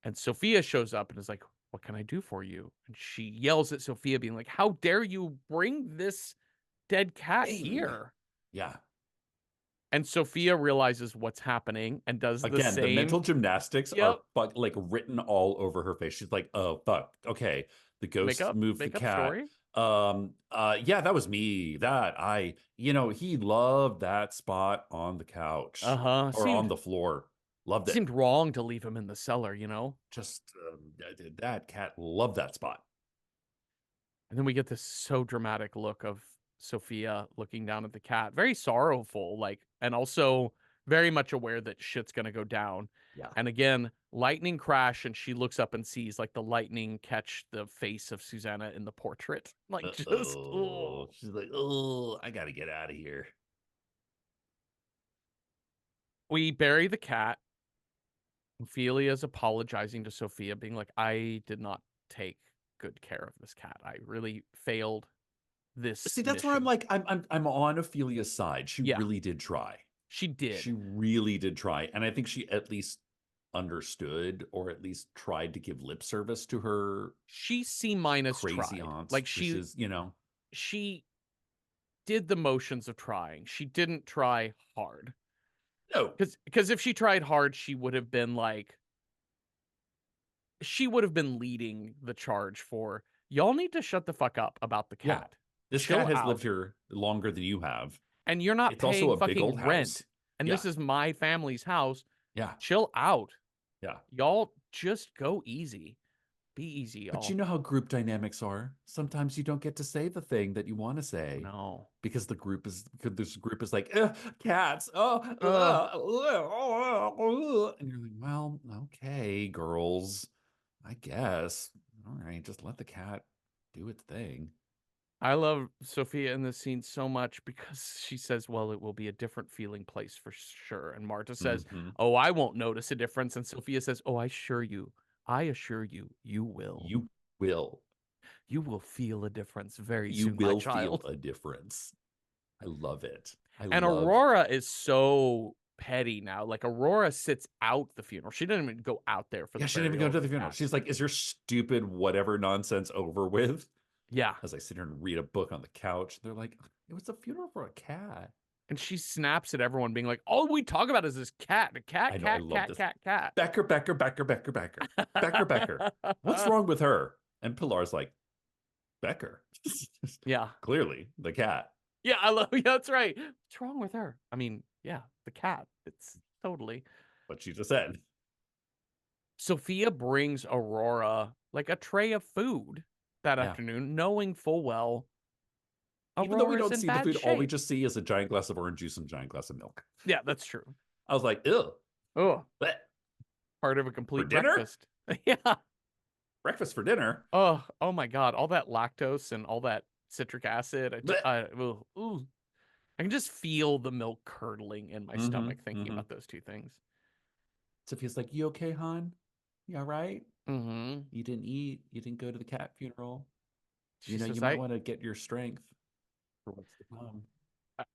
[SPEAKER 1] And Sophia shows up and is like, "What can I do for you?" And she yells at Sophia, being like, "How dare you bring this dead cat
[SPEAKER 2] thing.
[SPEAKER 1] here?"
[SPEAKER 2] Yeah.
[SPEAKER 1] And Sophia realizes what's happening and does the
[SPEAKER 2] Again, the
[SPEAKER 1] same.
[SPEAKER 2] mental gymnastics
[SPEAKER 1] Yep.
[SPEAKER 2] are like written all over her face. She's like, "Oh fuck, okay, the ghost moved the
[SPEAKER 1] Make up
[SPEAKER 2] cat.
[SPEAKER 1] story.
[SPEAKER 2] Yeah, that was me. That I, he loved that spot on the couch
[SPEAKER 1] Uh-huh.
[SPEAKER 2] or on the floor. Loved it.
[SPEAKER 1] Seemed wrong to leave him in the cellar, you know?
[SPEAKER 2] Just that cat loved that spot.
[SPEAKER 1] And then we get this so dramatic look of Sophia looking down at the cat, very sorrowful, like, and also very much aware that shit's gonna go down.
[SPEAKER 2] Yeah.
[SPEAKER 1] And again, lightning crash, and she looks up and sees like the lightning catch the face of Susanna in the portrait. Like, just,
[SPEAKER 2] Oh,
[SPEAKER 1] oh.
[SPEAKER 2] she's like, oh, I gotta get out of here.
[SPEAKER 1] We bury the cat. Ophelia's apologizing to Sophia, being like, I did not take good care of this cat. I really failed this
[SPEAKER 2] See, that's where I'm
[SPEAKER 1] mission.
[SPEAKER 2] like, I'm on Ophelia's side. She
[SPEAKER 1] Yeah,
[SPEAKER 2] really did try.
[SPEAKER 1] she
[SPEAKER 2] She
[SPEAKER 1] did.
[SPEAKER 2] really did try. And I think she at least understood or at least tried to give lip service to her
[SPEAKER 1] She C minus
[SPEAKER 2] crazy
[SPEAKER 1] tried.
[SPEAKER 2] aunt,
[SPEAKER 1] Like
[SPEAKER 2] which is,
[SPEAKER 1] she did the motions of trying. She didn't try hard.
[SPEAKER 2] no,
[SPEAKER 1] Because if she tried hard, she would have been leading the charge for y'all need to shut the fuck up about the
[SPEAKER 2] yeah.
[SPEAKER 1] cat.
[SPEAKER 2] This cat
[SPEAKER 1] Chill
[SPEAKER 2] has lived
[SPEAKER 1] out.
[SPEAKER 2] here longer than you have.
[SPEAKER 1] And you're not
[SPEAKER 2] It's also
[SPEAKER 1] paying
[SPEAKER 2] a big old
[SPEAKER 1] fucking
[SPEAKER 2] house.
[SPEAKER 1] rent. And
[SPEAKER 2] Yeah.
[SPEAKER 1] this is my family's house.
[SPEAKER 2] Yeah.
[SPEAKER 1] Chill out.
[SPEAKER 2] Yeah.
[SPEAKER 1] Y'all just go easy. Be easy,
[SPEAKER 2] But you
[SPEAKER 1] y'all.
[SPEAKER 2] know how group dynamics are. Sometimes you don't get to say the thing that you want to say
[SPEAKER 1] No.
[SPEAKER 2] because this group is like, cats. Oh,
[SPEAKER 1] Uh,
[SPEAKER 2] and you're like, well, okay, girls, I guess. All right, just let the cat do its thing.
[SPEAKER 1] I love Sophia in this scene so much because she says, well, it will be a different feeling place for sure. And Marta says,
[SPEAKER 2] Hmm.
[SPEAKER 1] oh, I won't notice a difference. And Sophia says, oh, I assure you, you will.
[SPEAKER 2] You will.
[SPEAKER 1] You will feel a difference very
[SPEAKER 2] You
[SPEAKER 1] soon, my
[SPEAKER 2] will feel
[SPEAKER 1] child.
[SPEAKER 2] a difference. I love it. I
[SPEAKER 1] And
[SPEAKER 2] love.
[SPEAKER 1] Aurora is so petty now. Like, Aurora sits out the funeral. She didn't even go out there for
[SPEAKER 2] Yeah,
[SPEAKER 1] the
[SPEAKER 2] she didn't even go
[SPEAKER 1] burial of
[SPEAKER 2] to
[SPEAKER 1] the
[SPEAKER 2] the funeral.
[SPEAKER 1] cat.
[SPEAKER 2] She's like, is your stupid whatever nonsense over with?
[SPEAKER 1] Yeah.
[SPEAKER 2] As I sit here and read a book on the couch. They're like, it was a funeral for a cat.
[SPEAKER 1] And she snaps at everyone, being like, all we talk about is this cat. The
[SPEAKER 2] I
[SPEAKER 1] cat,
[SPEAKER 2] know. I
[SPEAKER 1] cat,
[SPEAKER 2] love
[SPEAKER 1] cat,
[SPEAKER 2] this.
[SPEAKER 1] cat, cat.
[SPEAKER 2] Becker, Becker, Becker, Becker, Becker. Becker, Becker. What's wrong with her? And Pilar's like, Becker.
[SPEAKER 1] Yeah.
[SPEAKER 2] Clearly, the cat.
[SPEAKER 1] Yeah, I love. Yeah, that's right. What's wrong with her? I mean, yeah, the cat. It's totally.
[SPEAKER 2] What she just said.
[SPEAKER 1] Sophia brings Aurora like a tray of food that
[SPEAKER 2] Yeah.
[SPEAKER 1] afternoon, knowing full well
[SPEAKER 2] Even though we
[SPEAKER 1] Aurora's
[SPEAKER 2] don't
[SPEAKER 1] in
[SPEAKER 2] see the
[SPEAKER 1] bad
[SPEAKER 2] food, all we
[SPEAKER 1] shape.
[SPEAKER 2] just see is a giant glass of orange juice and a giant glass of milk.
[SPEAKER 1] Yeah, that's true.
[SPEAKER 2] I was like, ew,
[SPEAKER 1] Oh,
[SPEAKER 2] bleh.
[SPEAKER 1] part of a
[SPEAKER 2] For
[SPEAKER 1] complete
[SPEAKER 2] dinner?
[SPEAKER 1] breakfast. Yeah.
[SPEAKER 2] Breakfast for dinner?
[SPEAKER 1] Oh my God. All that lactose and all that citric acid.
[SPEAKER 2] Bleh.
[SPEAKER 1] Ooh. I can just feel the milk curdling in my
[SPEAKER 2] Mm-hmm,
[SPEAKER 1] stomach thinking
[SPEAKER 2] mm-hmm.
[SPEAKER 1] about those two things.
[SPEAKER 2] Sophia's like, you okay, hon? You all right?
[SPEAKER 1] Mm-hmm.
[SPEAKER 2] You didn't eat. You didn't go to the cat funeral.
[SPEAKER 1] She
[SPEAKER 2] You
[SPEAKER 1] says,
[SPEAKER 2] might want to get your strength for what's to come.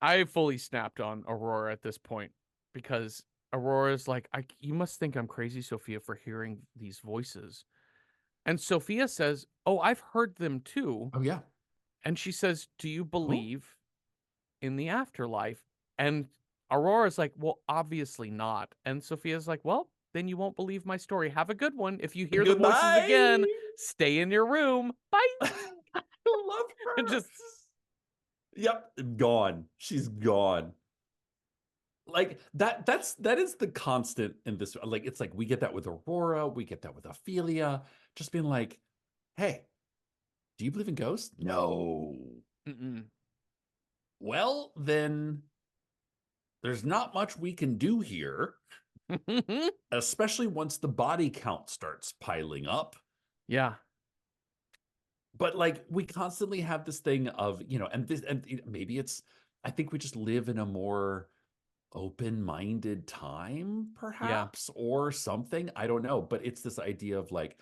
[SPEAKER 1] I fully snapped on Aurora at this point because Aurora's like, you must think I'm crazy, Sophia, for hearing these voices. And Sophia says, oh, I've heard them too.
[SPEAKER 2] Oh, yeah.
[SPEAKER 1] And she says, do you
[SPEAKER 2] Oh,
[SPEAKER 1] believe in the afterlife? And Aurora's like, well, obviously not. And Sophia's like, well, then you won't believe my story. Have a good one. If you hear the voices again,
[SPEAKER 2] goodbye.
[SPEAKER 1] stay in your room. Bye.
[SPEAKER 2] I love
[SPEAKER 1] And
[SPEAKER 2] her.
[SPEAKER 1] just,
[SPEAKER 2] Yep, gone. She's gone. Like that is the constant in this. Like it's like we get that with Aurora, we get that with Ophelia, just being like, hey, do you believe in ghosts? No.
[SPEAKER 1] mm-mm.
[SPEAKER 2] Well, then there's not much we can do here, especially once the body count starts piling up.
[SPEAKER 1] Yeah.
[SPEAKER 2] But like we constantly have this thing of, and this, and maybe it's, I think we just live in a more open-minded time,
[SPEAKER 1] Yeah.
[SPEAKER 2] perhaps, or something. I don't know. But it's this idea of like,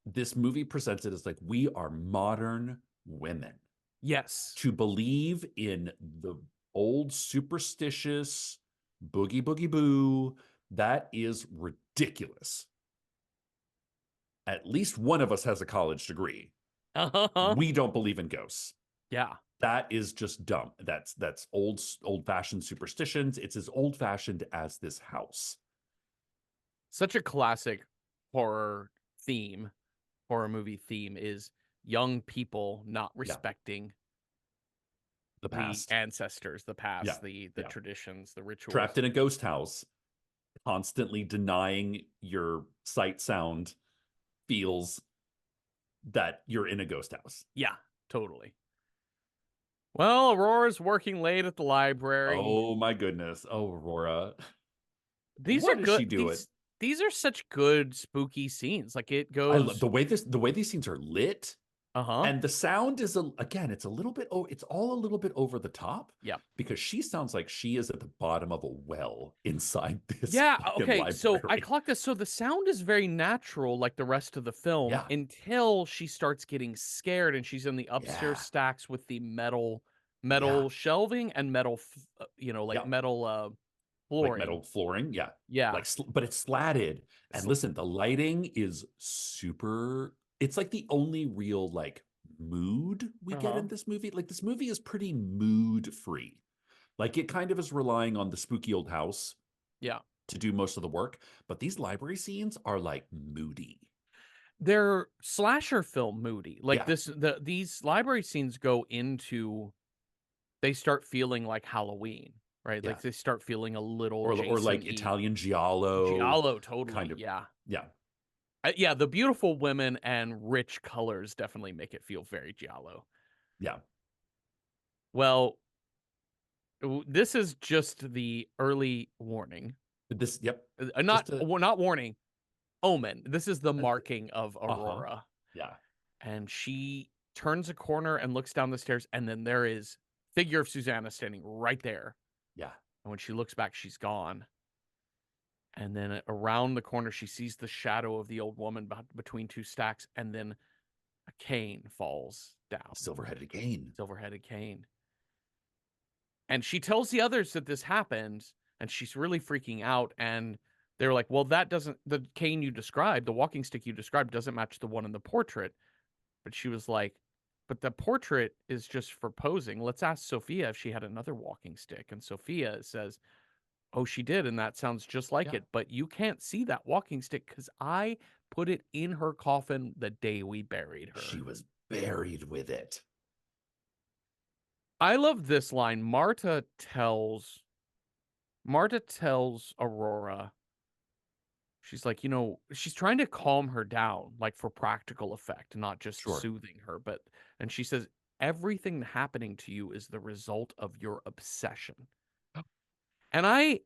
[SPEAKER 2] this movie presents it as like, we are modern women.
[SPEAKER 1] Yes.
[SPEAKER 2] To believe in the old superstitious boogie boogie boo, that is ridiculous. At least one of us has a college degree.
[SPEAKER 1] Uh-huh.
[SPEAKER 2] We don't believe in ghosts.
[SPEAKER 1] Yeah.
[SPEAKER 2] That is just dumb. That's old-fashioned superstitions. It's as old-fashioned as this house.
[SPEAKER 1] Such a classic horror theme, horror movie theme is young people not
[SPEAKER 2] Yeah,
[SPEAKER 1] respecting
[SPEAKER 2] the
[SPEAKER 1] the
[SPEAKER 2] past.
[SPEAKER 1] ancestors, the
[SPEAKER 2] Yeah,
[SPEAKER 1] past, the
[SPEAKER 2] yeah.
[SPEAKER 1] traditions, the
[SPEAKER 2] Trapped
[SPEAKER 1] rituals.
[SPEAKER 2] in a ghost house, constantly denying your sight, sound, feels that you're in a ghost house.
[SPEAKER 1] Yeah, totally. Well, Aurora's working late at the library.
[SPEAKER 2] Oh my goodness. Oh, Aurora.
[SPEAKER 1] These are
[SPEAKER 2] What is
[SPEAKER 1] good.
[SPEAKER 2] she doing?
[SPEAKER 1] These are such good spooky scenes. Like it
[SPEAKER 2] I love
[SPEAKER 1] goes,
[SPEAKER 2] the way these scenes are lit.
[SPEAKER 1] uh-huh.
[SPEAKER 2] And the sound is again, it's a little bit it's all a little bit over the top
[SPEAKER 1] Yeah.
[SPEAKER 2] because she sounds like she is at the bottom of a well inside this
[SPEAKER 1] Yeah,
[SPEAKER 2] fucking
[SPEAKER 1] okay. So I
[SPEAKER 2] library.
[SPEAKER 1] clocked this. So the sound is very natural, like the rest of the film,
[SPEAKER 2] Yeah.
[SPEAKER 1] until she starts getting scared and she's in the upstairs
[SPEAKER 2] Yeah.
[SPEAKER 1] stacks with the
[SPEAKER 2] Yeah.
[SPEAKER 1] metal shelving and metal, like
[SPEAKER 2] Yep.
[SPEAKER 1] metal
[SPEAKER 2] Like
[SPEAKER 1] flooring.
[SPEAKER 2] metal flooring. Yeah.
[SPEAKER 1] Yeah.
[SPEAKER 2] Like but it's slatted. And
[SPEAKER 1] Sl-
[SPEAKER 2] listen, the lighting is super, it's like the only real like mood we get
[SPEAKER 1] Uh-huh.
[SPEAKER 2] in this movie. Like this movie is pretty mood free. Like it kind of is relying on the spooky old house
[SPEAKER 1] Yeah.
[SPEAKER 2] to do most of the work, but these library scenes are like moody.
[SPEAKER 1] They're slasher film moody. Like
[SPEAKER 2] Yeah,
[SPEAKER 1] these library scenes go into they start feeling like Halloween, right?
[SPEAKER 2] yeah.
[SPEAKER 1] Like they start feeling a little
[SPEAKER 2] Or like
[SPEAKER 1] Jason-y.
[SPEAKER 2] Italian Giallo
[SPEAKER 1] Giallo, totally.
[SPEAKER 2] kind of.
[SPEAKER 1] Yeah.
[SPEAKER 2] Yeah,
[SPEAKER 1] Yeah, the beautiful women and rich colors definitely make it feel very giallo.
[SPEAKER 2] yeah.
[SPEAKER 1] Well, this is just the early warning.
[SPEAKER 2] This, yep.
[SPEAKER 1] Not
[SPEAKER 2] Just a,
[SPEAKER 1] not warning, omen. This is the marking of
[SPEAKER 2] uh-huh.
[SPEAKER 1] Aurora.
[SPEAKER 2] Yeah,
[SPEAKER 1] And she turns a corner and looks down the stairs, and then there is figure of Susanna standing right there.
[SPEAKER 2] yeah,
[SPEAKER 1] And when she looks back, she's gone. And then around the corner, she sees the shadow of the old woman between two stacks, and then a cane falls down.
[SPEAKER 2] silver-headed cane.
[SPEAKER 1] Silver-headed cane. And she tells the others that this happened, and she's really freaking out. And they're like, well, that doesn't, the cane you described, the walking stick you described, doesn't match the one in the portrait. But she was like, but the portrait is just for posing. Let's ask Sophia if she had another walking stick. And Sophia says, oh, she did. And that sounds just like
[SPEAKER 2] Yeah,
[SPEAKER 1] it. But you can't see that walking stick because I put it in her coffin the day we buried
[SPEAKER 2] she
[SPEAKER 1] her.
[SPEAKER 2] was buried with it.
[SPEAKER 1] I love this line. Marta tells Aurora, she's like, she's trying to calm her down, like for practical effect, not just
[SPEAKER 2] Sure.
[SPEAKER 1] soothing her. And she says, everything happening to you is the result of your obsession. And I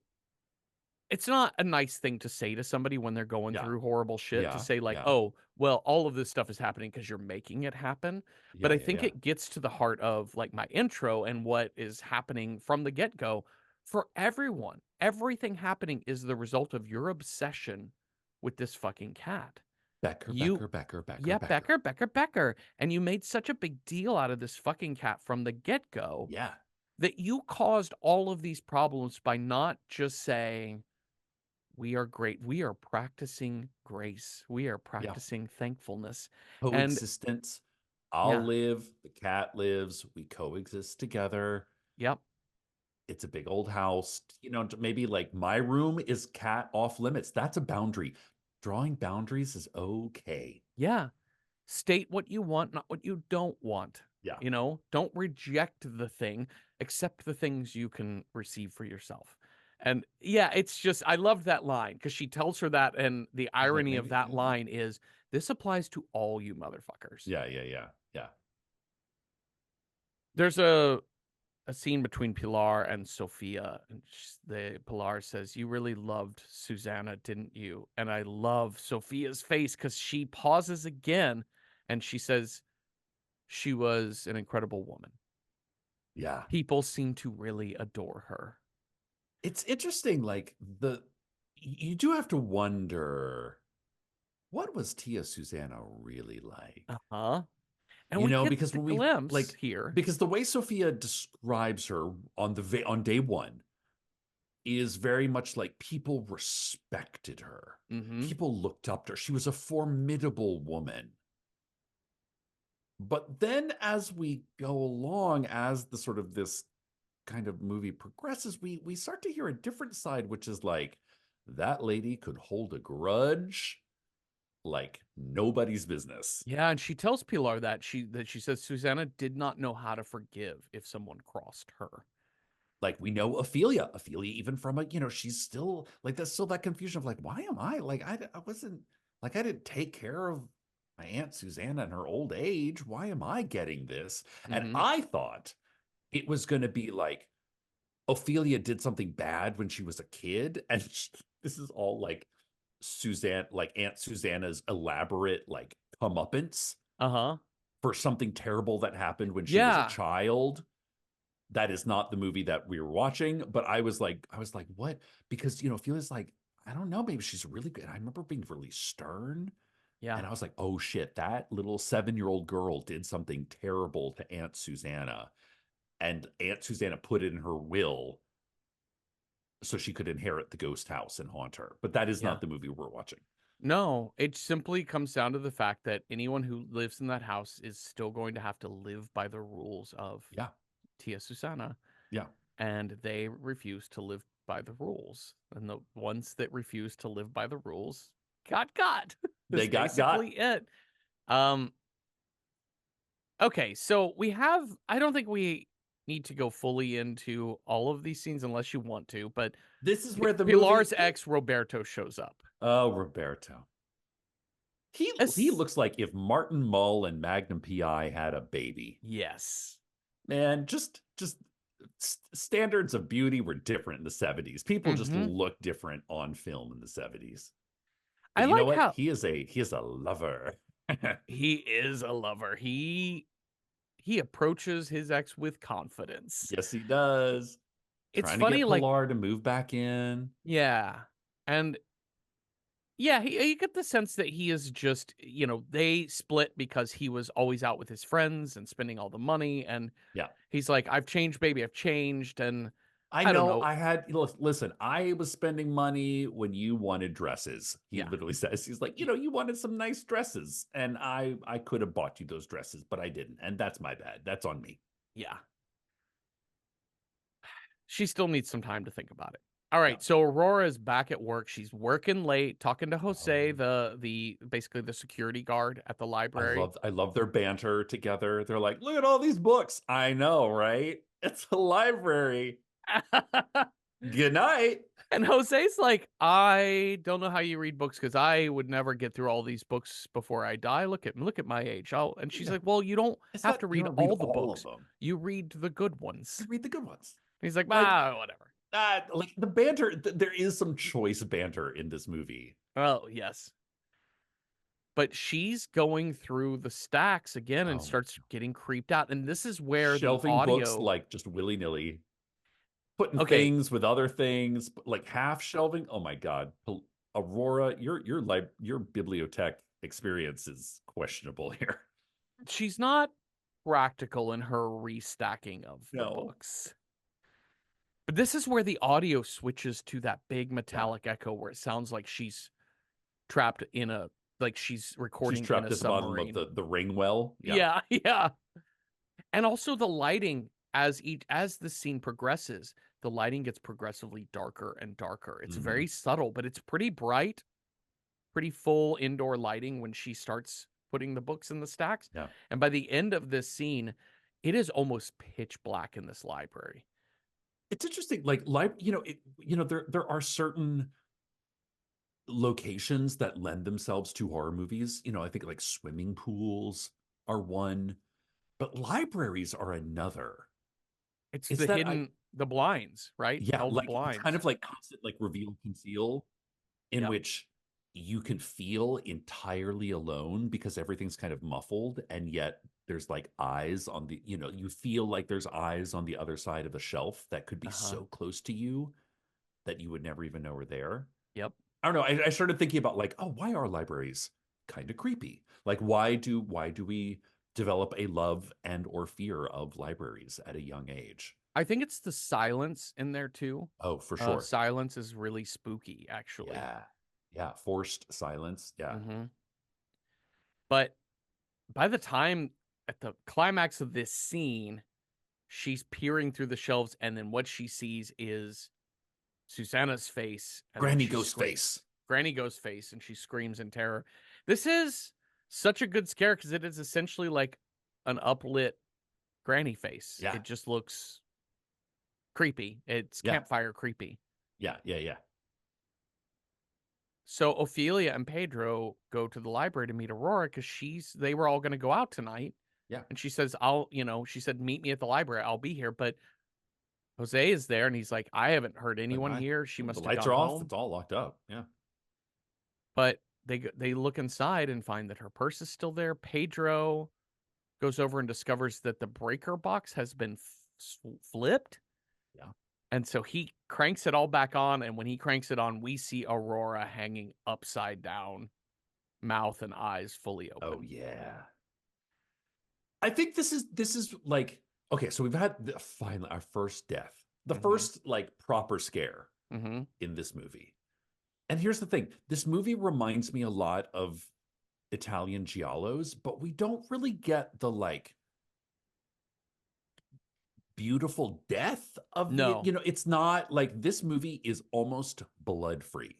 [SPEAKER 1] it's not a nice thing to say to somebody when they're going
[SPEAKER 2] Yeah.
[SPEAKER 1] through horrible shit to
[SPEAKER 2] Yeah.
[SPEAKER 1] say like,
[SPEAKER 2] Yeah.
[SPEAKER 1] "Oh, well, all of this stuff is happening because 'cause you're making it happen." But
[SPEAKER 2] Yeah.
[SPEAKER 1] I
[SPEAKER 2] Yeah.
[SPEAKER 1] think
[SPEAKER 2] Yeah.
[SPEAKER 1] it gets to the heart of, like, my intro and what is happening from the get-go for everyone. Everything happening is the result of your obsession with this fucking cat.
[SPEAKER 2] Becker,
[SPEAKER 1] You
[SPEAKER 2] Becker, Becker, Becker,
[SPEAKER 1] Yeah,
[SPEAKER 2] Becker.
[SPEAKER 1] Becker, Becker, Becker, and you made such a big deal out of this fucking cat from the get-go
[SPEAKER 2] Yeah.
[SPEAKER 1] that you caused all of these problems by not just saying, "We are great. We are practicing grace. We are
[SPEAKER 2] Yeah.
[SPEAKER 1] practicing thankfulness." And
[SPEAKER 2] Coexistence. I'll
[SPEAKER 1] yeah,
[SPEAKER 2] live, the cat lives, we coexist together.
[SPEAKER 1] yep,
[SPEAKER 2] It's a big old house. Maybe like my room is cat off limits. That's a boundary. Drawing boundaries is okay.
[SPEAKER 1] yeah. State what you want, not what you don't want.
[SPEAKER 2] Yeah.
[SPEAKER 1] Don't reject the thing, accept the things you can receive for yourself. And yeah, it's just I love that line because she tells her that, and the
[SPEAKER 2] She's like,
[SPEAKER 1] irony of
[SPEAKER 2] maybe,
[SPEAKER 1] that line is this applies to all you motherfuckers.
[SPEAKER 2] yeah, yeah, yeah, yeah,
[SPEAKER 1] There's a scene between Pilar and Sophia, and the Pilar says, "You really loved Susanna, didn't you?" And I love Sophia's face because she pauses again, and she says, "She was an incredible woman.
[SPEAKER 2] yeah.
[SPEAKER 1] People seem to really adore her."
[SPEAKER 2] It's interesting. Like you do have to wonder what was Tia Susanna really like?
[SPEAKER 1] Uh-huh. And we get
[SPEAKER 2] Because
[SPEAKER 1] the
[SPEAKER 2] when we
[SPEAKER 1] glimpse
[SPEAKER 2] like
[SPEAKER 1] here.
[SPEAKER 2] because the way Sophia describes her on day one is very much like people respected her.
[SPEAKER 1] Mhm.
[SPEAKER 2] People looked up to her. She was a formidable woman. But then as we go along, as the sort of this kind of movie progresses, we start to hear a different side, which is like that lady could hold a grudge like nobody's business.
[SPEAKER 1] Yeah, and she tells Pilar that she says Susanna did not know how to forgive if someone crossed her.
[SPEAKER 2] Like we know Ophelia, even from she's still like there's still that confusion of like, why am I like I wasn't like I didn't take care of my Aunt Susanna in her old age. Why am I getting this? And
[SPEAKER 1] Mhm.
[SPEAKER 2] I thought it was going to be like Ophelia did something bad when she was a kid, and this is all like like Aunt Susanna's elaborate like comeuppance
[SPEAKER 1] Uh-huh.
[SPEAKER 2] for something terrible that happened when she was a
[SPEAKER 1] Yeah.
[SPEAKER 2] child. That is not the movie that we were watching, but I was like, what? Because Ophelia's like, I don't know, maybe she's really good. I remember being really stern.
[SPEAKER 1] Yeah.
[SPEAKER 2] And I was like, oh shit, that little 7-year-old girl did something terrible to Aunt Susanna. And Aunt Susanna put it in her will so she could inherit the ghost house and haunt her. But that is
[SPEAKER 1] Yeah.
[SPEAKER 2] not the movie we're watching.
[SPEAKER 1] No, it simply comes down to the fact that anyone who lives in that house is still going to have to live by the rules of
[SPEAKER 2] Yeah.
[SPEAKER 1] Tia Susana,
[SPEAKER 2] Yeah.
[SPEAKER 1] and they refuse to live by the rules. And the ones that refuse to live by the rules got.
[SPEAKER 2] They
[SPEAKER 1] Is
[SPEAKER 2] got.
[SPEAKER 1] basically it. Um, okay, so we have I don't think we need to go fully into all of these scenes unless you want to, but
[SPEAKER 2] This is where the
[SPEAKER 1] Pilar's
[SPEAKER 2] movie.
[SPEAKER 1] ex Roberto shows up.
[SPEAKER 2] Oh, Roberto. He
[SPEAKER 1] As
[SPEAKER 2] looks like if Martin Mull and Magnum PI had a baby.
[SPEAKER 1] Yes.
[SPEAKER 2] Man, just standards of beauty were different in the 70s. People just
[SPEAKER 1] Mhm.
[SPEAKER 2] look different on film in the 70s.
[SPEAKER 1] I
[SPEAKER 2] But you know
[SPEAKER 1] like
[SPEAKER 2] what?
[SPEAKER 1] how
[SPEAKER 2] He is a lover.
[SPEAKER 1] he is a lover. He approaches his ex with confidence.
[SPEAKER 2] Yes, he does.
[SPEAKER 1] It's
[SPEAKER 2] Trying to
[SPEAKER 1] funny,
[SPEAKER 2] get
[SPEAKER 1] like
[SPEAKER 2] Pilar to move back in.
[SPEAKER 1] yeah, and yeah, you get the sense that he is just they split because he was always out with his friends and spending all the money, and
[SPEAKER 2] Yeah.
[SPEAKER 1] he's like, "I've changed, baby, I've changed," and
[SPEAKER 2] I
[SPEAKER 1] I don't
[SPEAKER 2] know
[SPEAKER 1] know.
[SPEAKER 2] I had listen, I was spending money when you wanted dresses. He
[SPEAKER 1] Yeah,
[SPEAKER 2] literally says he's like,
[SPEAKER 1] y
[SPEAKER 2] you wanted some nice dresses and I could have bought you those dresses, but I didn't. And that's my bad. That's on me.
[SPEAKER 1] yeah. She still needs some time to think about it. All
[SPEAKER 2] Yeah.
[SPEAKER 1] right, so Aurora is back at work. She's working late, talking to Jose,
[SPEAKER 2] Oh,
[SPEAKER 1] the basically the security guard at the library.
[SPEAKER 2] I love their banter together. They're like, "Look at all these books." I know, right? It's a library. Good night.
[SPEAKER 1] And Jose's like, I don't know how you read books because I would never get through all these books before I die. Look at my age. And she's
[SPEAKER 2] Yeah.
[SPEAKER 1] like, well, you don't
[SPEAKER 2] It's
[SPEAKER 1] have
[SPEAKER 2] not
[SPEAKER 1] to
[SPEAKER 2] you
[SPEAKER 1] read
[SPEAKER 2] don't read
[SPEAKER 1] all the
[SPEAKER 2] all of
[SPEAKER 1] books.
[SPEAKER 2] them.
[SPEAKER 1] You read the good ones.
[SPEAKER 2] You read the good ones.
[SPEAKER 1] And he's like,
[SPEAKER 2] Like
[SPEAKER 1] whatever.
[SPEAKER 2] like the banter, there is some choice banter in this movie.
[SPEAKER 1] Oh, yes. But she's going through the stacks again and
[SPEAKER 2] Oh my
[SPEAKER 1] starts getting creeped out. And this is where the
[SPEAKER 2] shelving books
[SPEAKER 1] audio.
[SPEAKER 2] like just willy-nilly, putting
[SPEAKER 1] Okay,
[SPEAKER 2] things with other things, like half shelving. Oh my God. Aurora, your bibliotech experience is questionable here.
[SPEAKER 1] she's not practical in her restacking of the
[SPEAKER 2] No.
[SPEAKER 1] books. But this is where the audio switches to that big
[SPEAKER 2] Yeah.
[SPEAKER 1] metallic echo where it sounds like she's trapped in a like she's
[SPEAKER 2] She's
[SPEAKER 1] recording in a
[SPEAKER 2] trapped at the bottom of
[SPEAKER 1] submarine.
[SPEAKER 2] the ring well. Yeah.
[SPEAKER 1] Yeah, yeah. And also the lighting as the scene progresses, the lighting gets progressively darker and darker. It's
[SPEAKER 2] Hmm.
[SPEAKER 1] very subtle, but it's pretty bright, pretty full indoor lighting when she starts putting the books in the stacks.
[SPEAKER 2] Yeah.
[SPEAKER 1] And by the end of this scene, it is almost pitch black in this library.
[SPEAKER 2] It's interesting. Like, there are certain locations that lend themselves to horror movies. I think like swimming pools are one, but libraries are another.
[SPEAKER 1] It's
[SPEAKER 2] It's
[SPEAKER 1] the
[SPEAKER 2] that I
[SPEAKER 1] hidden the blinds, right?
[SPEAKER 2] yeah,
[SPEAKER 1] All the
[SPEAKER 2] like kind
[SPEAKER 1] blinds.
[SPEAKER 2] of like constant like reveal conceal in
[SPEAKER 1] Yep.
[SPEAKER 2] which you can feel entirely alone because everything's kind of muffled, and yet there's like eyes on you feel like there's eyes on the other side of the shelf that could be
[SPEAKER 1] Uh-huh.
[SPEAKER 2] so close to you that you would never even know were there.
[SPEAKER 1] Yep.
[SPEAKER 2] I don't know. I started thinking about like, oh, why are libraries kind of creepy? Like, why do we develop a love and or fear of libraries at a young age?
[SPEAKER 1] I think it's the silence in there too.
[SPEAKER 2] Oh, for sure.
[SPEAKER 1] Silence is really spooky, actually.
[SPEAKER 2] Yeah. Yeah. Forced silence. Yeah.
[SPEAKER 1] Hmm. But by the time at the climax of this scene, she's peering through the shelves, and then what she sees is Susanna's face, and then
[SPEAKER 2] Granny
[SPEAKER 1] she
[SPEAKER 2] Ghost
[SPEAKER 1] screams.
[SPEAKER 2] Face.
[SPEAKER 1] Granny Ghost face, and she screams in terror. This is such a good scare because it is essentially like an uplit granny face.
[SPEAKER 2] Yeah.
[SPEAKER 1] It just looks creepy. It's
[SPEAKER 2] Yeah.
[SPEAKER 1] campfire creepy.
[SPEAKER 2] Yeah. Yeah. Yeah.
[SPEAKER 1] So Ophelia and Pedro go to the library to meet Aurora because they were all going to go out tonight.
[SPEAKER 2] Yeah.
[SPEAKER 1] And she says, she said, meet me at the library. I'll be here. But Jose is there and he's like, I haven't heard
[SPEAKER 2] Like,
[SPEAKER 1] anyone here. She
[SPEAKER 2] the
[SPEAKER 1] must have
[SPEAKER 2] lights
[SPEAKER 1] gone
[SPEAKER 2] are off.
[SPEAKER 1] home.
[SPEAKER 2] It's all locked up. Yeah.
[SPEAKER 1] But they look inside and find that her purse is still there. Pedro goes over and discovers that the breaker box has been flipped.
[SPEAKER 2] Yeah.
[SPEAKER 1] And so he cranks it all back on. And when he cranks it on, we see Aurora hanging upside down, mouth and eyes fully
[SPEAKER 2] Oh
[SPEAKER 1] open.
[SPEAKER 2] yeah. I think this is like okay. So we've had finally our first death, the
[SPEAKER 1] Mm-hmm.
[SPEAKER 2] first like proper scare
[SPEAKER 1] Mm-hmm.
[SPEAKER 2] in this movie. And here's the thing, this movie reminds me a lot of Italian giallos, but we don't really get the like beautiful death of
[SPEAKER 1] No.
[SPEAKER 2] it's not like this movie is almost blood free.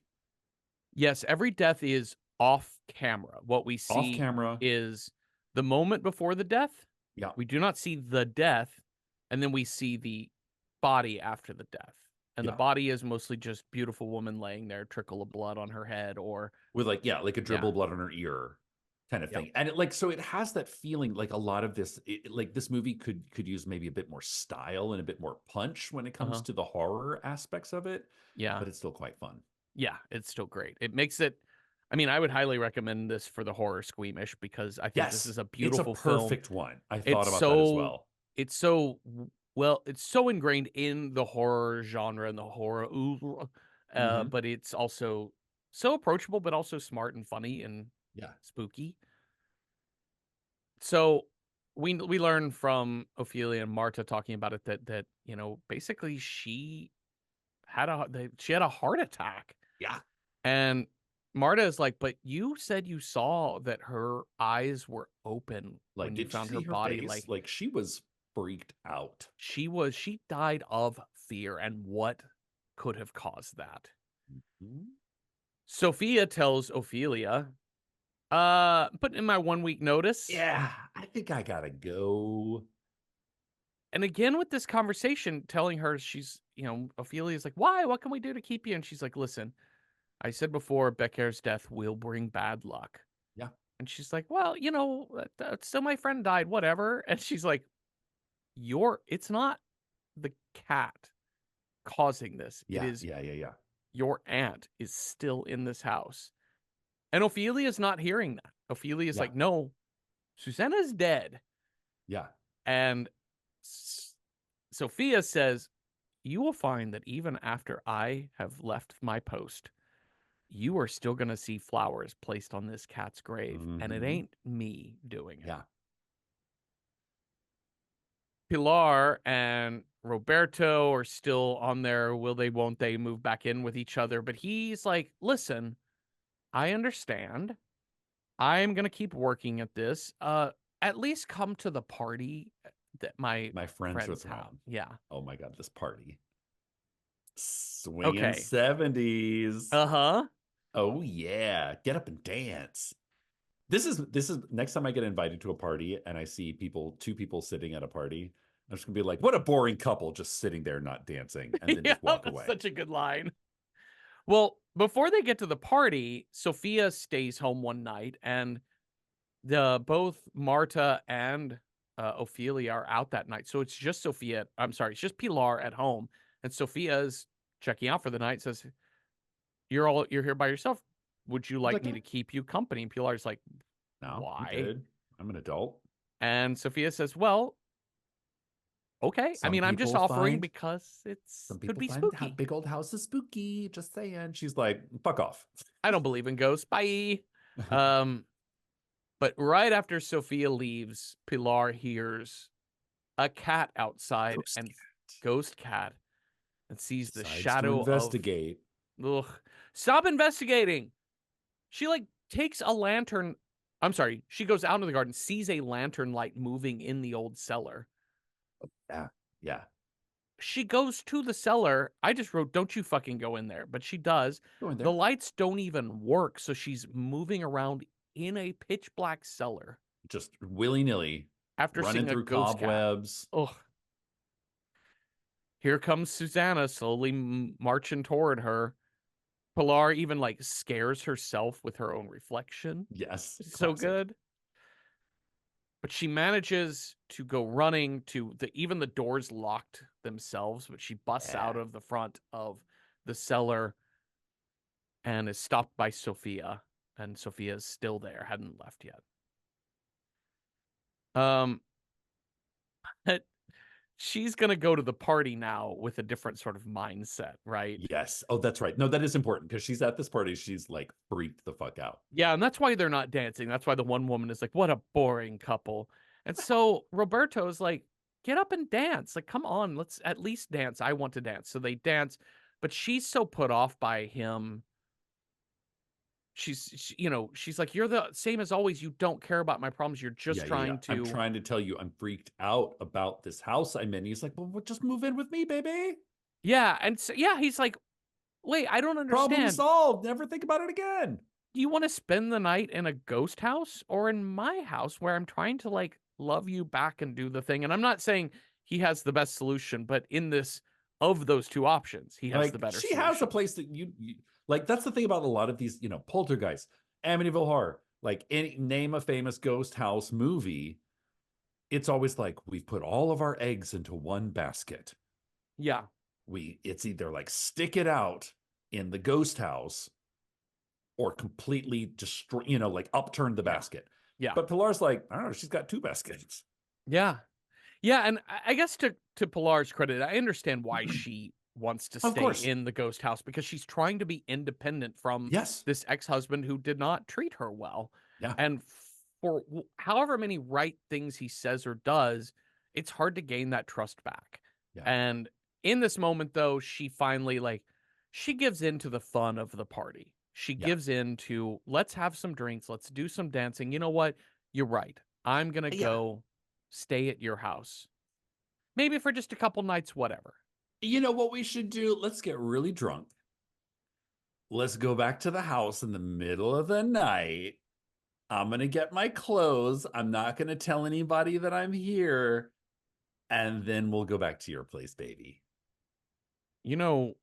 [SPEAKER 1] Yes, every death is off camera. What we
[SPEAKER 2] Off
[SPEAKER 1] see
[SPEAKER 2] camera.
[SPEAKER 1] is the moment before the death.
[SPEAKER 2] Yeah.
[SPEAKER 1] We do not see the death, and then we see the body after the death. And the
[SPEAKER 2] Yeah.
[SPEAKER 1] body is mostly just beautiful woman laying there, trickle of blood on her head, or
[SPEAKER 2] With like, yeah, like a
[SPEAKER 1] yeah,
[SPEAKER 2] dribble of blood on her ear kind of
[SPEAKER 1] yep,
[SPEAKER 2] thing. And it like, so it has that feeling like a lot of this, like this movie could use maybe a bit more style and a bit more punch when it comes
[SPEAKER 1] uh-huh,
[SPEAKER 2] to the horror aspects of it,
[SPEAKER 1] yeah,
[SPEAKER 2] but it's still quite fun.
[SPEAKER 1] yeah. It's still great. It makes it. I mean, I would highly recommend this for the horror squeamish because I think this
[SPEAKER 2] Yes,
[SPEAKER 1] is a
[SPEAKER 2] it's a
[SPEAKER 1] beautiful film.
[SPEAKER 2] perfect one. I thought
[SPEAKER 1] It's
[SPEAKER 2] about that as
[SPEAKER 1] so
[SPEAKER 2] well.
[SPEAKER 1] it's so well, it's so ingrained in the horror genre and the horror oeuvre,
[SPEAKER 2] Hmm.
[SPEAKER 1] but it's also so approachable, but also smart and funny and
[SPEAKER 2] Yeah.
[SPEAKER 1] spooky. So we learn from Ophelia and Marta talking about it that basically she had a heart attack,
[SPEAKER 2] Yeah.
[SPEAKER 1] and Marta is like, but you said you saw that her eyes were open
[SPEAKER 2] Like,
[SPEAKER 1] when you
[SPEAKER 2] did you
[SPEAKER 1] found her
[SPEAKER 2] see her
[SPEAKER 1] body,
[SPEAKER 2] face?
[SPEAKER 1] like
[SPEAKER 2] Like, she was freaked out.
[SPEAKER 1] she died of fear, and what could have caused that?
[SPEAKER 2] Mhm.
[SPEAKER 1] Sophia tells Ophelia, put in my 1 week notice.
[SPEAKER 2] Yeah, I think I gotta go.
[SPEAKER 1] And again with this conversation, telling her Ophelia's like, "Why? What can we do to keep you?" And she's like, "Listen, I said before, Beccair's death will bring bad luck."
[SPEAKER 2] Yeah.
[SPEAKER 1] And she's like, "Well, still my friend died, whatever." And she's like, it's not the cat causing this. It
[SPEAKER 2] Yeah.
[SPEAKER 1] is
[SPEAKER 2] Yeah. Yeah. Yeah.
[SPEAKER 1] your aunt is still in this house." And Ophelia's not hearing that. Ophelia's
[SPEAKER 2] Yeah.
[SPEAKER 1] like, "No, Susanna's dead."
[SPEAKER 2] Yeah.
[SPEAKER 1] And Sophia says, "You will find that even after I have left my post, you are still going to see flowers placed on this cat's grave, and it
[SPEAKER 2] Hmm.
[SPEAKER 1] ain't me doing it."
[SPEAKER 2] Yeah.
[SPEAKER 1] Pilar and Roberto are still on their will they, won't they move back in with each other. But he's like, "Listen, I understand. I'm going to keep working at this. At least come to the party that my
[SPEAKER 2] My friends are
[SPEAKER 1] friends have."
[SPEAKER 2] throwing.
[SPEAKER 1] Yeah.
[SPEAKER 2] Oh my God, this party. Swinging
[SPEAKER 1] Okay.
[SPEAKER 2] 70s.
[SPEAKER 1] Uh huh.
[SPEAKER 2] Oh yeah. Get up and dance. This is next time I get invited to a party and I see two people sitting at a party, I'm just gonna be like, what a boring couple just sitting there not dancing, and then
[SPEAKER 1] Yeah,
[SPEAKER 2] just walk
[SPEAKER 1] that's
[SPEAKER 2] away.
[SPEAKER 1] such a good line. Well, before they get to the party, Sophia stays home one night, and the both Marta and Ophelia are out that night. So it's just Sophia. I'm sorry, it's just Pilar at home, and Sophia's checking out for the night. Says, "You're here by yourself. Would you
[SPEAKER 2] He's
[SPEAKER 1] like
[SPEAKER 2] like,
[SPEAKER 1] me
[SPEAKER 2] yeah,
[SPEAKER 1] to keep you company?" And Pilar's like,
[SPEAKER 2] no, I'm
[SPEAKER 1] "Why?"
[SPEAKER 2] good. I'm an adult.
[SPEAKER 1] And Sophia says, "Well, okay. I
[SPEAKER 2] Some
[SPEAKER 1] mean, I'm just
[SPEAKER 2] people
[SPEAKER 1] offering
[SPEAKER 2] find
[SPEAKER 1] because
[SPEAKER 2] some
[SPEAKER 1] could
[SPEAKER 2] people
[SPEAKER 1] be
[SPEAKER 2] find
[SPEAKER 1] spooky.
[SPEAKER 2] big old houses spooky. Just saying. She's like, fuck off.
[SPEAKER 1] I don't believe in ghosts. Bye." Um, but right after Sophia leaves, Pilar hears a cat outside
[SPEAKER 2] Ghost
[SPEAKER 1] and
[SPEAKER 2] cat
[SPEAKER 1] ghost cat and sees the
[SPEAKER 2] decides to
[SPEAKER 1] shadow of
[SPEAKER 2] investigate.
[SPEAKER 1] ugh. Stop investigating. She like takes a lantern. I'm sorry. She goes out into the garden, sees a lantern light moving in the old cellar.
[SPEAKER 2] Yeah, yeah.
[SPEAKER 1] She goes to the cellar. I just wrote, "Don't you fucking go in there." But she does.
[SPEAKER 2] Go in
[SPEAKER 1] The
[SPEAKER 2] there.
[SPEAKER 1] lights don't even work. So she's moving around in a pitch black cellar
[SPEAKER 2] Just willy-nilly,
[SPEAKER 1] after
[SPEAKER 2] running
[SPEAKER 1] seeing a
[SPEAKER 2] through
[SPEAKER 1] ghost cat.
[SPEAKER 2] cobwebs.
[SPEAKER 1] Ugh. Here comes Susanna slowly marching toward her. Pilar even like scares herself with her own reflection.
[SPEAKER 2] Yes,
[SPEAKER 1] It's so
[SPEAKER 2] classic.
[SPEAKER 1] good. But she manages to go running to even the doors locked themselves, but she busts
[SPEAKER 2] Yeah.
[SPEAKER 1] out of the front of the cellar and is stopped by Sophia. And Sophia is still there, hadn't left yet. Um, she's gonna go to the party now with a different sort of mindset, right?
[SPEAKER 2] Yes. Oh, that's right. No, that is important because she's at this party. She's like freaked the fuck out.
[SPEAKER 1] Yeah, and that's why they're not dancing. That's why the one woman is like, "What a boring couple." And so Roberto's like, "Get up and dance. Like, come on, let's at least dance. I want to dance." So they dance, but she's so put off by him. She's like, "You're the same as always. You don't care about my problems. You're just
[SPEAKER 2] Yeah, yeah, yeah.
[SPEAKER 1] trying
[SPEAKER 2] I'm
[SPEAKER 1] to."
[SPEAKER 2] trying to tell you, I'm freaked out about this house I'm in. He's like, well, just move in with me, baby.
[SPEAKER 1] Yeah, and so, yeah, he's like, "Wait, I don't
[SPEAKER 2] Problem
[SPEAKER 1] understand.
[SPEAKER 2] solved. Never think about it again.
[SPEAKER 1] Do you want to spend the night in a ghost house or in my house where I'm trying to like love you back and do the thing?" And I'm not saying he has the best solution, but in this, of those two options, he has the
[SPEAKER 2] Like,
[SPEAKER 1] better
[SPEAKER 2] she has a
[SPEAKER 1] solution.
[SPEAKER 2] place that you like. That's the thing about a lot of these, poltergeists, Amityville Horror, like any name a famous ghost house movie. It's always like we've put all of our eggs into one basket.
[SPEAKER 1] Yeah.
[SPEAKER 2] It's either like stick it out in the ghost house or completely destroy, like upturn the
[SPEAKER 1] Yeah.
[SPEAKER 2] basket.
[SPEAKER 1] Yeah.
[SPEAKER 2] But Pilar's like, I don't know, she's got two baskets.
[SPEAKER 1] Yeah. Yeah, and I guess to Pilar's credit, I understand why she wants to
[SPEAKER 2] Of
[SPEAKER 1] stay
[SPEAKER 2] course.
[SPEAKER 1] in the ghost house because she's trying to be independent from
[SPEAKER 2] Yes.
[SPEAKER 1] this ex-husband who did not treat her well.
[SPEAKER 2] Yeah.
[SPEAKER 1] And for however many right things he says or does, it's hard to gain that trust back.
[SPEAKER 2] Yeah.
[SPEAKER 1] And in this moment though, she finally like she gives in to the fun of the party. She
[SPEAKER 2] Yeah.
[SPEAKER 1] gives in to, let's have some drinks, let's do some dancing. You know what? You're right. I'm going to
[SPEAKER 2] Yeah.
[SPEAKER 1] go stay at your house. Maybe for just a couple nights, whatever.
[SPEAKER 2] You know what we should do? Let's get really drunk. Let's go back to the house in the middle of the night. I'm going to get my clothes. I'm not going to tell anybody that I'm here. And then we'll go back to your place, baby.
[SPEAKER 1] You know,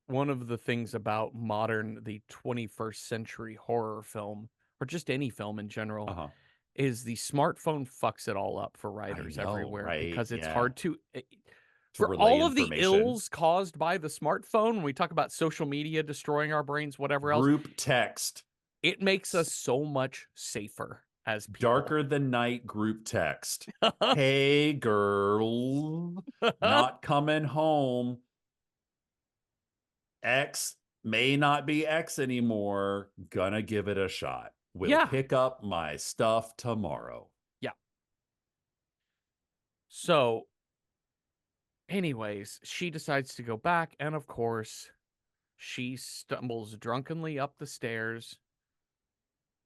[SPEAKER 1] one of the things about the 21st century horror film, or just any film in general,
[SPEAKER 2] Uh-huh.
[SPEAKER 1] is the smartphone fucks it all up for
[SPEAKER 2] I
[SPEAKER 1] writers
[SPEAKER 2] know,
[SPEAKER 1] everywhere
[SPEAKER 2] right?
[SPEAKER 1] because it's
[SPEAKER 2] Yeah.
[SPEAKER 1] hard to
[SPEAKER 2] To
[SPEAKER 1] for
[SPEAKER 2] relay
[SPEAKER 1] all of the
[SPEAKER 2] information.
[SPEAKER 1] ills caused by the smartphone, when we talk about social media destroying our brains, whatever else,
[SPEAKER 2] Group text.
[SPEAKER 1] it makes us so much safer as people.
[SPEAKER 2] Darker than night group text. Hey, girl, not coming home. X may not be X anymore. Gonna give it a shot. Will
[SPEAKER 1] Yeah.
[SPEAKER 2] pick up my stuff tomorrow.
[SPEAKER 1] Yeah. So, anyways, she decides to go back, and of course, she stumbles drunkenly up the stairs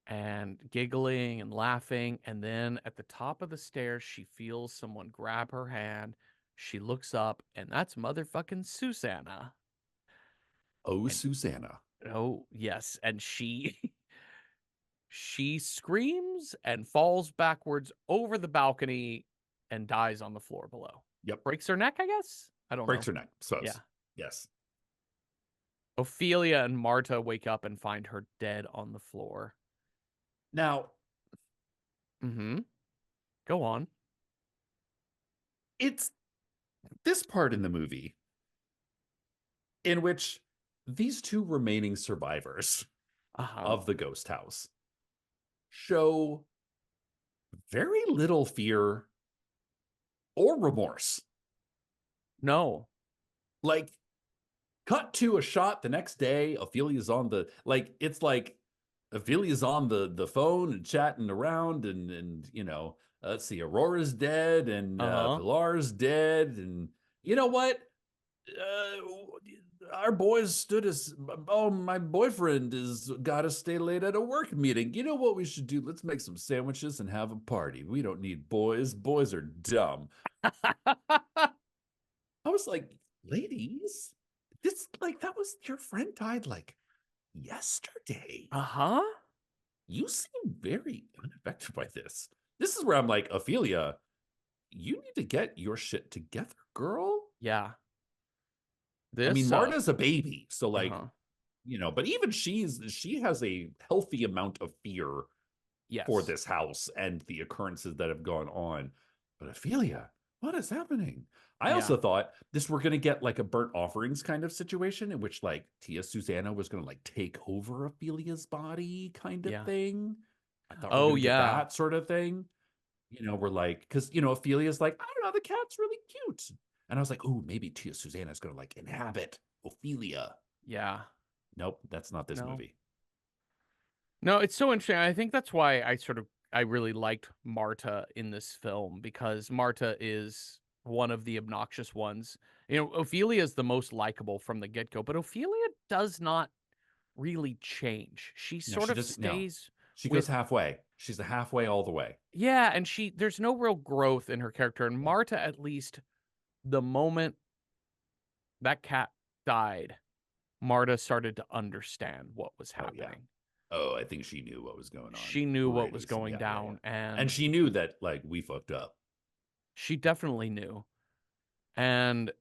[SPEAKER 1] and giggling and laughing. And then at the top of the stairs, she feels someone grab her hand. She looks up, and that's motherfucking Susanna.
[SPEAKER 2] Oh,
[SPEAKER 1] And
[SPEAKER 2] Susanna.
[SPEAKER 1] oh, yes. And she she screams and falls backwards over the balcony and dies on the floor below.
[SPEAKER 2] Yep.
[SPEAKER 1] Breaks her neck, I guess? I don't
[SPEAKER 2] Breaks
[SPEAKER 1] know.
[SPEAKER 2] her neck. So,
[SPEAKER 1] Yeah.
[SPEAKER 2] yes.
[SPEAKER 1] Ophelia and Marta wake up and find her dead on the floor.
[SPEAKER 2] Now,
[SPEAKER 1] Mm-hmm. Go on.
[SPEAKER 2] it's this part in the movie in which these two remaining survivors
[SPEAKER 1] Uh-huh.
[SPEAKER 2] of the ghost house show very little fear or remorse.
[SPEAKER 1] No.
[SPEAKER 2] Like, cut to a shot the next day, Ophelia's on the it's like Ophelia's on the phone and chatting around and let's see, Aurora's dead and
[SPEAKER 1] Uh-huh.
[SPEAKER 2] Pilar's dead, and you know what? Our boys stood as oh, my boyfriend is got to stay late at a work meeting. You know what we should do? Let's make some sandwiches and have a party. We don't need boys. Boys are dumb. I was like, ladies, this that was your friend died like yesterday.
[SPEAKER 1] Uh-huh.
[SPEAKER 2] You seem very unaffected by this. This is where I'm like, Ophelia, you need to get your shit together, girl.
[SPEAKER 1] Yeah.
[SPEAKER 2] I mean,
[SPEAKER 1] This
[SPEAKER 2] Marta's a baby, so
[SPEAKER 1] uh-huh.
[SPEAKER 2] but even she has a healthy amount of fear for
[SPEAKER 1] Yes.
[SPEAKER 2] this house and the occurrences that have gone on. But Ophelia, what is happening? I
[SPEAKER 1] Yeah.
[SPEAKER 2] also thought this were going to get like a burnt offerings kind of situation in which like Tia Susanna was going to like take over Ophelia's body kind of
[SPEAKER 1] Yeah.
[SPEAKER 2] thing. I thought we are
[SPEAKER 1] Oh
[SPEAKER 2] going to get
[SPEAKER 1] yeah.
[SPEAKER 2] that sort of thing. We're like, because, Ophelia's like, I don't know, the cat's really cute. And I was like, oh, maybe Tia Susanna is going to like inhabit Ophelia.
[SPEAKER 1] Yeah.
[SPEAKER 2] Nope, that's not this
[SPEAKER 1] No.
[SPEAKER 2] movie.
[SPEAKER 1] No, it's so interesting. I think that's why I really liked Marta in this film, because Marta is one of the obnoxious ones. Ophelia is the most likable from the get-go, but Ophelia does not really change. She
[SPEAKER 2] No,
[SPEAKER 1] sort
[SPEAKER 2] she
[SPEAKER 1] of
[SPEAKER 2] doesn't. No,
[SPEAKER 1] stays
[SPEAKER 2] she goes
[SPEAKER 1] with
[SPEAKER 2] halfway. She's a halfway all the way.
[SPEAKER 1] yeah, and there's no real growth in her character. And
[SPEAKER 2] Yeah.
[SPEAKER 1] Marta, at least the moment that cat died, Marta started to understand what was
[SPEAKER 2] Oh yeah.
[SPEAKER 1] happening.
[SPEAKER 2] Oh, I think she knew what was going on
[SPEAKER 1] She knew what was
[SPEAKER 2] pretty soon.
[SPEAKER 1] going
[SPEAKER 2] Yeah, yeah, yeah.
[SPEAKER 1] down,
[SPEAKER 2] And
[SPEAKER 1] and
[SPEAKER 2] she knew that like we fucked up.
[SPEAKER 1] she definitely knew. And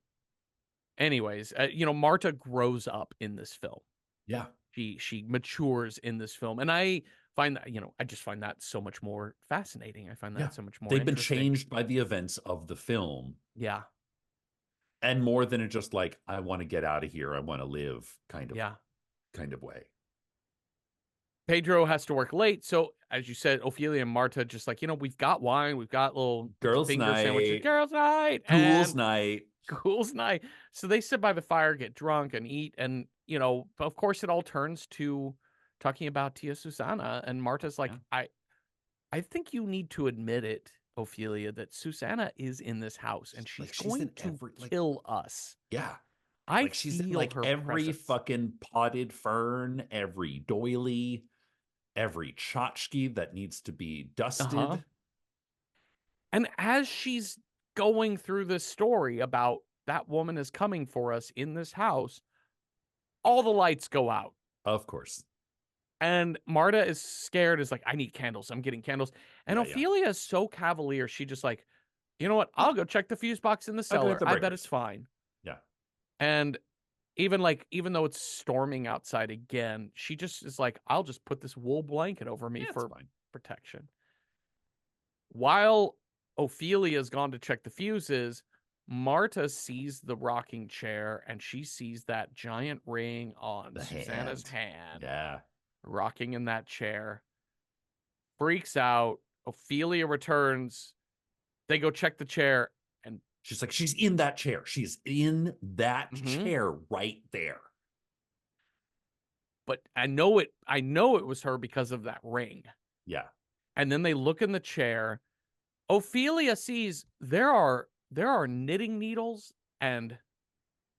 [SPEAKER 1] anyways, Marta grows up in this film.
[SPEAKER 2] Yeah,
[SPEAKER 1] She matures in this film, and I find that, I just find that so much more fascinating. I find
[SPEAKER 2] yeah.
[SPEAKER 1] that so much more
[SPEAKER 2] They've been
[SPEAKER 1] interesting.
[SPEAKER 2] changed by the events of the film,
[SPEAKER 1] Yeah.
[SPEAKER 2] and more than a just like I want to get out of here, I want to live
[SPEAKER 1] Yeah.
[SPEAKER 2] kind of way.
[SPEAKER 1] Pedro has to work late, so as you said, Ophelia and Marta just like, we've got wine, we've got little
[SPEAKER 2] Girls'
[SPEAKER 1] finger sandwiches,
[SPEAKER 2] night,
[SPEAKER 1] girls' night,
[SPEAKER 2] ghouls'
[SPEAKER 1] and
[SPEAKER 2] night.
[SPEAKER 1] ghouls' night. So they sit by the fire, get drunk, and eat, and of course, it all turns to talking about Tia Susana, and Marta's like,
[SPEAKER 2] Yeah,
[SPEAKER 1] I think you need to admit it, Ophelia, that Susanna is in this house, and she's
[SPEAKER 2] like she's
[SPEAKER 1] going
[SPEAKER 2] in
[SPEAKER 1] to
[SPEAKER 2] every
[SPEAKER 1] kill us.
[SPEAKER 2] yeah.
[SPEAKER 1] I
[SPEAKER 2] Like she's in
[SPEAKER 1] feel
[SPEAKER 2] like
[SPEAKER 1] her
[SPEAKER 2] every
[SPEAKER 1] presence.
[SPEAKER 2] fucking potted fern, every doily, every tchotchke that needs to be
[SPEAKER 1] Uh-huh.
[SPEAKER 2] dusted.
[SPEAKER 1] And as she's going through this story about that woman is coming for us in this house, all the lights go out.
[SPEAKER 2] Of course.
[SPEAKER 1] And Marta is scared, is like, I need candles. I'm getting candles. And
[SPEAKER 2] Yeah, yeah.
[SPEAKER 1] Ophelia is so cavalier. She just like, you know what?
[SPEAKER 2] Yeah,
[SPEAKER 1] I'll go check the fuse box in the
[SPEAKER 2] I'll go hit
[SPEAKER 1] cellar.
[SPEAKER 2] the
[SPEAKER 1] I bet it's
[SPEAKER 2] breakers.
[SPEAKER 1] fine.
[SPEAKER 2] Yeah.
[SPEAKER 1] And even though it's storming outside again, she just is like, I'll just put this wool blanket over me
[SPEAKER 2] Yeah, it's
[SPEAKER 1] for
[SPEAKER 2] fine.
[SPEAKER 1] protection. While Ophelia's gone to check the fuses, Marta sees the rocking chair and she sees that giant ring on
[SPEAKER 2] The
[SPEAKER 1] Susanna's
[SPEAKER 2] hand.
[SPEAKER 1] hand
[SPEAKER 2] Yeah.
[SPEAKER 1] rocking in that chair. Freaks out. Ophelia returns. They go check the chair and
[SPEAKER 2] She's like, she's in that chair. She's in that
[SPEAKER 1] mhm,
[SPEAKER 2] chair right there.
[SPEAKER 1] but I know it was her because of that ring.
[SPEAKER 2] Yeah.
[SPEAKER 1] And then they look in the chair. Ophelia sees there are knitting needles and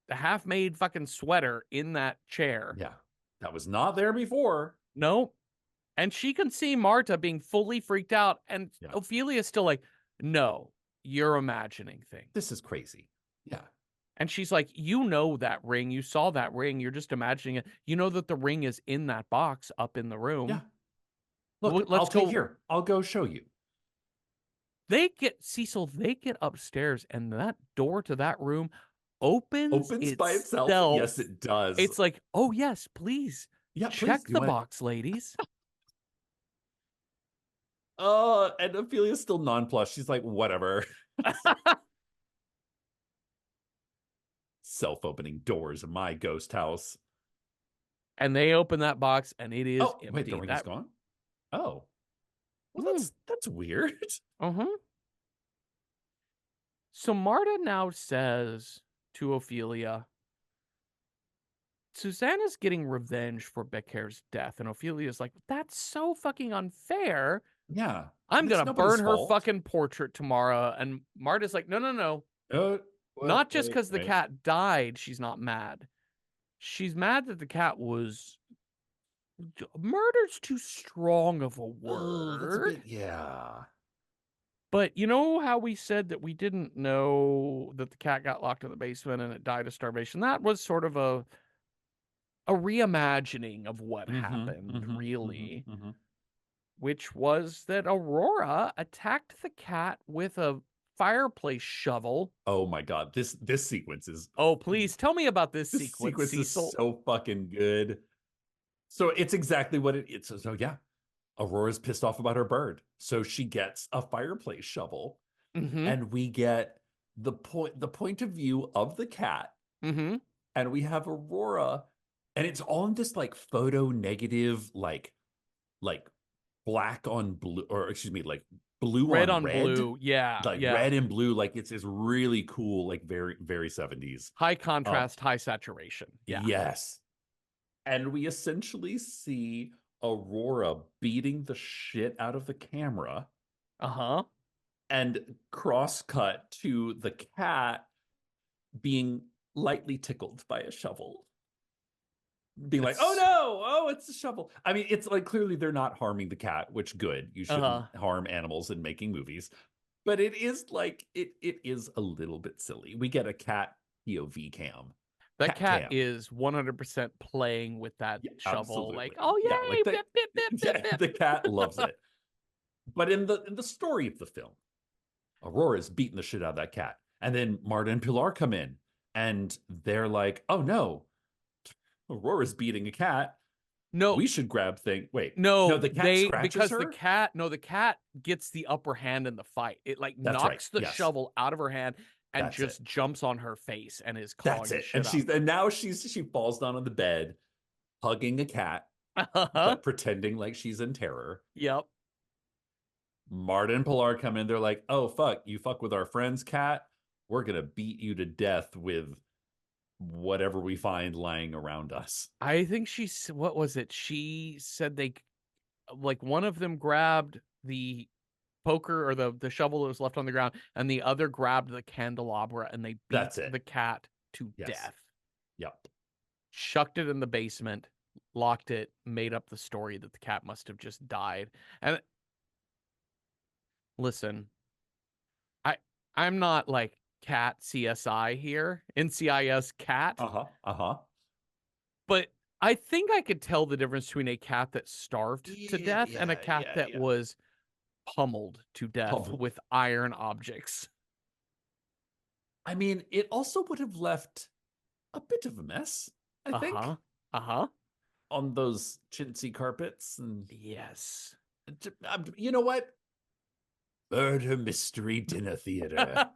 [SPEAKER 1] the half-made fucking sweater in that chair.
[SPEAKER 2] Yeah. That was not there before.
[SPEAKER 1] No. And she can see Marta being fully freaked out and
[SPEAKER 2] Yeah.
[SPEAKER 1] Ophelia's still like, "No, you're imagining things."
[SPEAKER 2] This is crazy. Yeah.
[SPEAKER 1] And she's like, "You know that ring. You saw that ring. You're just imagining it. You know that the ring is in that box up in the
[SPEAKER 2] Yeah.
[SPEAKER 1] room.
[SPEAKER 2] Look,
[SPEAKER 1] Let's
[SPEAKER 2] I'll take
[SPEAKER 1] go."
[SPEAKER 2] here. I'll go show you.
[SPEAKER 1] They get upstairs and that door to that room opens
[SPEAKER 2] Opens by itself. Yes,
[SPEAKER 1] itself.
[SPEAKER 2] it does.
[SPEAKER 1] It's like, "Oh, yes, please
[SPEAKER 2] Yeah, please.
[SPEAKER 1] check
[SPEAKER 2] Do you
[SPEAKER 1] the
[SPEAKER 2] want
[SPEAKER 1] box, ladies."
[SPEAKER 2] and Ophelia's still nonplussed. She's like, whatever. Self-opening doors in my ghost house.
[SPEAKER 1] And they open that box and it is
[SPEAKER 2] Oh, wait, the
[SPEAKER 1] empty.
[SPEAKER 2] ring is
[SPEAKER 1] That
[SPEAKER 2] gone? Oh. Well,
[SPEAKER 1] mm,
[SPEAKER 2] that's weird.
[SPEAKER 1] uh-huh. So Marta now says to Ophelia, Susanna's getting revenge for Beccair's death, and Ophelia's like, "That's so fucking unfair.
[SPEAKER 2] Yeah.
[SPEAKER 1] I'm
[SPEAKER 2] That's
[SPEAKER 1] gonna
[SPEAKER 2] nobody's
[SPEAKER 1] burn her
[SPEAKER 2] fault.
[SPEAKER 1] fucking portrait tomorrow." And Marta's like, "No, no, no.
[SPEAKER 2] What?
[SPEAKER 1] Not just
[SPEAKER 2] Wait,
[SPEAKER 1] because the
[SPEAKER 2] wait.
[SPEAKER 1] cat died, she's not mad. She's mad that the cat was murder's too strong of a
[SPEAKER 2] Oh, that's a
[SPEAKER 1] word.
[SPEAKER 2] bit, yeah.
[SPEAKER 1] But you know how we said that we didn't know that the cat got locked in the basement and it died of starvation? That was sort of a reimagining of what
[SPEAKER 2] Mm-hmm.
[SPEAKER 1] happened,
[SPEAKER 2] Mm-hmm.
[SPEAKER 1] really,
[SPEAKER 2] Mm-hmm. Mm-hmm.
[SPEAKER 1] which was that Aurora attacked the cat with a fireplace shovel.
[SPEAKER 2] Oh my God. This sequence is
[SPEAKER 1] Oh, please tell me about this
[SPEAKER 2] this
[SPEAKER 1] sequence,
[SPEAKER 2] sequence is
[SPEAKER 1] Cecil.
[SPEAKER 2] so fucking good. So it's exactly what it's so yeah. Aurora's pissed off about her bird. So she gets a fireplace shovel
[SPEAKER 1] Mm-hmm.
[SPEAKER 2] and we get the point of view of the cat
[SPEAKER 1] Mm-hmm.
[SPEAKER 2] and we have Aurora and it's all in this like photo negative like black on blue or excuse me like blue
[SPEAKER 1] Red
[SPEAKER 2] on
[SPEAKER 1] on
[SPEAKER 2] red
[SPEAKER 1] blue. Yeah,
[SPEAKER 2] like
[SPEAKER 1] yeah.
[SPEAKER 2] red and blue like it's really cool like very 70s.
[SPEAKER 1] High
[SPEAKER 2] um
[SPEAKER 1] contrast, high saturation. Yeah.
[SPEAKER 2] yes, and we essentially see Aurora beating the shit out of the camera
[SPEAKER 1] Uh-huh.
[SPEAKER 2] and cross cut to the cat being lightly tickled by a shovel, being like, oh
[SPEAKER 1] It's
[SPEAKER 2] no, oh, it's a shovel. I mean, it's like clearly they're not harming the cat, which good. You shouldn't
[SPEAKER 1] uh-huh.
[SPEAKER 2] harm animals in making movies. But it is like it is a little bit silly. We get a cat POV cam.
[SPEAKER 1] That
[SPEAKER 2] Cat
[SPEAKER 1] cat
[SPEAKER 2] cam.
[SPEAKER 1] is 100% playing with that
[SPEAKER 2] Yeah,
[SPEAKER 1] shovel, like,
[SPEAKER 2] absolutely.
[SPEAKER 1] "Oh,
[SPEAKER 2] Yeah, like
[SPEAKER 1] yay,
[SPEAKER 2] that.
[SPEAKER 1] bip, bip, bip, bip,
[SPEAKER 2] Yeah,
[SPEAKER 1] bip."
[SPEAKER 2] the cat loves it. But in the story of the film, Aurora's beating the shit out of that cat. And then Marta and Pilar come in and they're like, oh no, Aurora's beating a cat.
[SPEAKER 1] No,
[SPEAKER 2] We should grab thing. Wait, no,
[SPEAKER 1] no,
[SPEAKER 2] the cat
[SPEAKER 1] they
[SPEAKER 2] scratches
[SPEAKER 1] because
[SPEAKER 2] her.
[SPEAKER 1] the cat gets the upper hand in the fight. It like
[SPEAKER 2] That's right.
[SPEAKER 1] knocks the
[SPEAKER 2] Yes,
[SPEAKER 1] shovel out of her hand and
[SPEAKER 2] that's it.
[SPEAKER 1] just jumps on her face and is
[SPEAKER 2] That's
[SPEAKER 1] clawing the
[SPEAKER 2] it. And
[SPEAKER 1] shit out
[SPEAKER 2] she's
[SPEAKER 1] of her.
[SPEAKER 2] and now she falls down on the bed, hugging a cat,
[SPEAKER 1] Uh-huh.
[SPEAKER 2] but pretending like she's in terror.
[SPEAKER 1] Yep.
[SPEAKER 2] Marta and Pilar come in. They're like, "Oh fuck, you fuck with our friend's cat. We're gonna beat you to death with whatever we find lying around us."
[SPEAKER 1] I think what was it? She said like one of them grabbed the poker or the shovel that was left on the ground and the other grabbed the candelabra and they beat
[SPEAKER 2] That's it.
[SPEAKER 1] the cat to
[SPEAKER 2] Yes.
[SPEAKER 1] death.
[SPEAKER 2] Yep.
[SPEAKER 1] Chucked it in the basement, locked it, made up the story that the cat must have just died. And listen, I I'm not like cat CSI here, NCIS cat,
[SPEAKER 2] Uh-huh. Uh-huh.
[SPEAKER 1] but I think I could tell the difference between a cat that starved to
[SPEAKER 2] Yeah,
[SPEAKER 1] death and a
[SPEAKER 2] yeah,
[SPEAKER 1] cat
[SPEAKER 2] yeah,
[SPEAKER 1] that
[SPEAKER 2] yeah.
[SPEAKER 1] was pummeled to death
[SPEAKER 2] Pummeled.
[SPEAKER 1] with iron objects.
[SPEAKER 2] I mean, it also would have left a bit of a mess, I think,
[SPEAKER 1] Uh-huh. Uh-huh.
[SPEAKER 2] on those chintzy carpets. And
[SPEAKER 1] Yes.
[SPEAKER 2] you know what? Murder mystery dinner theater.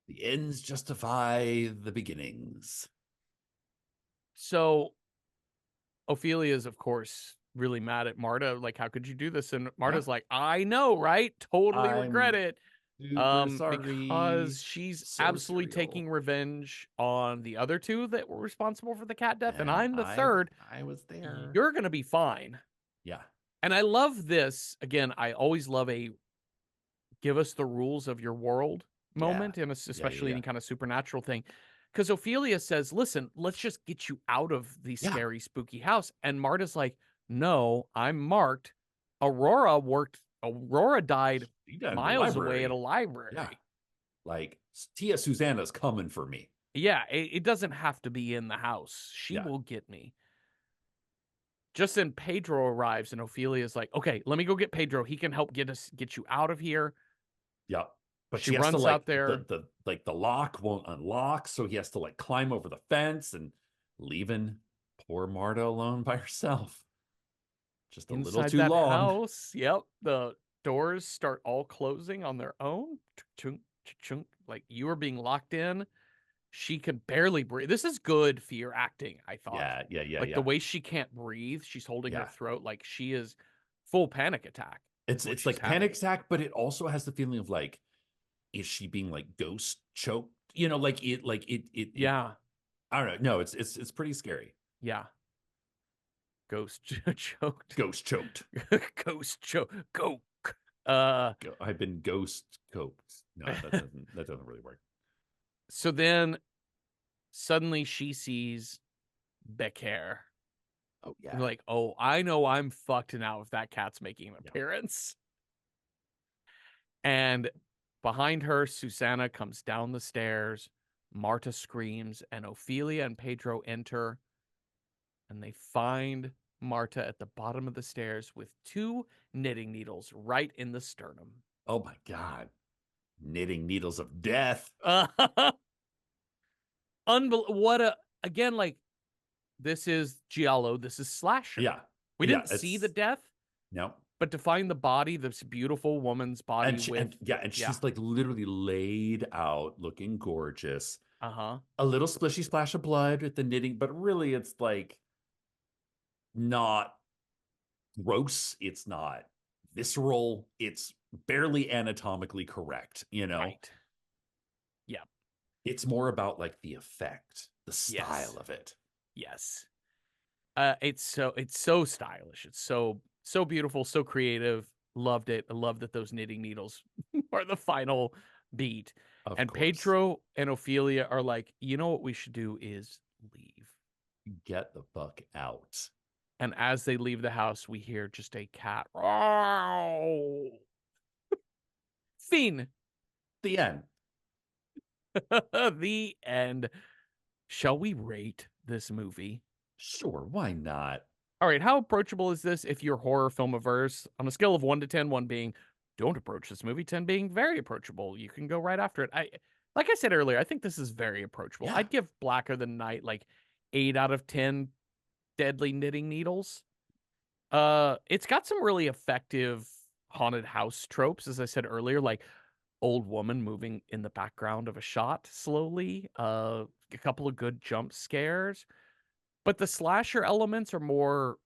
[SPEAKER 2] The ends justify the beginnings.
[SPEAKER 1] So Ophelia's, of course, really mad at Marta. Like, how could you do this? And
[SPEAKER 2] Yeah.
[SPEAKER 1] Marta's like, I know, right? Totally regret
[SPEAKER 2] I'm
[SPEAKER 1] it.
[SPEAKER 2] super sorry.
[SPEAKER 1] Because she's
[SPEAKER 2] So
[SPEAKER 1] absolutely
[SPEAKER 2] surreal.
[SPEAKER 1] taking revenge on the other two that were responsible for the cat death, and
[SPEAKER 2] And
[SPEAKER 1] I'm the
[SPEAKER 2] I
[SPEAKER 1] third.
[SPEAKER 2] I was there.
[SPEAKER 1] You're gonna be fine.
[SPEAKER 2] Yeah.
[SPEAKER 1] And I love this. Again, I always love a give us the rules of your world
[SPEAKER 2] Yeah.
[SPEAKER 1] moment, and
[SPEAKER 2] Yeah. Yeah.
[SPEAKER 1] especially
[SPEAKER 2] Yeah.
[SPEAKER 1] any kind of supernatural thing. Because Ophelia says, listen, let's just get you out of the
[SPEAKER 2] Yeah.
[SPEAKER 1] scary, spooky house. And Marta's like, no, I'm marked. Aurora died
[SPEAKER 2] She died in the
[SPEAKER 1] miles away at a
[SPEAKER 2] library. Yeah.
[SPEAKER 1] library.
[SPEAKER 2] Like Tia Susanna's coming for me.
[SPEAKER 1] Yeah, it doesn't have to be in the house. She
[SPEAKER 2] Yeah.
[SPEAKER 1] will get me. Just then Pedro arrives and Ophelia's like, okay, let me go get Pedro. He can help get you out of here.
[SPEAKER 2] Yeah. But
[SPEAKER 1] She
[SPEAKER 2] she has to
[SPEAKER 1] runs
[SPEAKER 2] like
[SPEAKER 1] out there.
[SPEAKER 2] the lock won't unlock, so he has to like climb over the fence and leaving poor Marta alone by herself. Just a little
[SPEAKER 1] Inside
[SPEAKER 2] too
[SPEAKER 1] that
[SPEAKER 2] long.
[SPEAKER 1] house, yep, the doors start all closing on their own. Chunk, chunk, like you are being locked in. She can barely breathe. This is good fear acting, I thought.
[SPEAKER 2] Yeah, yeah, yeah,
[SPEAKER 1] Like the
[SPEAKER 2] yeah.
[SPEAKER 1] way she can't breathe, she's holding her
[SPEAKER 2] Yeah.
[SPEAKER 1] throat like she is full panic attack is what
[SPEAKER 2] It's
[SPEAKER 1] she's
[SPEAKER 2] like panic
[SPEAKER 1] having.
[SPEAKER 2] attack, but it also has the feeling of like, is she being like ghost choked? You know, like it
[SPEAKER 1] Yeah,
[SPEAKER 2] I don't know. No, it's pretty scary.
[SPEAKER 1] yeah. Ghost choked.
[SPEAKER 2] Ghost choked.
[SPEAKER 1] Ghost choke. Go. Uh,
[SPEAKER 2] I've been ghost coked. No, that doesn't really work.
[SPEAKER 1] so then suddenly she sees Becker.
[SPEAKER 2] Oh yeah.
[SPEAKER 1] Like, oh, I know I'm fucked now if that cat's making an
[SPEAKER 2] Yeah.
[SPEAKER 1] appearance. And behind her, Susanna comes down the stairs. Marta screams, and Ophelia and Pedro enter, and they find Marta at the bottom of the stairs with two knitting needles right in the sternum.
[SPEAKER 2] Oh my God. Knitting needles of death.
[SPEAKER 1] What a, again, like, this is Giallo, this is slasher.
[SPEAKER 2] Yeah.
[SPEAKER 1] We
[SPEAKER 2] Yeah.
[SPEAKER 1] didn't see the
[SPEAKER 2] It's
[SPEAKER 1] death,
[SPEAKER 2] no.
[SPEAKER 1] but to find the body, this beautiful woman's body with,
[SPEAKER 2] And
[SPEAKER 1] yeah,
[SPEAKER 2] she's like literally laid out looking gorgeous.
[SPEAKER 1] uh-huh,
[SPEAKER 2] A little splishy splash of blood with the knitting, but really it's like not gross. It's not visceral. It's barely anatomically correct, you know?
[SPEAKER 1] right. Yeah.
[SPEAKER 2] It's more about like the effect, the style
[SPEAKER 1] Yes.
[SPEAKER 2] of it.
[SPEAKER 1] Yes. It's so stylish. It's so beautiful, so creative. Loved it. I love that those knitting needles are the final beat.
[SPEAKER 2] Of
[SPEAKER 1] And
[SPEAKER 2] course.
[SPEAKER 1] Pedro and Ophelia are like, you know what we should do is leave.
[SPEAKER 2] Get the fuck out.
[SPEAKER 1] And as they leave the house, we hear just a cat. "Row." Fiend.
[SPEAKER 2] The end.
[SPEAKER 1] The end. Shall we rate this movie?
[SPEAKER 2] Sure, why not?
[SPEAKER 1] All right, how approachable is this if you're horror film averse? On a scale of 1 to 10, 1 being don't approach this movie, 10 being very approachable. You can go right after it. Like I said earlier, I think this is very approachable.
[SPEAKER 2] Yeah.
[SPEAKER 1] I'd give Blacker Than Night like 8 out of 10 deadly knitting needles. It's got some really effective haunted house tropes, as I said earlier, like old woman moving in the background of a shot slowly, a couple of good jump scares. But the slasher elements are more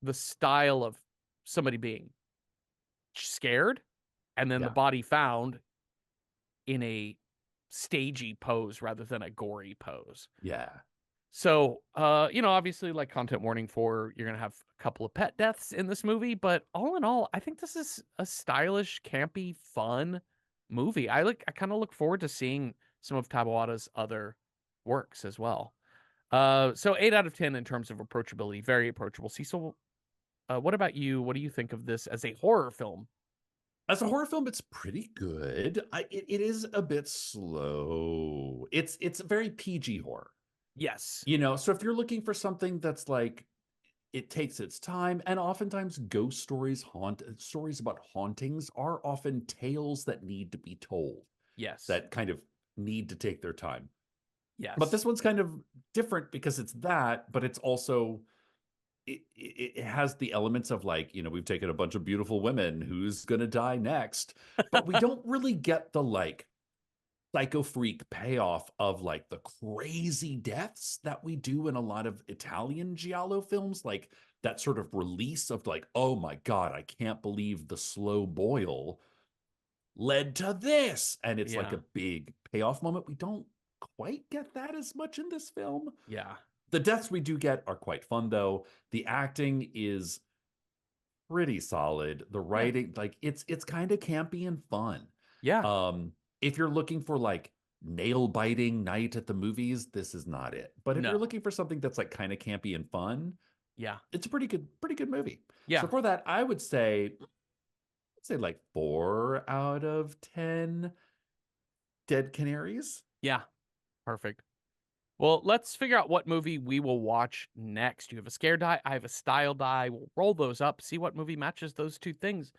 [SPEAKER 1] the style of somebody being scared and then the
[SPEAKER 2] Yeah.
[SPEAKER 1] body found in a stagey pose rather than a gory pose.
[SPEAKER 2] Yeah.
[SPEAKER 1] So, obviously, like content warning for you're gonna have a couple of pet deaths in this movie, but all in all, I think this is a stylish, campy, fun movie. I kind of look forward to seeing some of Tabawada's other works as well. So 8 out of 10 in terms of approachability, very approachable. Cecil, what about you? What do you think of this as a horror film?
[SPEAKER 2] As a horror film, it's pretty good. It is a bit slow. It's a very PG horror.
[SPEAKER 1] Yes.
[SPEAKER 2] You know, so if you're looking for something that's like it takes its time, and oftentimes ghost stories haunt stories about hauntings are often tales that need to be told.
[SPEAKER 1] Yes.
[SPEAKER 2] that kind of need to take their time. But
[SPEAKER 1] Yes.
[SPEAKER 2] this one's kind of different because it's that, but it's also it has the elements of like, we've taken a bunch of beautiful women, who's gonna die next, but we don't really get the like psycho freak payoff of like the crazy deaths that we do in a lot of Italian giallo films, like that sort of release of like, oh my god, I can't believe the slow boil led to this, and it's like a
[SPEAKER 1] Yeah.
[SPEAKER 2] big payoff moment. We don't quite get that as much in this film.
[SPEAKER 1] Yeah.
[SPEAKER 2] The deaths we do get are quite fun though. The acting is pretty solid. The
[SPEAKER 1] Yeah.
[SPEAKER 2] writing, like it's kind of campy and fun.
[SPEAKER 1] Yeah.
[SPEAKER 2] Um, if you're looking for like nail biting night at the movies, this is not it. But if you're
[SPEAKER 1] No.
[SPEAKER 2] looking for something that's like kind of campy and fun,
[SPEAKER 1] Yeah.
[SPEAKER 2] it's a pretty good movie. So
[SPEAKER 1] Yeah.
[SPEAKER 2] for that, I'd say like 4 out of 10 dead canaries.
[SPEAKER 1] Yeah. Perfect. Well, let's figure out what movie we will watch next. You have a scare die, I have a style die. We'll roll those up, see what movie matches those two things.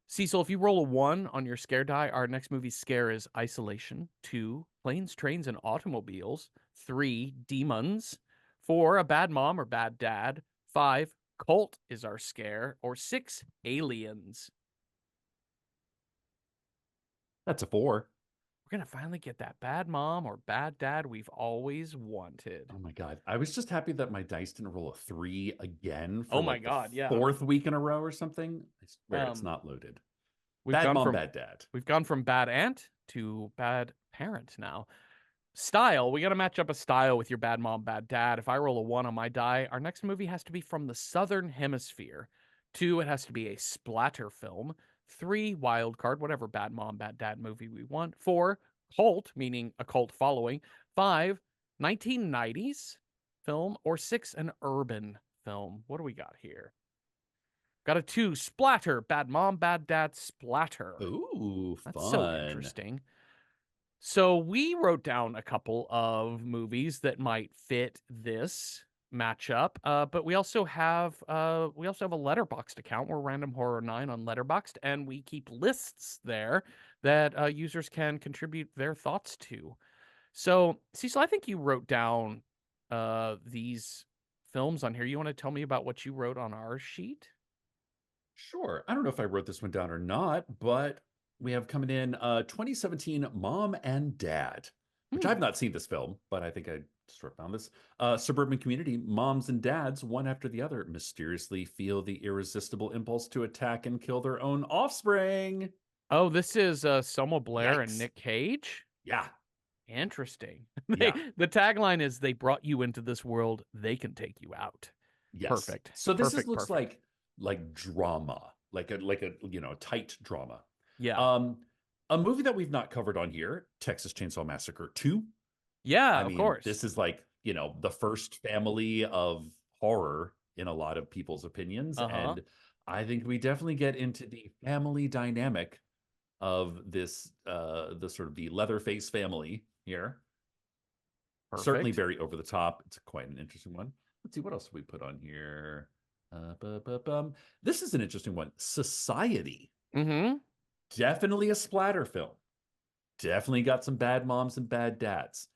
[SPEAKER 1] Cecil, if you roll a 1 on your scare die, our next movie scare is Isolation. 2, Planes, Trains, and Automobiles. 3, Demons. 4, A Bad Mom or Bad Dad. 5, Cult is our scare. Or 6, Aliens.
[SPEAKER 2] That's a 4.
[SPEAKER 1] We're going to finally get that bad mom or bad dad we've always wanted.
[SPEAKER 2] Oh my God. I was just happy that my dice didn't roll a 3 again for
[SPEAKER 1] Oh my
[SPEAKER 2] like the
[SPEAKER 1] God, yeah.
[SPEAKER 2] fourth week in a row or something. I swear it's
[SPEAKER 1] Um,
[SPEAKER 2] not loaded.
[SPEAKER 1] we've
[SPEAKER 2] Bad
[SPEAKER 1] gone
[SPEAKER 2] mom,
[SPEAKER 1] from
[SPEAKER 2] bad dad.
[SPEAKER 1] we've gone from bad aunt to bad parent now. Style, we got to match up a style with your bad mom, bad dad. If I roll a 1 on my die, our next movie has to be from the Southern Hemisphere. 2, it has to be a splatter film. 3, wild card, whatever bad mom, bad dad movie we want. 4, cult, meaning a cult following. 5, 1990s film. Or 6, an urban film. What do we got here? Got a 2, splatter, bad mom, bad dad, splatter.
[SPEAKER 2] Ooh,
[SPEAKER 1] That's so
[SPEAKER 2] fun.
[SPEAKER 1] interesting. So we wrote down a couple of movies that might fit this matchup, but we also have a Letterboxd account. We're Random Horror 9 on Letterboxd, and we keep lists there that users can contribute their thoughts to. So, Cecil, I think you wrote down these films on here. You want to tell me about what you wrote on our sheet?
[SPEAKER 2] Sure. I don't know if I wrote this one down or not, but we have coming in 2017 Mom and Dad, which
[SPEAKER 1] Hmm.
[SPEAKER 2] I've not seen this film, but I think I sort of found this. Suburban community, moms and dads, one after the other, mysteriously feel the irresistible impulse to attack and kill their own offspring.
[SPEAKER 1] Oh, this is Selma Blair and
[SPEAKER 2] Yikes.
[SPEAKER 1] Nick Cage.
[SPEAKER 2] Yeah.
[SPEAKER 1] Interesting.
[SPEAKER 2] Yeah.
[SPEAKER 1] The tagline is they brought you into this world, they can take you out.
[SPEAKER 2] Yes.
[SPEAKER 1] Perfect.
[SPEAKER 2] So this is
[SPEAKER 1] Perfect,
[SPEAKER 2] looks
[SPEAKER 1] perfect.
[SPEAKER 2] like drama, like a tight drama.
[SPEAKER 1] Yeah.
[SPEAKER 2] Um, a movie that we've not covered on here, Texas Chainsaw Massacre 2.
[SPEAKER 1] Yeah,
[SPEAKER 2] I
[SPEAKER 1] of
[SPEAKER 2] mean,
[SPEAKER 1] course.
[SPEAKER 2] this is like, the first family of horror in a lot of people's opinions.
[SPEAKER 1] Uh-huh.
[SPEAKER 2] And I think we definitely get into the family dynamic of this, the sort of the Leatherface family here. Certainly
[SPEAKER 1] Perfect.
[SPEAKER 2] very over the top. It's quite an interesting one. Let's see, what else we put on here? This is an interesting one. Society.
[SPEAKER 1] Mm-hmm.
[SPEAKER 2] Definitely a splatter film. Definitely got some bad moms and bad dads.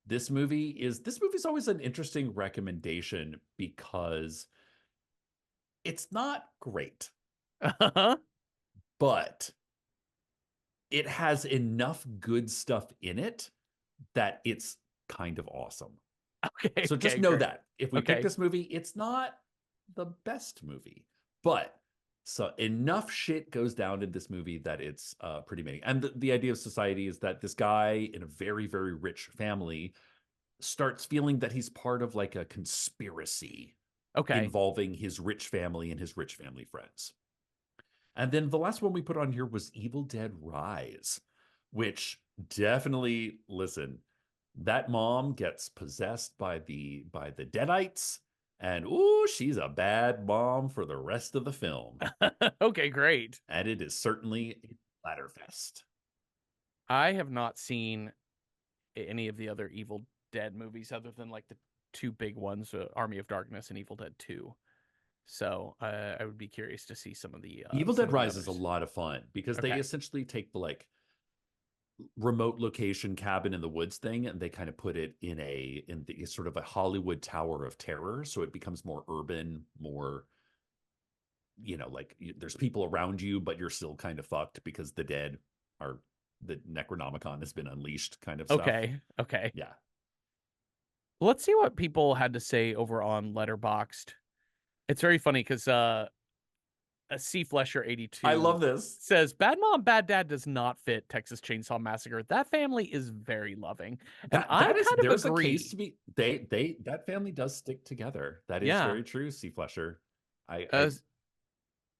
[SPEAKER 2] This movie's always an interesting recommendation because it's not great,
[SPEAKER 1] Uh-huh.
[SPEAKER 2] but it has enough good stuff in it that it's kind of awesome.
[SPEAKER 1] Okay,
[SPEAKER 2] So just
[SPEAKER 1] okay,
[SPEAKER 2] know
[SPEAKER 1] great.
[SPEAKER 2] that if we pick
[SPEAKER 1] Okay.
[SPEAKER 2] this movie, it's not the best movie, but so enough shit goes down in this movie that it's pretty amazing. And the idea of society is that this guy in a very, very rich family starts feeling that he's part of like a conspiracy
[SPEAKER 1] Okay.
[SPEAKER 2] involving his rich family and his rich family friends. And then the last one we put on here was Evil Dead Rise, which definitely, listen, that mom gets possessed by the Deadites, and ooh, she's a bad mom for the rest of the film.
[SPEAKER 1] Okay, great.
[SPEAKER 2] And it is certainly a splatterfest.
[SPEAKER 1] I have not seen any of the other Evil Dead movies other than like the two big ones, Army of Darkness and Evil Dead 2. So, I would be curious to see
[SPEAKER 2] Evil
[SPEAKER 1] some
[SPEAKER 2] Dead
[SPEAKER 1] of the
[SPEAKER 2] Rise is a
[SPEAKER 1] others.
[SPEAKER 2] lot of fun because they
[SPEAKER 1] Okay.
[SPEAKER 2] essentially take the like remote location cabin in the woods thing, and they kind of put it in the sort of a Hollywood Tower of Terror, so it becomes more urban, more like there's people around you, but you're still kind of fucked because the dead are the Necronomicon has been unleashed, kind of stuff.
[SPEAKER 1] Okay, okay.
[SPEAKER 2] Yeah,
[SPEAKER 1] Let's see what people had to say over on Letterboxd. It's very funny because C Flesher
[SPEAKER 2] I
[SPEAKER 1] 82
[SPEAKER 2] love this.
[SPEAKER 1] says Bad Mom Bad Dad does not fit Texas Chainsaw Massacre. That family is very loving, and I
[SPEAKER 2] That is
[SPEAKER 1] kind of
[SPEAKER 2] there's a case to
[SPEAKER 1] agree.
[SPEAKER 2] be they that family does stick together. That is
[SPEAKER 1] Yeah,
[SPEAKER 2] very true, C. Flesher. I
[SPEAKER 1] as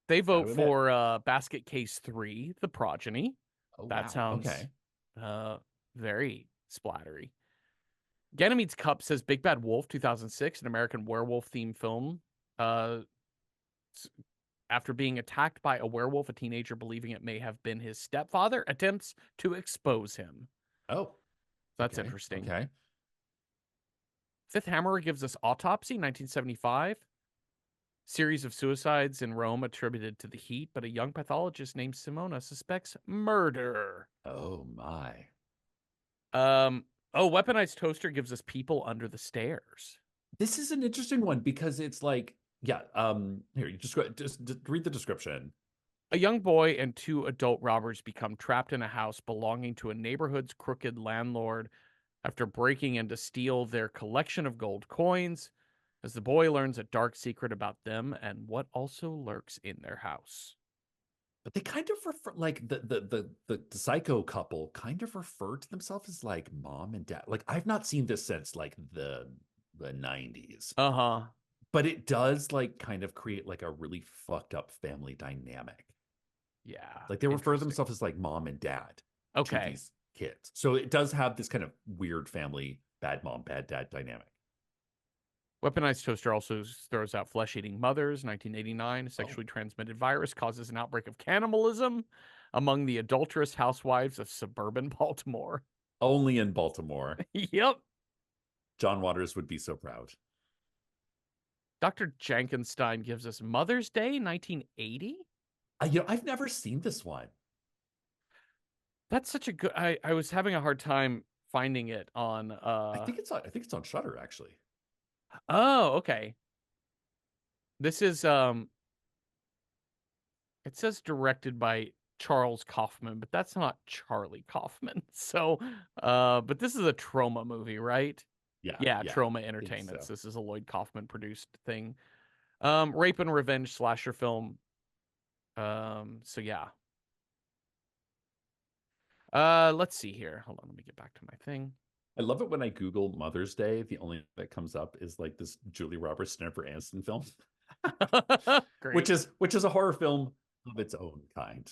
[SPEAKER 1] they
[SPEAKER 2] got
[SPEAKER 1] vote
[SPEAKER 2] to admit.
[SPEAKER 1] for Basket Case 3, The Progeny.
[SPEAKER 2] Oh
[SPEAKER 1] That
[SPEAKER 2] wow.
[SPEAKER 1] sounds
[SPEAKER 2] Okay.
[SPEAKER 1] uh very splattery. Ganymede's Cup says Big Bad Wolf 2006, an American werewolf themed film. Uh, After being attacked by a werewolf, a teenager believing it may have been his stepfather attempts to expose him.
[SPEAKER 2] Oh,
[SPEAKER 1] That's
[SPEAKER 2] okay.
[SPEAKER 1] interesting.
[SPEAKER 2] Okay.
[SPEAKER 1] Fifth Hammerer gives us Autopsy, 1975. Series of suicides in Rome attributed to the heat, but a young pathologist named Simona suspects murder.
[SPEAKER 2] Oh my.
[SPEAKER 1] Um, oh, Weaponized Toaster gives us People Under the Stairs.
[SPEAKER 2] This is an interesting one because it's like, yeah, here, you just read the description.
[SPEAKER 1] A young boy and two adult robbers become trapped in a house belonging to a neighborhood's crooked landlord after breaking in to steal their collection of gold coins, as the boy learns a dark secret about them and what also lurks in their house.
[SPEAKER 2] But they kind of refer like the psycho couple kind of refer to themselves as like mom and dad. Like I've not seen this since like the 90s.
[SPEAKER 1] Uh huh.
[SPEAKER 2] But it does like kind of create like a really fucked up family dynamic.
[SPEAKER 1] Yeah.
[SPEAKER 2] Like they refer to
[SPEAKER 1] Interesting.
[SPEAKER 2] themselves as like mom and dad to
[SPEAKER 1] Okay.
[SPEAKER 2] these kids. So it does have this kind of weird family, bad mom, bad dad dynamic.
[SPEAKER 1] Weaponized Toaster also throws out Flesh Eating Mothers, 1989. A
[SPEAKER 2] Oh,
[SPEAKER 1] sexually transmitted virus causes an outbreak of cannibalism among the adulterous housewives of suburban Baltimore.
[SPEAKER 2] only in Baltimore.
[SPEAKER 1] Yep.
[SPEAKER 2] John Waters would be so proud.
[SPEAKER 1] Dr. Jankenstein gives us Mother's Day, 1980.
[SPEAKER 2] I've never seen this one.
[SPEAKER 1] That's such a good. I was having a hard time finding it on.
[SPEAKER 2] I think it's on Shutter actually.
[SPEAKER 1] Oh, okay. This is It says directed by Charles Kaufman, but that's not Charlie Kaufman. So, but this is a Trauma movie, right?
[SPEAKER 2] Yeah,
[SPEAKER 1] Yeah,
[SPEAKER 2] yeah,
[SPEAKER 1] Trauma
[SPEAKER 2] I think
[SPEAKER 1] Entertainments.
[SPEAKER 2] so.
[SPEAKER 1] This is a Lloyd Kaufman produced thing. Rape and revenge slasher film. So yeah. Let's see here. Hold on, let me get back to my thing.
[SPEAKER 2] I love it when I Google Mother's Day. The only that comes up is like this Julie Roberts Jennifer Aniston film,
[SPEAKER 1] Great.
[SPEAKER 2] which is a horror film of its own kind.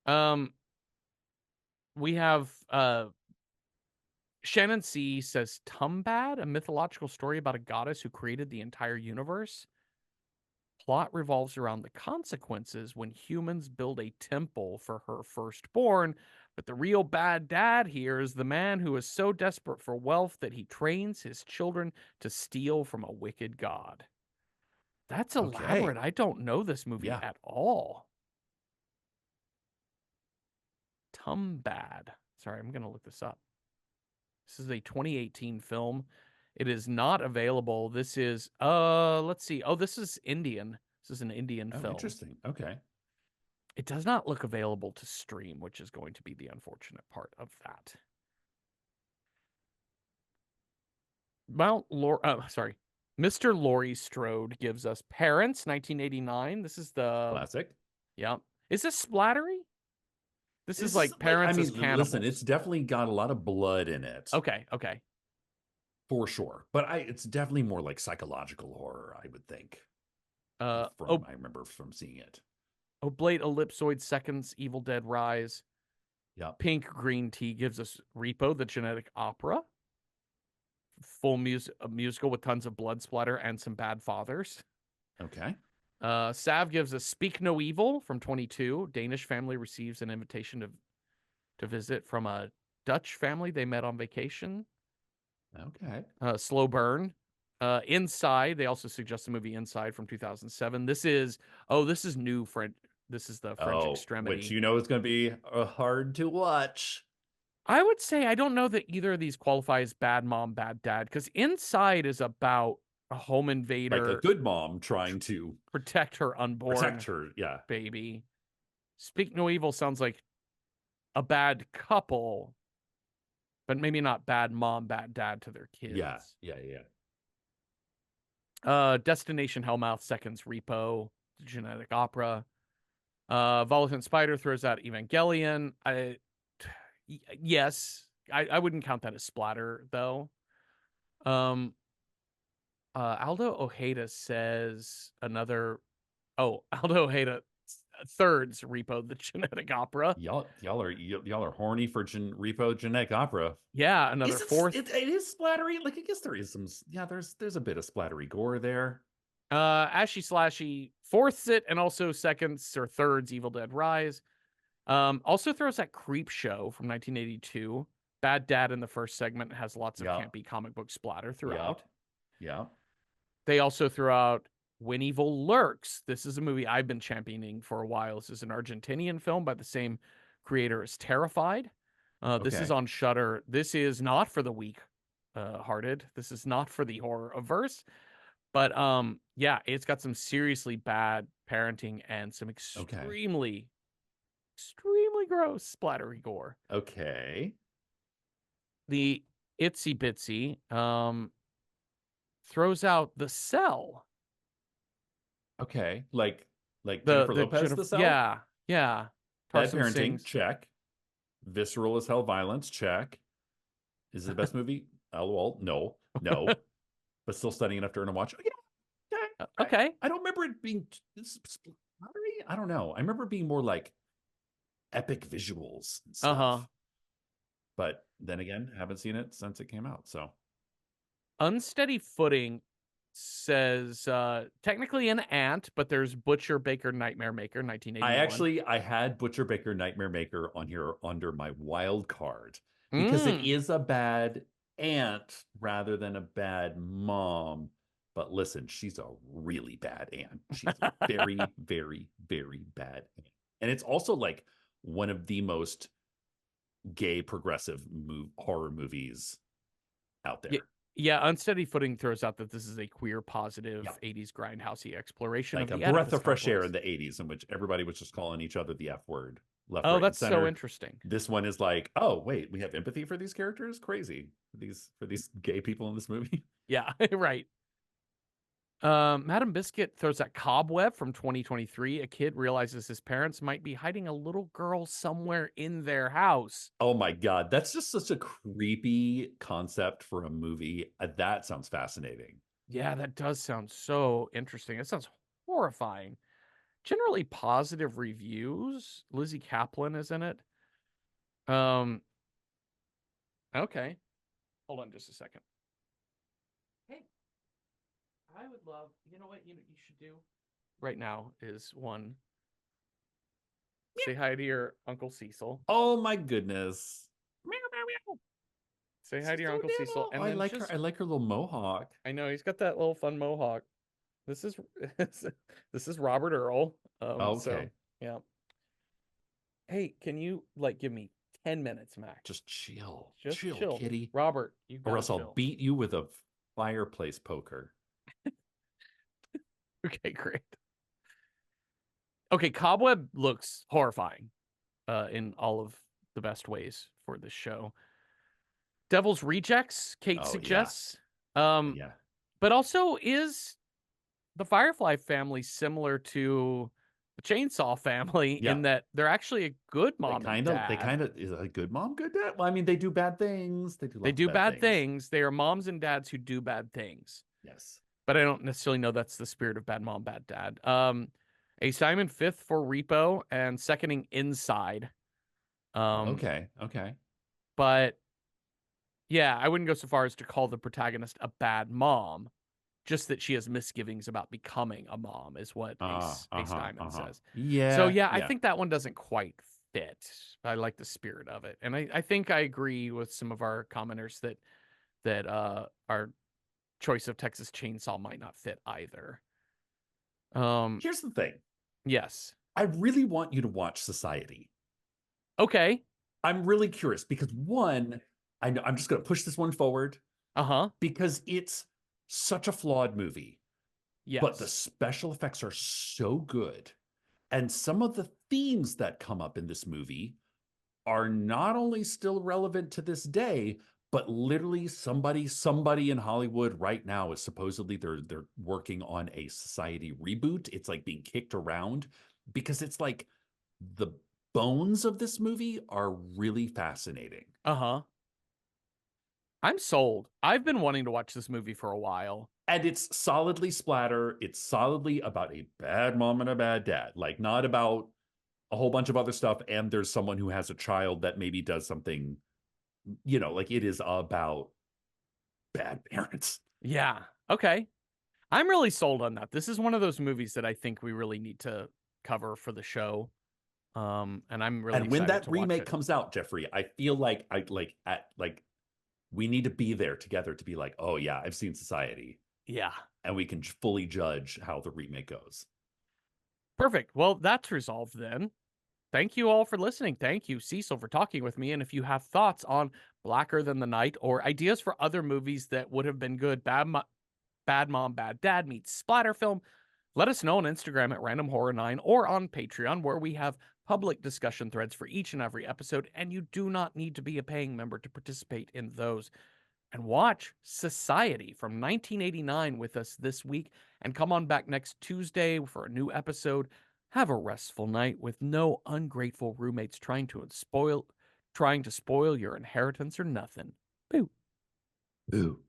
[SPEAKER 1] Um, we have Shannon C says Tumbad, a mythological story about a goddess who created the entire universe. Plot revolves around the consequences when humans build a temple for her firstborn. But the real bad dad here is the man who is so desperate for wealth that he trains his children to steal from a wicked god. That's elaborate.
[SPEAKER 2] Okay,
[SPEAKER 1] I don't know this movie
[SPEAKER 2] yeah,
[SPEAKER 1] at all. Tumbad. Sorry, I'm going to look this up. This is a 2018 film. It is not available. This is let's see. Oh, this is Indian. This is an Indian
[SPEAKER 2] oh,
[SPEAKER 1] film.
[SPEAKER 2] interesting. Okay,
[SPEAKER 1] It does not look available to stream, which is going to be the unfortunate part of that. Sorry. Mr. Laurie Strode gives us Parents, 1989. This is the
[SPEAKER 2] classic.
[SPEAKER 1] yeah. Is this splattery? This is
[SPEAKER 2] This is
[SPEAKER 1] like
[SPEAKER 2] like, I
[SPEAKER 1] parents as
[SPEAKER 2] mean, listen, it's
[SPEAKER 1] cannibals.
[SPEAKER 2] definitely got a lot of blood in it
[SPEAKER 1] Okay, okay.
[SPEAKER 2] for sure, but it's definitely more like psychological horror, I would think.
[SPEAKER 1] Uh
[SPEAKER 2] From
[SPEAKER 1] oh,
[SPEAKER 2] I remember from seeing it.
[SPEAKER 1] Oblate Ellipsoid Seconds, Evil Dead Rise.
[SPEAKER 2] Yep.
[SPEAKER 1] Pink Green Tea gives us Repo, the genetic opera. Full musical with tons of blood splatter and some bad fathers.
[SPEAKER 2] Okay.
[SPEAKER 1] Sav gives us Speak No Evil from 22. Danish family receives an invitation to visit from a Dutch family they met on vacation.
[SPEAKER 2] Okay.
[SPEAKER 1] Slow Burn. Inside, they also suggest the movie Inside from 2007. This is new This is the French
[SPEAKER 2] Oh, which
[SPEAKER 1] extremity.
[SPEAKER 2] you know is going to be hard to watch.
[SPEAKER 1] I would say I don't know that either of these qualify as bad mom, bad dad, because Inside is about a home
[SPEAKER 2] Like a
[SPEAKER 1] invader
[SPEAKER 2] good mom trying to
[SPEAKER 1] protect her
[SPEAKER 2] protect
[SPEAKER 1] unborn
[SPEAKER 2] her. Yeah.
[SPEAKER 1] baby. Speak No Evil sounds like a bad couple, but maybe not bad mom, bad dad to their
[SPEAKER 2] Yeah.
[SPEAKER 1] kids.
[SPEAKER 2] Yeah. Yeah.
[SPEAKER 1] Destination Hellmouth seconds Repo, genetic opera. Volatile Spider throws out Evangelion. Yes, I wouldn't count that as splatter though. Um, Aldo Ojeda says another. Oh, Aldo Ojeda thirds Repo the genetic opera.
[SPEAKER 2] Y'all are horny for Repo Genetic Opera.
[SPEAKER 1] Yeah, another
[SPEAKER 2] Is it,
[SPEAKER 1] fourth.
[SPEAKER 2] it is splattery? Like I guess there is some. Yeah, there's a bit of splattery gore there.
[SPEAKER 1] Ashy Slashy fourths it, and also seconds or thirds Evil Dead Rise. Also throws that Creep Show from 1982. Bad Dad in the first segment has lots of
[SPEAKER 2] Yeah.
[SPEAKER 1] campy comic book splatter
[SPEAKER 2] Yeah.
[SPEAKER 1] throughout.
[SPEAKER 2] Yeah.
[SPEAKER 1] They also throw out When Evil Lurks. This is a movie I've been championing for a while. This is an Argentinian film by the same creator as Terrified. This is
[SPEAKER 2] Okay.
[SPEAKER 1] on Shudder. This is not for the weak hearted. This is not for the horror averse. But yeah, it's got some seriously bad parenting and some
[SPEAKER 2] Okay.
[SPEAKER 1] extremely gross splattery gore.
[SPEAKER 2] Okay.
[SPEAKER 1] The Itsy Bitsy throws out The Cell.
[SPEAKER 2] Okay. Like Jennifer Lopez, The Cell?
[SPEAKER 1] Yeah.
[SPEAKER 2] Bad
[SPEAKER 1] Tarsem
[SPEAKER 2] parenting,
[SPEAKER 1] sings.
[SPEAKER 2] check. Visceral as hell violence, check. Is it the best movie? LOL. No. No. But still stunning enough to earn a watch. Oh, yeah. Okay. Okay.
[SPEAKER 1] Okay.
[SPEAKER 2] I don't remember it being I don't know. I remember it being more like epic visuals and
[SPEAKER 1] Uh-huh.
[SPEAKER 2] stuff. But then again, haven't seen it since it came out. So
[SPEAKER 1] Unsteady Footing says technically an ant, but there's Butcher Baker Nightmare Maker 1981.
[SPEAKER 2] I had Butcher Baker Nightmare Maker on here under my wild card because it
[SPEAKER 1] Mm.
[SPEAKER 2] is a bad aunt rather than a bad mom. But listen, she's a really bad aunt. She's a very, very, very bad aunt. And it's also like one of the most gay progressive horror movies out
[SPEAKER 1] Yeah,
[SPEAKER 2] there.
[SPEAKER 1] yeah, Unsteady Footing throws out that this is a queer
[SPEAKER 2] Yeah.
[SPEAKER 1] positive 80s grindhousey exploration of
[SPEAKER 2] Like a
[SPEAKER 1] the
[SPEAKER 2] breath
[SPEAKER 1] Oedipus
[SPEAKER 2] of fresh air in
[SPEAKER 1] complex.
[SPEAKER 2] the 80s in which everybody was just calling each other the F word, left,
[SPEAKER 1] Oh,
[SPEAKER 2] right, and
[SPEAKER 1] that's so
[SPEAKER 2] center.
[SPEAKER 1] interesting.
[SPEAKER 2] This one is like, oh, wait, we have empathy for these characters? Crazy. For these gay people in this movie.
[SPEAKER 1] Yeah, right. Madam Biscuit throws that Cobweb from 2023. A kid realizes his parents might be hiding a little girl somewhere in their house.
[SPEAKER 2] Oh my God. That's just such a creepy concept for a movie. That sounds fascinating.
[SPEAKER 1] Yeah, that does sound so interesting. It sounds horrifying. Generally positive reviews. Lizzie Kaplan is in it. Um, okay. Hold on just a second. Hey, I would love, you know what you should do right now is one, say hi to your Uncle Cecil.
[SPEAKER 2] Oh my goodness.
[SPEAKER 1] Meow, meow, meow. Say hi
[SPEAKER 2] She's
[SPEAKER 1] to your
[SPEAKER 2] so
[SPEAKER 1] Uncle Cecil.
[SPEAKER 2] little.
[SPEAKER 1] And
[SPEAKER 2] I
[SPEAKER 1] then
[SPEAKER 2] like her.
[SPEAKER 1] just,
[SPEAKER 2] I like her little mohawk.
[SPEAKER 1] I know he's got that little fun mohawk. This is, this is Robert Earl. So
[SPEAKER 2] Okay.
[SPEAKER 1] yeah. Hey, can you like give me 10 minutes max?
[SPEAKER 2] Just chill.
[SPEAKER 1] Just
[SPEAKER 2] Chill,
[SPEAKER 1] chill.
[SPEAKER 2] kitty.
[SPEAKER 1] Robert, you
[SPEAKER 2] Or
[SPEAKER 1] gotta
[SPEAKER 2] else I'll
[SPEAKER 1] chill.
[SPEAKER 2] beat you with a fireplace poker.
[SPEAKER 1] Okay, great. Okay, Cobweb looks horrifying in all of the best ways for this show. Devil's Rejects, Kate
[SPEAKER 2] Oh yeah.
[SPEAKER 1] suggests. Um,
[SPEAKER 2] Yeah.
[SPEAKER 1] but also is the Firefly family similar to the Chainsaw family
[SPEAKER 2] Yeah.
[SPEAKER 1] in that they're actually a good mom and
[SPEAKER 2] They
[SPEAKER 1] dad.
[SPEAKER 2] kind of is a good mom, good dad. Well, I mean, they do bad things. They do
[SPEAKER 1] They
[SPEAKER 2] lots of
[SPEAKER 1] do
[SPEAKER 2] bad
[SPEAKER 1] bad
[SPEAKER 2] things.
[SPEAKER 1] things. They are moms and dads who do bad things.
[SPEAKER 2] Yes.
[SPEAKER 1] But I don't necessarily know that's the spirit of bad mom, bad dad. A Simon fifth for Repo and seconding Inside. Um,
[SPEAKER 2] Okay. Okay.
[SPEAKER 1] but yeah, I wouldn't go so far as to call the protagonist a bad mom. Just that she has misgivings about becoming a mom is what Ace Diamond says. So
[SPEAKER 2] Yeah.
[SPEAKER 1] yeah, I
[SPEAKER 2] Yeah.
[SPEAKER 1] think that one doesn't quite fit. I like the spirit of it. And I think I agree with some of our commenters that our choice of Texas Chainsaw might not fit either. Um
[SPEAKER 2] Here's the thing.
[SPEAKER 1] yes.
[SPEAKER 2] I really want you to watch Society.
[SPEAKER 1] Okay.
[SPEAKER 2] I'm really curious because one, I know I'm just going to push this one forward
[SPEAKER 1] Uh-huh.
[SPEAKER 2] because it's such a flawed movie, but the
[SPEAKER 1] Yes.
[SPEAKER 2] special effects are so good. And some of the themes that come up in this movie are not only still relevant to this day, but literally somebody in Hollywood right now is supposedly they're working on a Society reboot. It's like being kicked around because it's like the bones of this movie are really fascinating.
[SPEAKER 1] Uh-huh. I'm sold. I've been wanting to watch this movie for a while.
[SPEAKER 2] And it's solidly splatter. It's solidly about a bad mom and a bad dad, like not about a whole bunch of other stuff. And there's someone who has a child that maybe does something, like it is about bad parents.
[SPEAKER 1] Yeah. Okay. I'm really sold on that. This is one of those movies that I think we really need to cover for the show. And I'm really
[SPEAKER 2] And when
[SPEAKER 1] excited
[SPEAKER 2] that
[SPEAKER 1] to watch
[SPEAKER 2] remake
[SPEAKER 1] it.
[SPEAKER 2] comes out, Jeffrey, I feel like we need to be there together to be like, oh yeah, I've seen Society,
[SPEAKER 1] Yeah.
[SPEAKER 2] and we can fully judge how the remake goes.
[SPEAKER 1] Perfect. Well, that's resolved then. Thank you all for listening. Thank you, Cecil, for talking with me. And if you have thoughts on Blacker Than the Night or ideas for other movies that would have been good, Bad Mom, Bad Dad meets splatter film, let us know on Instagram at Random Horror 9 or on Patreon, where we have public discussion threads for each and every episode. And you do not need to be a paying member to participate in those. And watch Society from 1989 with us this week. And come on back next Tuesday for a new episode. Have a restful night with no ungrateful roommates trying to spoil your inheritance or nothing. Boo.
[SPEAKER 2] Ooh.